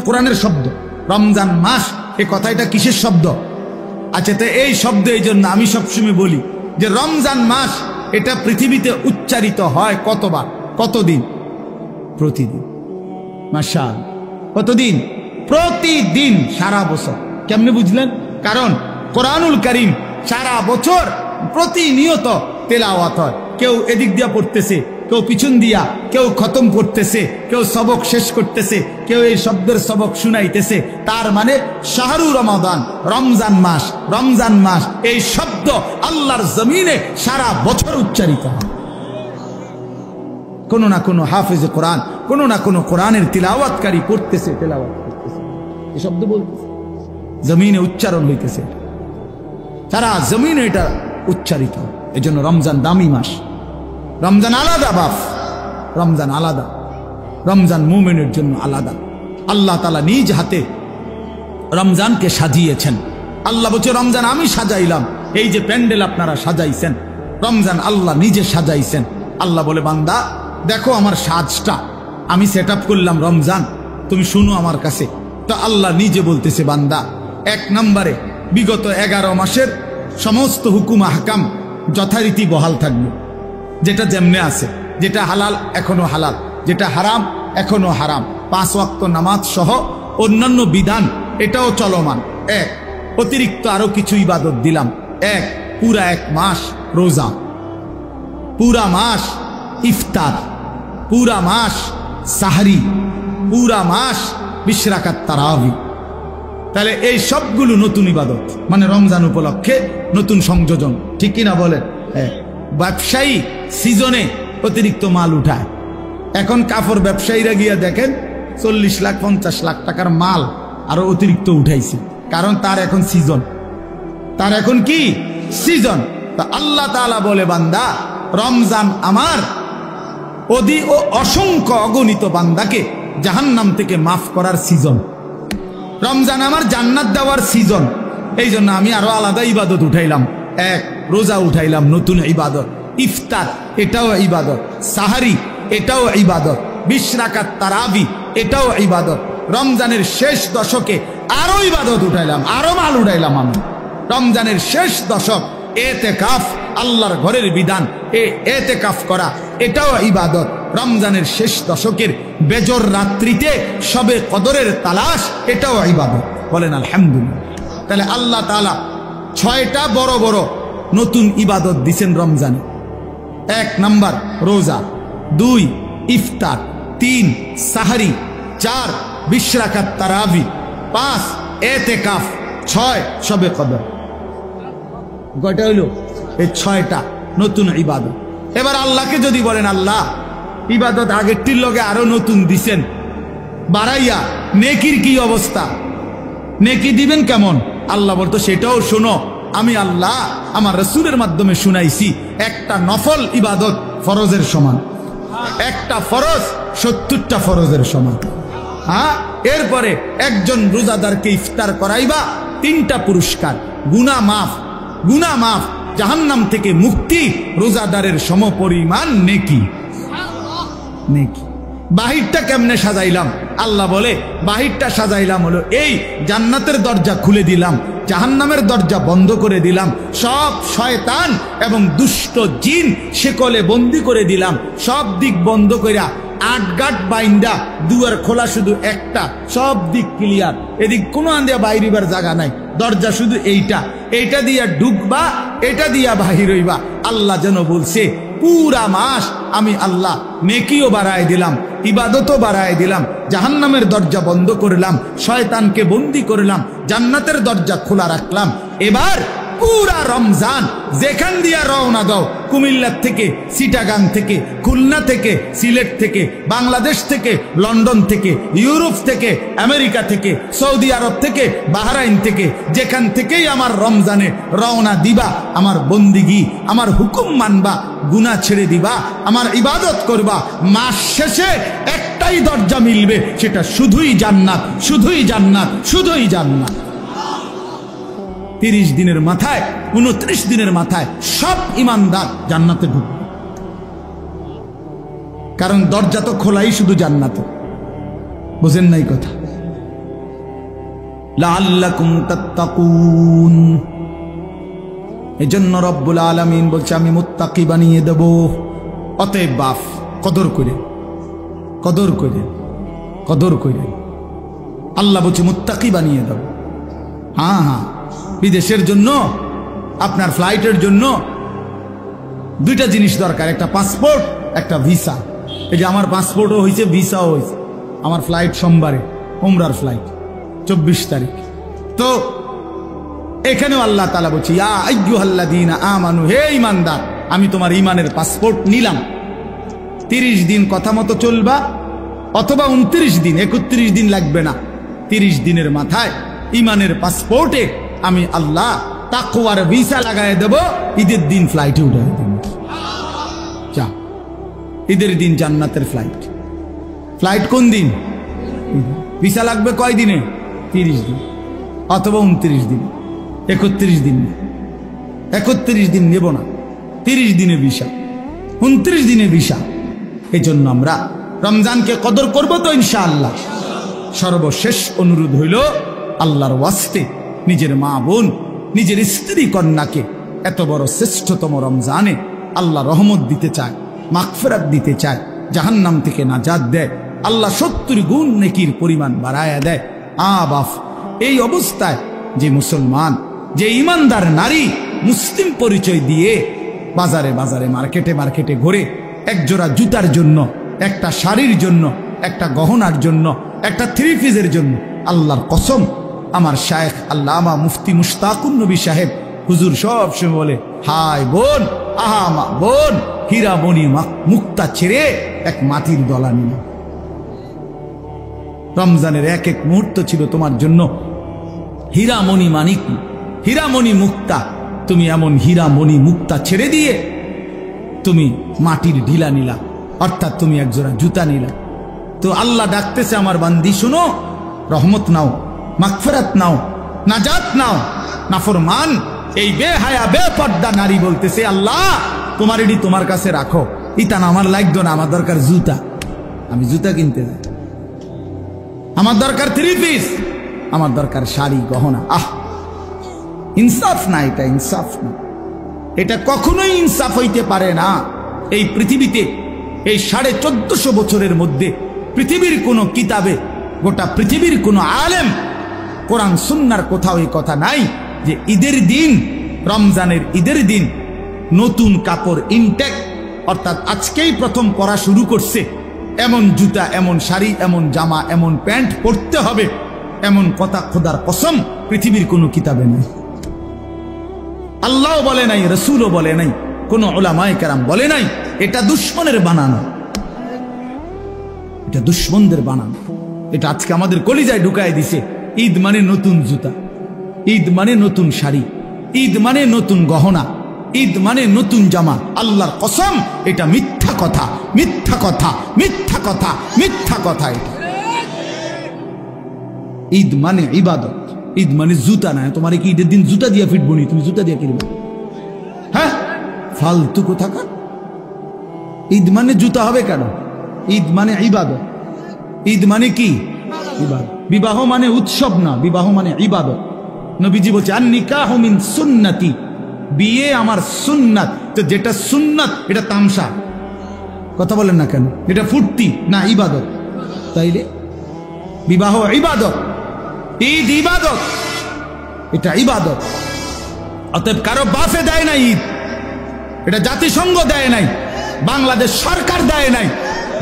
কোরআনের শব্দ। রমজান মাস, এই কথাটা কিসের শব্দ? আচ্ছা, তো এই শব্দ এই জন্য আমি সবসময় বলি যে রমজান মাস এটা পৃথিবীতে উচ্চারিত হয় কতবার, কতদিন? প্রতিদিন। মাশাআল্লাহ, কতদিন? প্রতিদিন, সারা বছর। কেমনে বুঝলেন? কারণ কোরআনুল কারীম সারা বছর প্রতিনিয়ত তেলাওয়াত হয়। কেউ এদিক দিয়া পড়তেছে, কেউ পিছন দিয়া, কেউ খতম করতেছে, কেউ সবক শেষ করতেছে, কেউ এই শব্দের সবক শুনাইতেছে। তার মানে শাহরু রমাদান, রমজান মাস, রমজান মাস, এই শব্দ আল্লাহর জমিনে সারা বছর উচ্চারিত হয়। কোনো না কোনো হাফেজে কোরআন, কোনো না কোনো কোরআনের তিলাওয়াতকারী পড়তেছে, তেলাওয়াত করতেছে, এই শব্দ বলতেছে, জমিনে উচ্চারণ হইতেছে, সারা জমিনে এটা উচ্চারিত। এই জন্য রমজান দামি মাস। রমজান আলাদা বাপ, রমজান আলাদা, রমজান মুমিনের জন্য আলাদা। আল্লাহ তাআলা নিজ হাতে রমজানকে সাজিয়েছেন। আল্লাহ বলছে রমজান আমি সাজাইলাম। এই যে প্যান্ডেল আপনারা সাজাইছেন, রমজান আল্লাহ নিজে সাজাইছেন। আল্লাহ বলে বান্দা দেখো আমার সাজটা আমি সেট আপ করলাম রমজান, তুমি শুনো আমার কাছে। তো আল্লাহ নিজে বলতেছে বান্দা, এক নম্বরে বিগত 11 মাসের সমস্ত হুকুম আহকাম যথারীতি বহাল থাকবে, যেটা যেমনে আছে, যেটা হালাল এখনো হালাল, যেটা হারাম এখনো হারাম, 5 ওয়াক্ত নামাজ সহ অন্যান্য বিধান এটাও চলমান। এক, অতিরিক্ত আরো কিছু ইবাদত দিলাম। এক, পুরা 1 মাস রোজা, পুরা মাস ইফতার, পুরা মাস সাহরি, পুরা মাস 20 রাকাত তারাবি। তাহলে এই সবগুলো নতুন ইবাদত, মানে রমজান উপলক্ষে নতুন সংযোজন, ঠিক কিনা বলেন? ব্যবসায়ী সিজনে অতিরিক্ত মাল উঠায়। এখন কাপড় ব্যবসায়ীরা গিয়া দেখেন 40 লাখ 50 লাখ টাকার মাল আরো অতিরিক্ত উঠাইছে, কারণ তার এখন সিজন, তার এখন কি সিজন। তা আল্লাহ তাআলা বলে বান্দা রমজান আমার ও অসংখ্য অগণিত বান্দাকে জাহান্নাম থেকে মাফ করার সিজন। রমজান আমার জান্নাত দেওয়ার সিজন। এই জন্য আমি আরো আলাদা ইবাদত উঠাইলাম। এক, রোজা উঠাইলাম, নতুন ইবাদত। ইফতার এটাও ইবাদত, সাহারি এটাও ইবাদত, 20 রাকাত তারাবি এটাও ইবাদত। রমজানের শেষ দশকে আরো ইবাদত উঠাইলাম, আরো মাল উঠাইলাম আমি। রমজানের শেষ দশক এতেকাফ, আল্লাহর ঘরের বিধান, এতেকাফ করা এটাও ইবাদত। রমজানের শেষ দশকের বেজর রাত্রিতে সবে কদরের তালাশ এটাও ইবাদত। বলেন আলহামদুলিল্লাহ। তাহলে আল্লাহ তাআলা 6টা বড় বড় নতুন ইবাদত দিছেন রমজানে। 1 নাম্বার রোজা, 2 ইফতার, 3 সাহরি, 4 20 রাকাত তারাবি, 5 এতেকাফ, 6 সবে কদর। কয়টা হইল? এই 6টা নতুন ইবাদত। এবার আল্লাহকে যদি বলেন আল্লাহ ইবাদত আগেরটির লগে আরো নতুন দিছেন বাড়াইয়া, নেকির কি অবস্থা, নেকি দিবেন কেমন? আল্লাহ বলতো সেটাও শোনো, আমি আল্লাহ আমার রাসূলের মাধ্যমে শুনাইছি একটা নফল ইবাদত ফরজের সমান, একটা ফরজ 70টা ফরজের সমান। হ্যাঁ, এরপরে একজন রোজাদারকে ইফতার করাইবা 3টা পুরস্কার, গুনাহ মাফ, গুনাহ মাফ, জাহান্নাম থেকে মুক্তি, রোজাদারের সমপরিমাণ নেকি। নেকি বাহিরটা কেমনে সাজাইলাম? আল্লাহ বলে বাহিরটা সাজাইলাম হলো এই, জান্নাতের দরজা খুলে দিলাম, জাহান্নামের দরজা বন্ধ করে দিলাম, সব শয়তান এবং দুষ্ট জিন শেকলে বন্দি করে দিলাম, সব দিক বন্ধ কইরা 8 গাট বাইন্দা, দুয়ার খোলা শুধু একটা, সব দিক ক্লিয়ার, এদিক কোনো আন্দিয়া বাইরিবার জায়গা নাই, দরজা শুধু এইটা দিয়া ঢুকবা, এটা দিয়া বাহির হইবা। আল্লাহ যেন বলছে পুরা মাস আমি আল্লাহ নেকিও বাড়ায় দিলাম, ইবাদতও বাড়ায় দিলাম, জাহান্নামের দরজা বন্ধ করলাম, শয়তানকে বন্দি করলাম, জান্নাতের দরজা খোলা রাখলাম। এবার পুরা রমজান যেখান দিয়া রওনা দাও, কুমিল্লা থেকে, চিটাগাং থেকে, খুলনা থেকে, সিলেট থেকে, বাংলাদেশ থেকে, লন্ডন থেকে, ইউরোপ থেকে, আমেরিকা থেকে, সৌদি আরব থেকে, বাহরাইন থেকে, যেখান থেকেই আমার রমজানে রওনা দিবা, আমার বন্দিগি, আমার হুকুম মানবা, গুনাহ ছেড়ে দিবা, আমার ইবাদত করবা, মাস শেষে একটাই দরজা মিলবে, সেটা শুধুই জান্নাত, শুধুই জান্নাত, শুধুই জান্নাত। 30 দিনের মাথায়, 29 দিনের মাথায় সব ইমানদার জান্নাতে ঢুকবে, কারণ দরজা তো খোলাই শুধু জান্নাতে। বুঝেন নাই কথা? লাআল্লাকুম তাত্তাকুন, এজন্য রব্বুল আলামিন বলছে আমি মুত্তাকি বানিয়ে দেব। অতএব বাপ কদর করে, কদর করে, কদর করে, আল্লাহ বলছে মুত্তাকি বানিয়ে দেব। হ্যাঁ হ্যাঁ, বিদেশের জন্য আপনার ফ্লাইটের জন্য 2টা জিনিস দরকার, একটা পাসপোর্ট, একটা ভিসা। এই যে আমার পাসপোর্টও হয়েছে, ভিসাও হয়েছে, আমার ফ্লাইট সোমবারে, উমরার ফ্লাইট 24 তারিখ। তো এখানেও আল্লাহ তাআলা বলছে ইয়া আইয়ুহাল্লাযীনা আমানু, হে ঈমানদার, আমি তোমার ঈমানের পাসপোর্ট নিলাম। 30 দিন কথা মতো চলবা, অথবা 29 দিন, 31 দিন লাগবে না, 30 দিনের মাথায় ঈমানের পাসপোর্টে আমি আল্লাহ তাকওয়ার ভিসা লাগায় দেব, ঈদের দিন ফ্লাইটে উঠে দেব। যা, ঈদের দিন জান্নাতের ফ্লাইট। ফ্লাইট কোন দিন? ভিসা লাগবে কয় দিনে? 30 দিন, অথবা 29 দিন, 31 দিন। 31 দিন নেব না, 30 দিনে ভিসা, 29 দিনে ভিসা। এই জন্য আমরা রমজানকে কদর করব তো ইনশাআল্লাহ। সর্বশেষ অনুরোধ হইল আল্লাহর ওয়াস্তে নিজের মা বোন, নিজের স্ত্রী কন্যাকে এত বড় শ্রেষ্ঠতম রমজানে আল্লাহ রহমত দিতে চায়, মাগফিরাত দিতে চায়, জাহান্নাম থেকে নাজাত দেয়, আল্লাহ 70 গুণ নেকির পরিমাণ বাড়ায়া দেয়। বাপ, এই অবস্থায় যে মুসলমান, যে ইমানদার নারী মুসলিম পরিচয় দিয়ে বাজারে বাজারে, মার্কেটে মার্কেটে ঘুরে একজোড়া জুতার জন্য, একটা শাড়ির জন্য, একটা গহনার জন্য, একটা 3 পিসের জন্য, আল্লাহর কসম, আমার শায়েখ আল্লামা মুফতি মুশতাকুন নবী সাহেব হুজুর সব সময় বলে, হায় বোন, আহা মা বোন, হীরামণি মুক্তা ছেড়ে এক মাটির দলা নিল। রমজানের এক এক মুহূর্ত ছিল তোমার জন্য হীরামণি মানিক, হীরামণি মুক্তা। তুমি এমন হীরামণি মুক্তা ছেড়ে দিয়ে তুমি মাটির ঢিলা নিলা, অর্থাৎ তুমি একজোড়া জুতা নিলা। তো আল্লাহ ডাকতেছে, আমার বান্দি শুনো, রহমত নাও, মাগফিরাত নাও, নাজাত নাও। নাফরমান এই বেহায়া বেপর্দা নারী বলতেছে, আল্লাহ তোমার এটি তোমার কাছে রাখো, ইতান আমার লাগতো না, আমার দরকার জুতা, আমি জুতা কিনতে যাই, আমার দরকার 3 পিস, আমার দরকার শাড়ি গহনা। ইনসাফ না, এটা ইনসাফ না, এটা কখনোই ইনসাফ হইতে পারে না। এই পৃথিবীতে এই 1450 বছরের মধ্যে পৃথিবীর কোন কিতাবে, গোটা পৃথিবীর কোন আলেম, কোরআন সুন্নাহর কোথাও এই কথা নাই যে ঈদের দিন, রমজানের ঈদের দিন নতুন কাপড় ইনটেক, অর্থাৎ আজকেই প্রথম পরা শুরু করছে, এমন জুতা, এমন শাড়ি, এমন জামা, এমন প্যান্ট পরতে হবে, এমন কথা খোদার কসম পৃথিবীর কোন কিতাবে নেই। আল্লাহও বলে নাই, রসুলও বলে নাই, কোন উলামায়ে কেরাম বলে নাই, এটা দুশ্মনের বানানো, এটা দুশ্মনদের বানানো। এটা আজকে আমাদের কলিজায় ঢুকায় দিছে। ঈদ মানে নতুন জুতা, ঈদ মানে নতুন শাড়ি, ঈদ মানে নতুন গহনা, ঈদ মানে নতুন জামা। আল্লাহর কসম এটা মিথ্যা কথা, মিথ্যা কথা, মিথ্যা কথা, মিথ্যা কথা। এটা ঈদ মানে ইবাদত, ঈদ মানে জুতা না। তোমার কি ঈদের দিন জুতা দিয়ে ফিটবো নি? তুমি জুতা দিয়ে কিনবে? হ্যাঁ, ফালতু কোথাকার। ঈদ মানে জুতা হবে কেন? ঈদ মানে ইবাদত। ঈদ মানে কি? ইবাদত। বিবাহ মানে উৎসব না, বিবাহ মানে ইবাদত। নবীজি বলছে আন নিকাহু মিন সুন্নতি, বিয়ে আমার সুন্নাত। তো যেটা সুন্নাত এটা তামসা, কথা বলেন না কেন? এটা ফুর্তি না, ইবাদত। তাইলে বিবাহ ইবাদত, ঈদ ইবাদত, এটা ইবাদত। অতএব কারো বাফে দেয় না ঈদ, এটা জাতিসংঘ দেয় নাই, বাংলাদেশ সরকার দেয় নাই।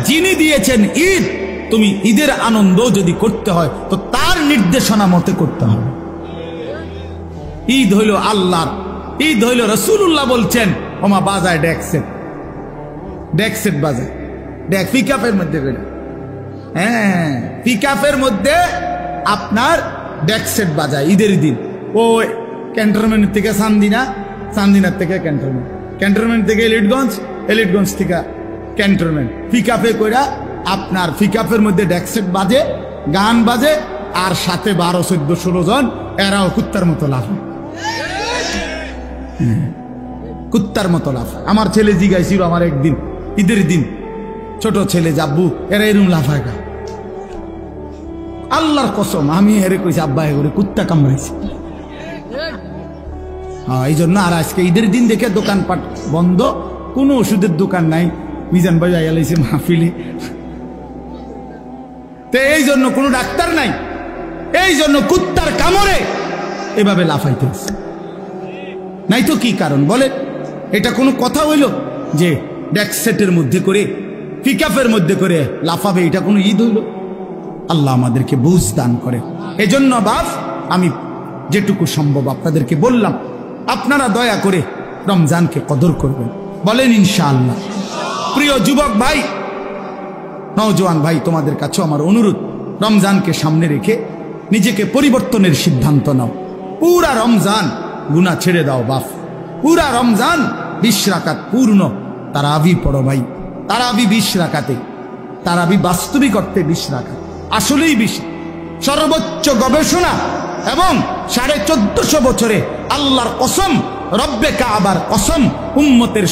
যিনি দিয়েছেন ঈদ, তুমি ঈদের আনন্দ যদি করতে হয় তো তার নির্দেশনা মতে করতে হবে। ঈদ হইল আল্লাহর, ঈদ হইল রাসূলুল্লাহ বলছেন ওমা বাজায় ডেকসেট, ডেকসেট বাজায়, ডেক পিকআপের মধ্যে বেড়ে, হ্যাঁ পিকআপের মধ্যে আপনার ডেকসেট বাজায় ঈদের দিন। ও ক্যান্টনমেন্ট থেকে চান্দিনা, চান্দিনার থেকে ক্যান্টনমেন্ট, ক্যান্টনমেন্ট থেকে এলিটগঞ্জ, এলিটগঞ্জ থেকে ক্যান্টনমেন্ট, পিকআপে কইরা আপনার পিকআপের মধ্যে ডেকসেট বাজে, গান বাজে, আর সাথে 12, 14, 16 জন এরাও কুত্তার মতো লাফায়, কুত্তার মতো লাফায়। আমার ছেলে জিগাইছিল আমার একদিন ঈদের দিন, ছোট ছেলে যাব্বু এরা এরম লাফায় গা। আল্লাহর কসম আমি হেরে কইছি আব্বা করে কুত্তা কামড়াইছে। হ্যাঁ, এই জন্য আর আজকে ঈদের দিন দেখে দোকানপাট বন্ধ, কোনো ওষুধের দোকান নাই। মিজান ভাই আইয়ালাইছে মাহফিলে, তো এই জন্য কোনো ডাক্তার নাই, এই জন্য কুত্তার কামড়ে এভাবে লাফাইতেছে। নাই তো কি কারণ বলে? এটা কোনো কথা হইল যে ডেকসেটের মধ্যে করে, পিকআপের মধ্যে করে লাফাবে? এটা কোনো ঈদ হইল? আল্লাহ আমাদেরকে বুঝ দান করে। এজন্য বাপ আমি যেটুকু সম্ভব আপনাদেরকে বললাম, আপনারা দয়া করে রমজানকে কদর করবেন, বলেন ইনশাআল্লাহ। প্রিয় যুবক ভাই, নওজোয়ান ভাই, তোমাদের কাছে আমার অনুরোধ, রমজানকে সামনে রেখে নিজেকে পরিবর্তনের সিদ্ধান্ত নাও। পুরা রমজান গুনাহ ছেড়ে দাও বাপ, পুরা রমজান 20 রাকাত পূর্ণ তারাবি পড়ো ভাই। তারাবি 20 রাকাতে, তারাবি বাস্তবিক অর্থে 20 রাকাত, আসলেই 20। সর্বোচ্চ গবেষণা এবং 1450 বছরে আল্লাহর কসম, রব্বে কাবার কসম, উম্মতের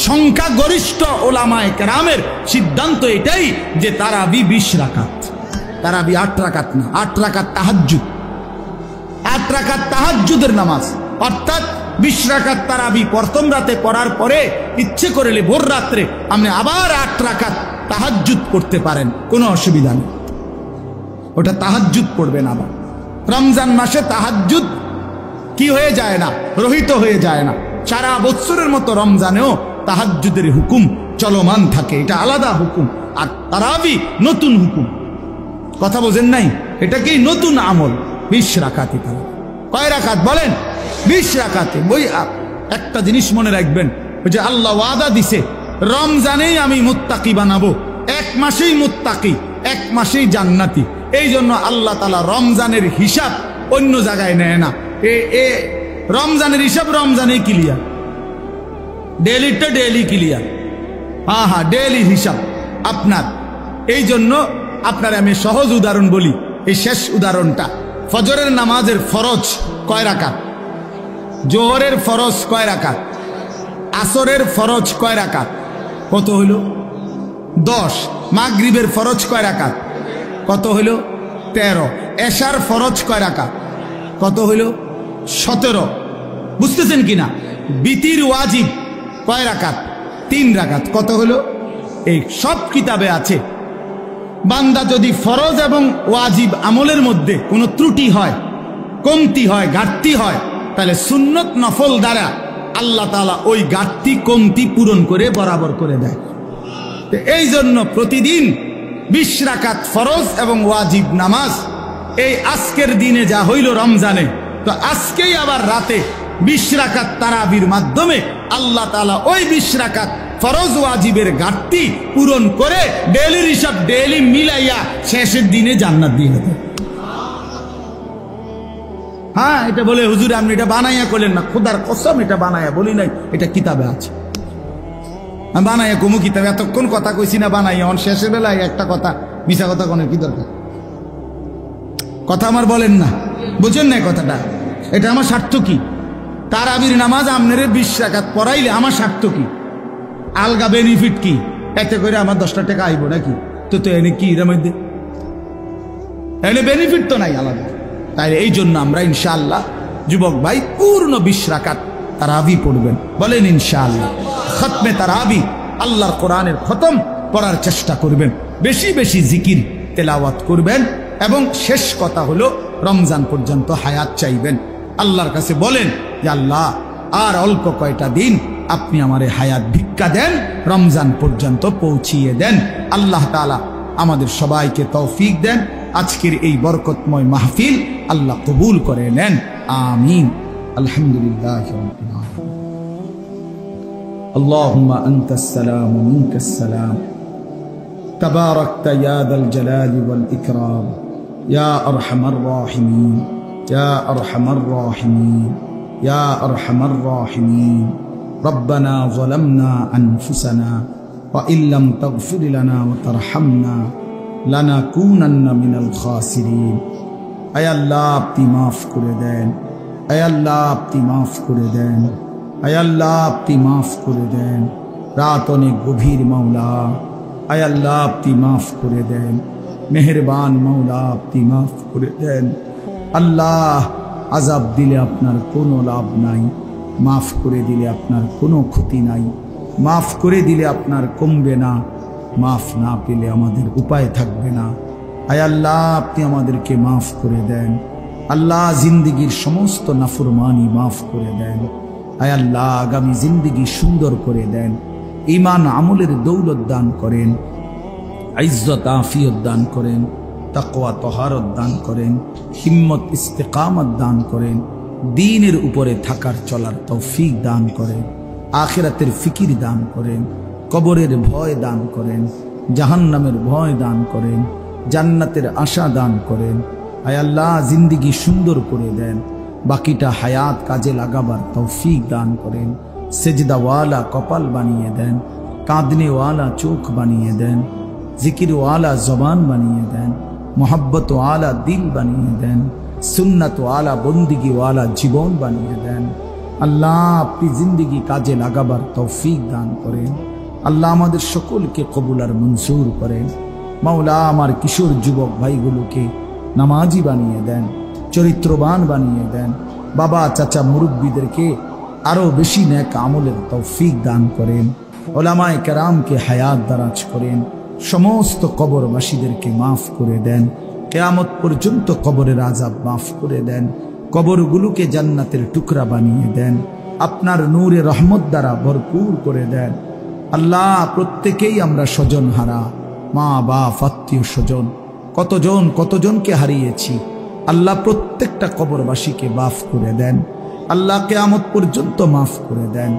সংখ্যাগরিষ্ঠ ওলামায়ে কেরামের সিদ্ধান্ত এটাই যে তারাবি 20 রাকাত। তারাবি 8 রাকাত না, 8 রাকাত তাহাজ্জুদ, 8 রাকাত তাহাজ্জুদের নামাজ, অর্থাৎ 20 রাকাত তারাবি প্রথম রাতে পড়ার পরে ইচ্ছে করলে ভোর রাত্রে আপনি আবার 8 রাকাত তাহাজ্জুদ করতে পারেন, কোনো অসুবিধা নেই। ওটা তাহাজ্জুদ পড়বেন। আবার রমজান মাসে তাহাজ্জুদ কি হয়ে যায় না, রহিত হয়ে যায় না। সারা বছরের মতো রমজানেও তাহাজ্জুদের হুকুম চলমান থাকে, এটা আলাদা হুকুম। আর তারাবি নতুন হুকুম, কথা বোঝেন নাই? এটা কি নতুন আমল। 20 রাকাতই তারা। কয় রাকাত বলেন? 20 রাকাতে। বই একটা জিনিস মনে রাখবেন, ওই যে আল্লাহ ওয়াদা দিছে রমজানেই আমি মুত্তাকি বানাবো, 1 মাসেই মুত্তাকি, 1 মাসেই জান্নাতি। এই জন্য আল্লাহ তাআলা রমজানের হিসাব অন্য জায়গায় নেয় না। রমজানের হিসাব রমজানেই ক্লিয়ার, ডেলিটা ডেলি ক্লিয়ার। হ্যাঁ, ডেলি হিসাব আপনার। এই জন্য আপনার আমি সহজ উদাহরণ বলি, এই শেষ উদাহরণটা। ফজরের নামাজের ফরজ কয় রাকাত? জোহরের ফরজ কয় রাকাত? আসরের ফরজ কয় রাকাত? কত হইল? 10। মাগরিবের ফরজ কয় রাকাত? কত হইল? 13। এশার ফরজ কয় রাকাত? কত হইল? 17। বুঝতেছেন কিনা? বিতির ওয়াজিব কয় রাকাত? 3 রাকাত। কত হইল? এই সব কিতাবে আছে। বান্দা যদি ফরজ এবং ওয়াজিব আমলের মধ্যে কোনো ত্রুটি হয়, কমতি হয়, ঘাটতি হয়, তাহলে সুন্নত নফল দ্বারা আল্লাহ তাআলা ওই ঘাটতি কমতি পূরণ করে বরাবর করে দেয়। এই জন্য প্রতিদিন 20 রাকাত ফরজ এবং ওয়াজিব নামাজ। এই আজকের দিনে যা হইল রমজানে, তো আজকেই আবার রাতে 20 রাকাত তারাবির মাধ্যমে আল্লাহ তাআলা ওই 20 রাকাত ফরজ ওয়াজিবের ঘাটতি পূরণ করে ডেইলির হিসাব ডেইলি মিলাইয়া শেষের দিনে জান্নাত দিয়ে দেয়। হ্যাঁ, এটা বলে হুজুর আপনি এটা বানাইয়া করলেন না, খোদার কসম এটা বানাইয়া বলি নাই, এটা কিতাবে আছে। আমি বানাইয়া কমু কিতাবে, এতক্ষণ কথা কইছি না বানাইয়া, অন শেষের বেলায় একটা কথা মিশা কথা কোনের কি দরকার? কথা আমার বলেন না, বুঝেন না কথাটা? এটা আমার স্বার্থ কি? তারাবির নামাজ আপনারে 20 রাকাত পড়াইলে আমার স্বার্থ কি? আলগা বেনিফিট কি? এতে করে আমার 10টা টাকা আইব নাকি? তো এনে কি এর মধ্যে এনে বেনিফিট তো নাই আলাদা। তাই এই জন্য আমরা ইনশাআল্লাহ যুবক ভাই পূর্ণ 20 রাকাত তারাবি পড়বেন, বলেন ইনশাআল্লাহ। খতমে তারাবি, আল্লাহর কোরআনের খতম পড়ার চেষ্টা করবেন, বেশি বেশি জিকির তেলাওয়াত করবেন, এবং শেষ কথা হলো রমজান পর্যন্ত হায়াত চাইবেন। আল্লাহর কাছে বলেন যে আল্লাহ আর অল্প কয়টা দিন আপনি আমারে হায়াত ভিক্ষা দেন, রমজান পর্যন্ত পৌঁছিয়ে দেন। আল্লাহ তাআলা আমাদের সবাইকে তৌফিক দেন। আজকের এই বরকতময় মাহফিল আল্লাহ কবুল করে নেন, আমিন। আলহামদুলিল্লাহ রাব্বিল আলামিন। আল্লাহুম্মা আনতাস সালাম ওয়া মিনকাস সালাম, তাবারাকতা ইয়া যাল জালালি ওয়াল ইকরাম, ইয়া আরহামার রাহিমিন, ইয়া আরহামার রাহিমিন, ইয়া আরহামার রাহিমিন। রব্বানা যালামনা আনফুসানা ওয়া ইল্লাম তাগফির লানা ওয়া তারহামনা লানাকুনান্না মিনাল খাসিরিন। আয় আল্লাহ আপনি মাফ করে দেন, আয় আল্লাহ আপনি মাফ করে দেন, আয় আল্লাহ আপনি মাফ করে দেন। রাত অনেক গভীর মাওলা, আয় আল্লাহ আপনি মাফ করে দেন, মেহেরবান মাওলা আপনি মাফ করে দেন। আল্লাহ আযাব দিলে আপনার কোনো লাভ নাই, মাফ করে দিলে আপনার কোনো ক্ষতি নাই, মাফ করে দিলে আপনার কমবে না, মাফ না পেলে আমাদের উপায় থাকবে না। আয় আল্লাহ আপনি আমাদেরকে মাফ করে দেন। আল্লাহ জিন্দেগির সমস্ত নাফরমানি মাফ করে দেন। আয় আল্লাহ আগামী জিন্দেগি সুন্দর করে দেন, ঈমান আমলের দৌলত দান করেন, ইজ্জত আফিয়ত দান করেন, তাকওয়া তহারত দান করেন, হিম্মত ইস্তেকামত দান করেন, দ্বীনের উপরে থাকার চলার তৌফিক দান করেন, আখিরাতের ফিকির দান করেন, কবরের ভয় দান করেন, জাহান্নামের ভয় দান করেন, জান্নাতের আশা দান করেন। আয় আল্লাহ জিন্দেগি সুন্দর করে দেন, বাকিটা হায়াত কাজে লাগাবার তৌফিক দান করেন। সেজদাওয়ালা কপাল বানিয়ে দেন, কাঁদনেওয়ালা চোখ বানিয়ে দেন, জিকিরওয়ালা জবান বানিয়ে দেন, মোহাব্বতওয়ালা দিল বানিয়ে দেন, সুন্নাতওয়ালা বন্দিগিওয়ালা জীবন বানিয়ে দেন। আল্লাহ আপনি জিন্দেগি কাজে লাগাবার তৌফিক দান করেন। আল্লাহ আমাদের সকলকে কবুল আর মঞ্জুর করেন। মাওলা আমার কিশোর যুবক ভাইগুলোকে নামাজি বানিয়ে দেন, চরিত্রবান বানিয়ে দেন। বাবা চাচা মুরব্বীদেরকে আরো বেশি নেক আমলের তৌফিক দান করেন। ওলামায়ে কেরামকে হায়াত দারাজ করেন। সমস্ত কবরবাসীদেরকে মাফ করে দেন। কিয়ামত পর্যন্ত কবরের আযাব মাফ করে দেন। কবরগুলোকে জান্নাতের টুকরা বানিয়ে দেন। আপনার নূরে রহমত দ্বারা ভরপুর করে দেন। আল্লাহ প্রত্যেকেই আমরা স্বজন হারা, মা বাপ আত্মীয় স্বজন কতজনকে হারিয়েছি। আল্লাহ প্রত্যেকটা কবরবাসীকে মাফ করে দেন। আল্লাহ কিয়ামত পর্যন্ত মাফ করে দেন।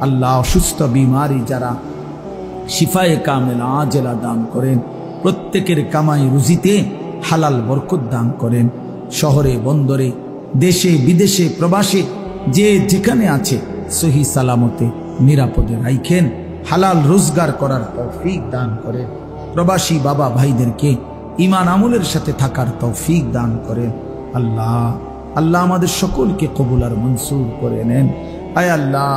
আল্লাহ অসুস্থ বিমারি যারা শিফায়ে কামেলা আজেলা দান করেন। প্রত্যেকের কামাই রুজিতে হালাল বরকত দান করেন। শহরে বন্দরে দেশে বিদেশে প্রবাসে যে যেখানে আছে সহি সালামতে নিরাপদে রাখেন। হালাল রোজগার করার তৌফিক দান করেন। প্রবাসী বাবা ভাইদেরকে ঈমান আমলের সাথে থাকার তৌফিক দান করেন। আল্লাহ আমাদের সকলকে কবুল আর মনসুর করে নেন। আয় আল্লাহ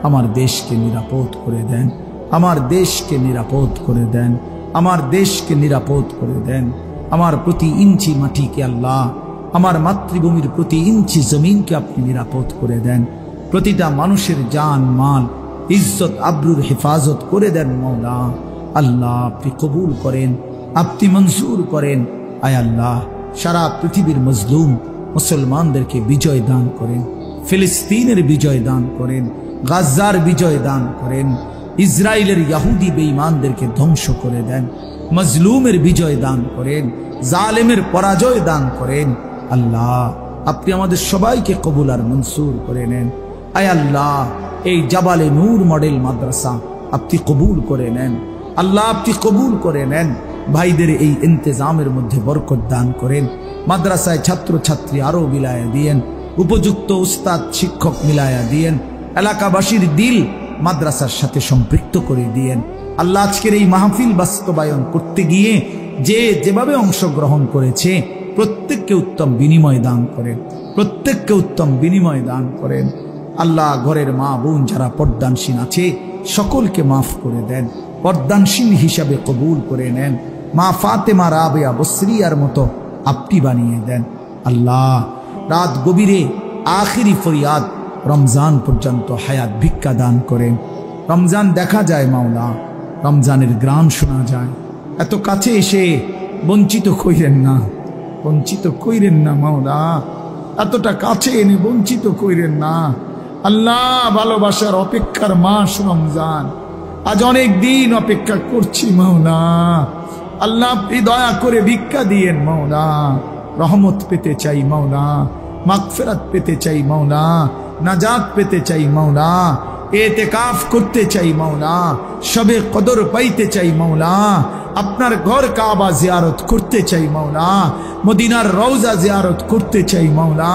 আমার দেশকে নিরাপদ করে দেন, আমার দেশকে নিরাপদ করে দেন, আমার দেশকে নিরাপদ করে দেন। আমার প্রতি ইঞ্চি মাটিকে আল্লাহ, আমার মাতৃভূমির প্রতি ইঞ্চি জমিনকে আপনি নিরাপদ করে দেন। প্রতিটা মানুষের জান মাল ইজ্জত আবরুর হেফাজত করে দেন মওলা। আল্লাহ আপনি কবুল করেন, আপনি মঞ্জুর করেন। আয় আল্লাহ সারা পৃথিবীর মজলুম মুসলমানদেরকে বিজয় দান করেন। ফিলিস্তিনের বিজয় দান করেন, গাজার বিজয় দান করেন। ইসরায়েলের ইহুদি বেঈমানদেরকে ধ্বংস করে দেন। মজলুমের বিজয় দান করেন, জালেমের পরাজয় দান করেন। আল্লাহ আপনি আমাদের সবাইকে কবুল আর মনসুর করে নেন। আয় আল্লাহ, এই জাবালে নূর মডেল মাদ্রাসা আপনি কবুল করে নেন। আল্লাহ আপনি কবুল করে নেন। ভাইদের এই ইন্তজামের মধ্যে বরকত দান করেন। মাদ্রাসায় ছাত্র ছাত্রী আরো মিলায়া দিয়েন, উপযুক্ত উস্তাদ শিক্ষক মিলায়া দিয়েন, এলাকাবাসীর দিল মাদ্রাসার সাথে সম্পৃক্ত করে দিয়েন। আল্লাহ আজকের এই মাহফিল বাস্তবায়ন করতে গিয়ে যে যেভাবে অংশগ্রহণ করেছে প্রত্যেককে উত্তম বিনিময় দান করেন, প্রত্যেককে উত্তম বিনিময় দান করেন। আল্লাহ ঘরের মা বোন যারা পর্দানসীন আছে সকলকে মাফ করে দেন, পর্দানসীন হিসাবে কবুল করে নেন। মা ফাতেমা রাবেয়া বসরিয়ার মতো আপনি বানিয়ে দেন। আল্লাহ রাত গভীরে আখিরি ফরিয়াদ, রমজান পর্যন্ত হায়াত ভিক্ষা দান করেন। রমজান দেখা যায় মাওলা, রমজানের গ্রাম শোনা যায়। এত কাছে এসে বঞ্চিত কইরেন না, বঞ্চিত কইরেন না মাওলা, এতটা কাছে এনে বঞ্চিত কইরেন না। আল্লাহ ভালোবাসার অপেক্ষার মাস রমজান, আজ অনেক দিন অপেক্ষা করছি মাওলা। আল্লাহ আপনি দয়া করে ভিক্ষা দিয়েন মাওলা। রহমত পেতে চাই মাওলা, মাগফিরাত পেতে চাই মাওলা, নাজাত পেতে চাই মাওলা, এতেকাফ করতে চাই মাওলা, শবে কদর পাইতে চাই মাওলা, আপনার ঘর কাবা জিয়ারত করতে চাই মাওলা, মদিনার রওজা জিয়ারত করতে চাই মাওলা।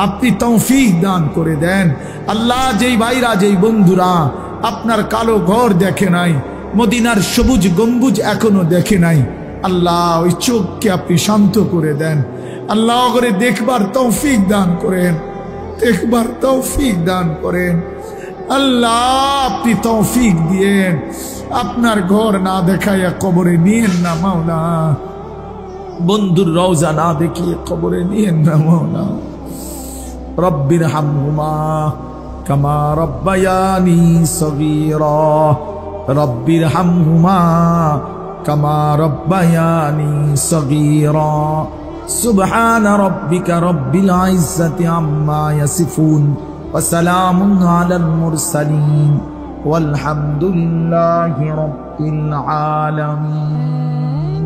আপনি তৌফিক দান করে দেন। আল্লাহ যেই ভাইরা যেই বন্ধুরা আপনার কালো ঘর দেখে নাই, মদিনার সবুজ গম্বুজ এখনো দেখে নাই, আল্লাহ ওই চোখকে আপনি শান্ত করে দেন। আল্লাহ করে দেখবার তৌফিক দান করেন, দেখবার তৌফিক দান করেন। আল্লাহ আপনি তৌফিক দিয়েন, আপনার ঘর না দেখাইয়া কবরে নিয়েন না মাওলা, বন্ধুর রওজা না দেখিয়ে কবরে নিয়েন না মাওলা। রব্বির হামহুমা কামা রব্বায়ানি সগীরা, রব্বির হামহুমা কামা রব্বায়ানি সগীরা। সুবহান রব্বিকা রব্বিল ইজ্জাতি আম্মা ইয়াসিফুন ওয়া সালামুন আলাল মুরসালিন ওয়ালহামদুলিল্লাহি রাব্বিল আলামিন।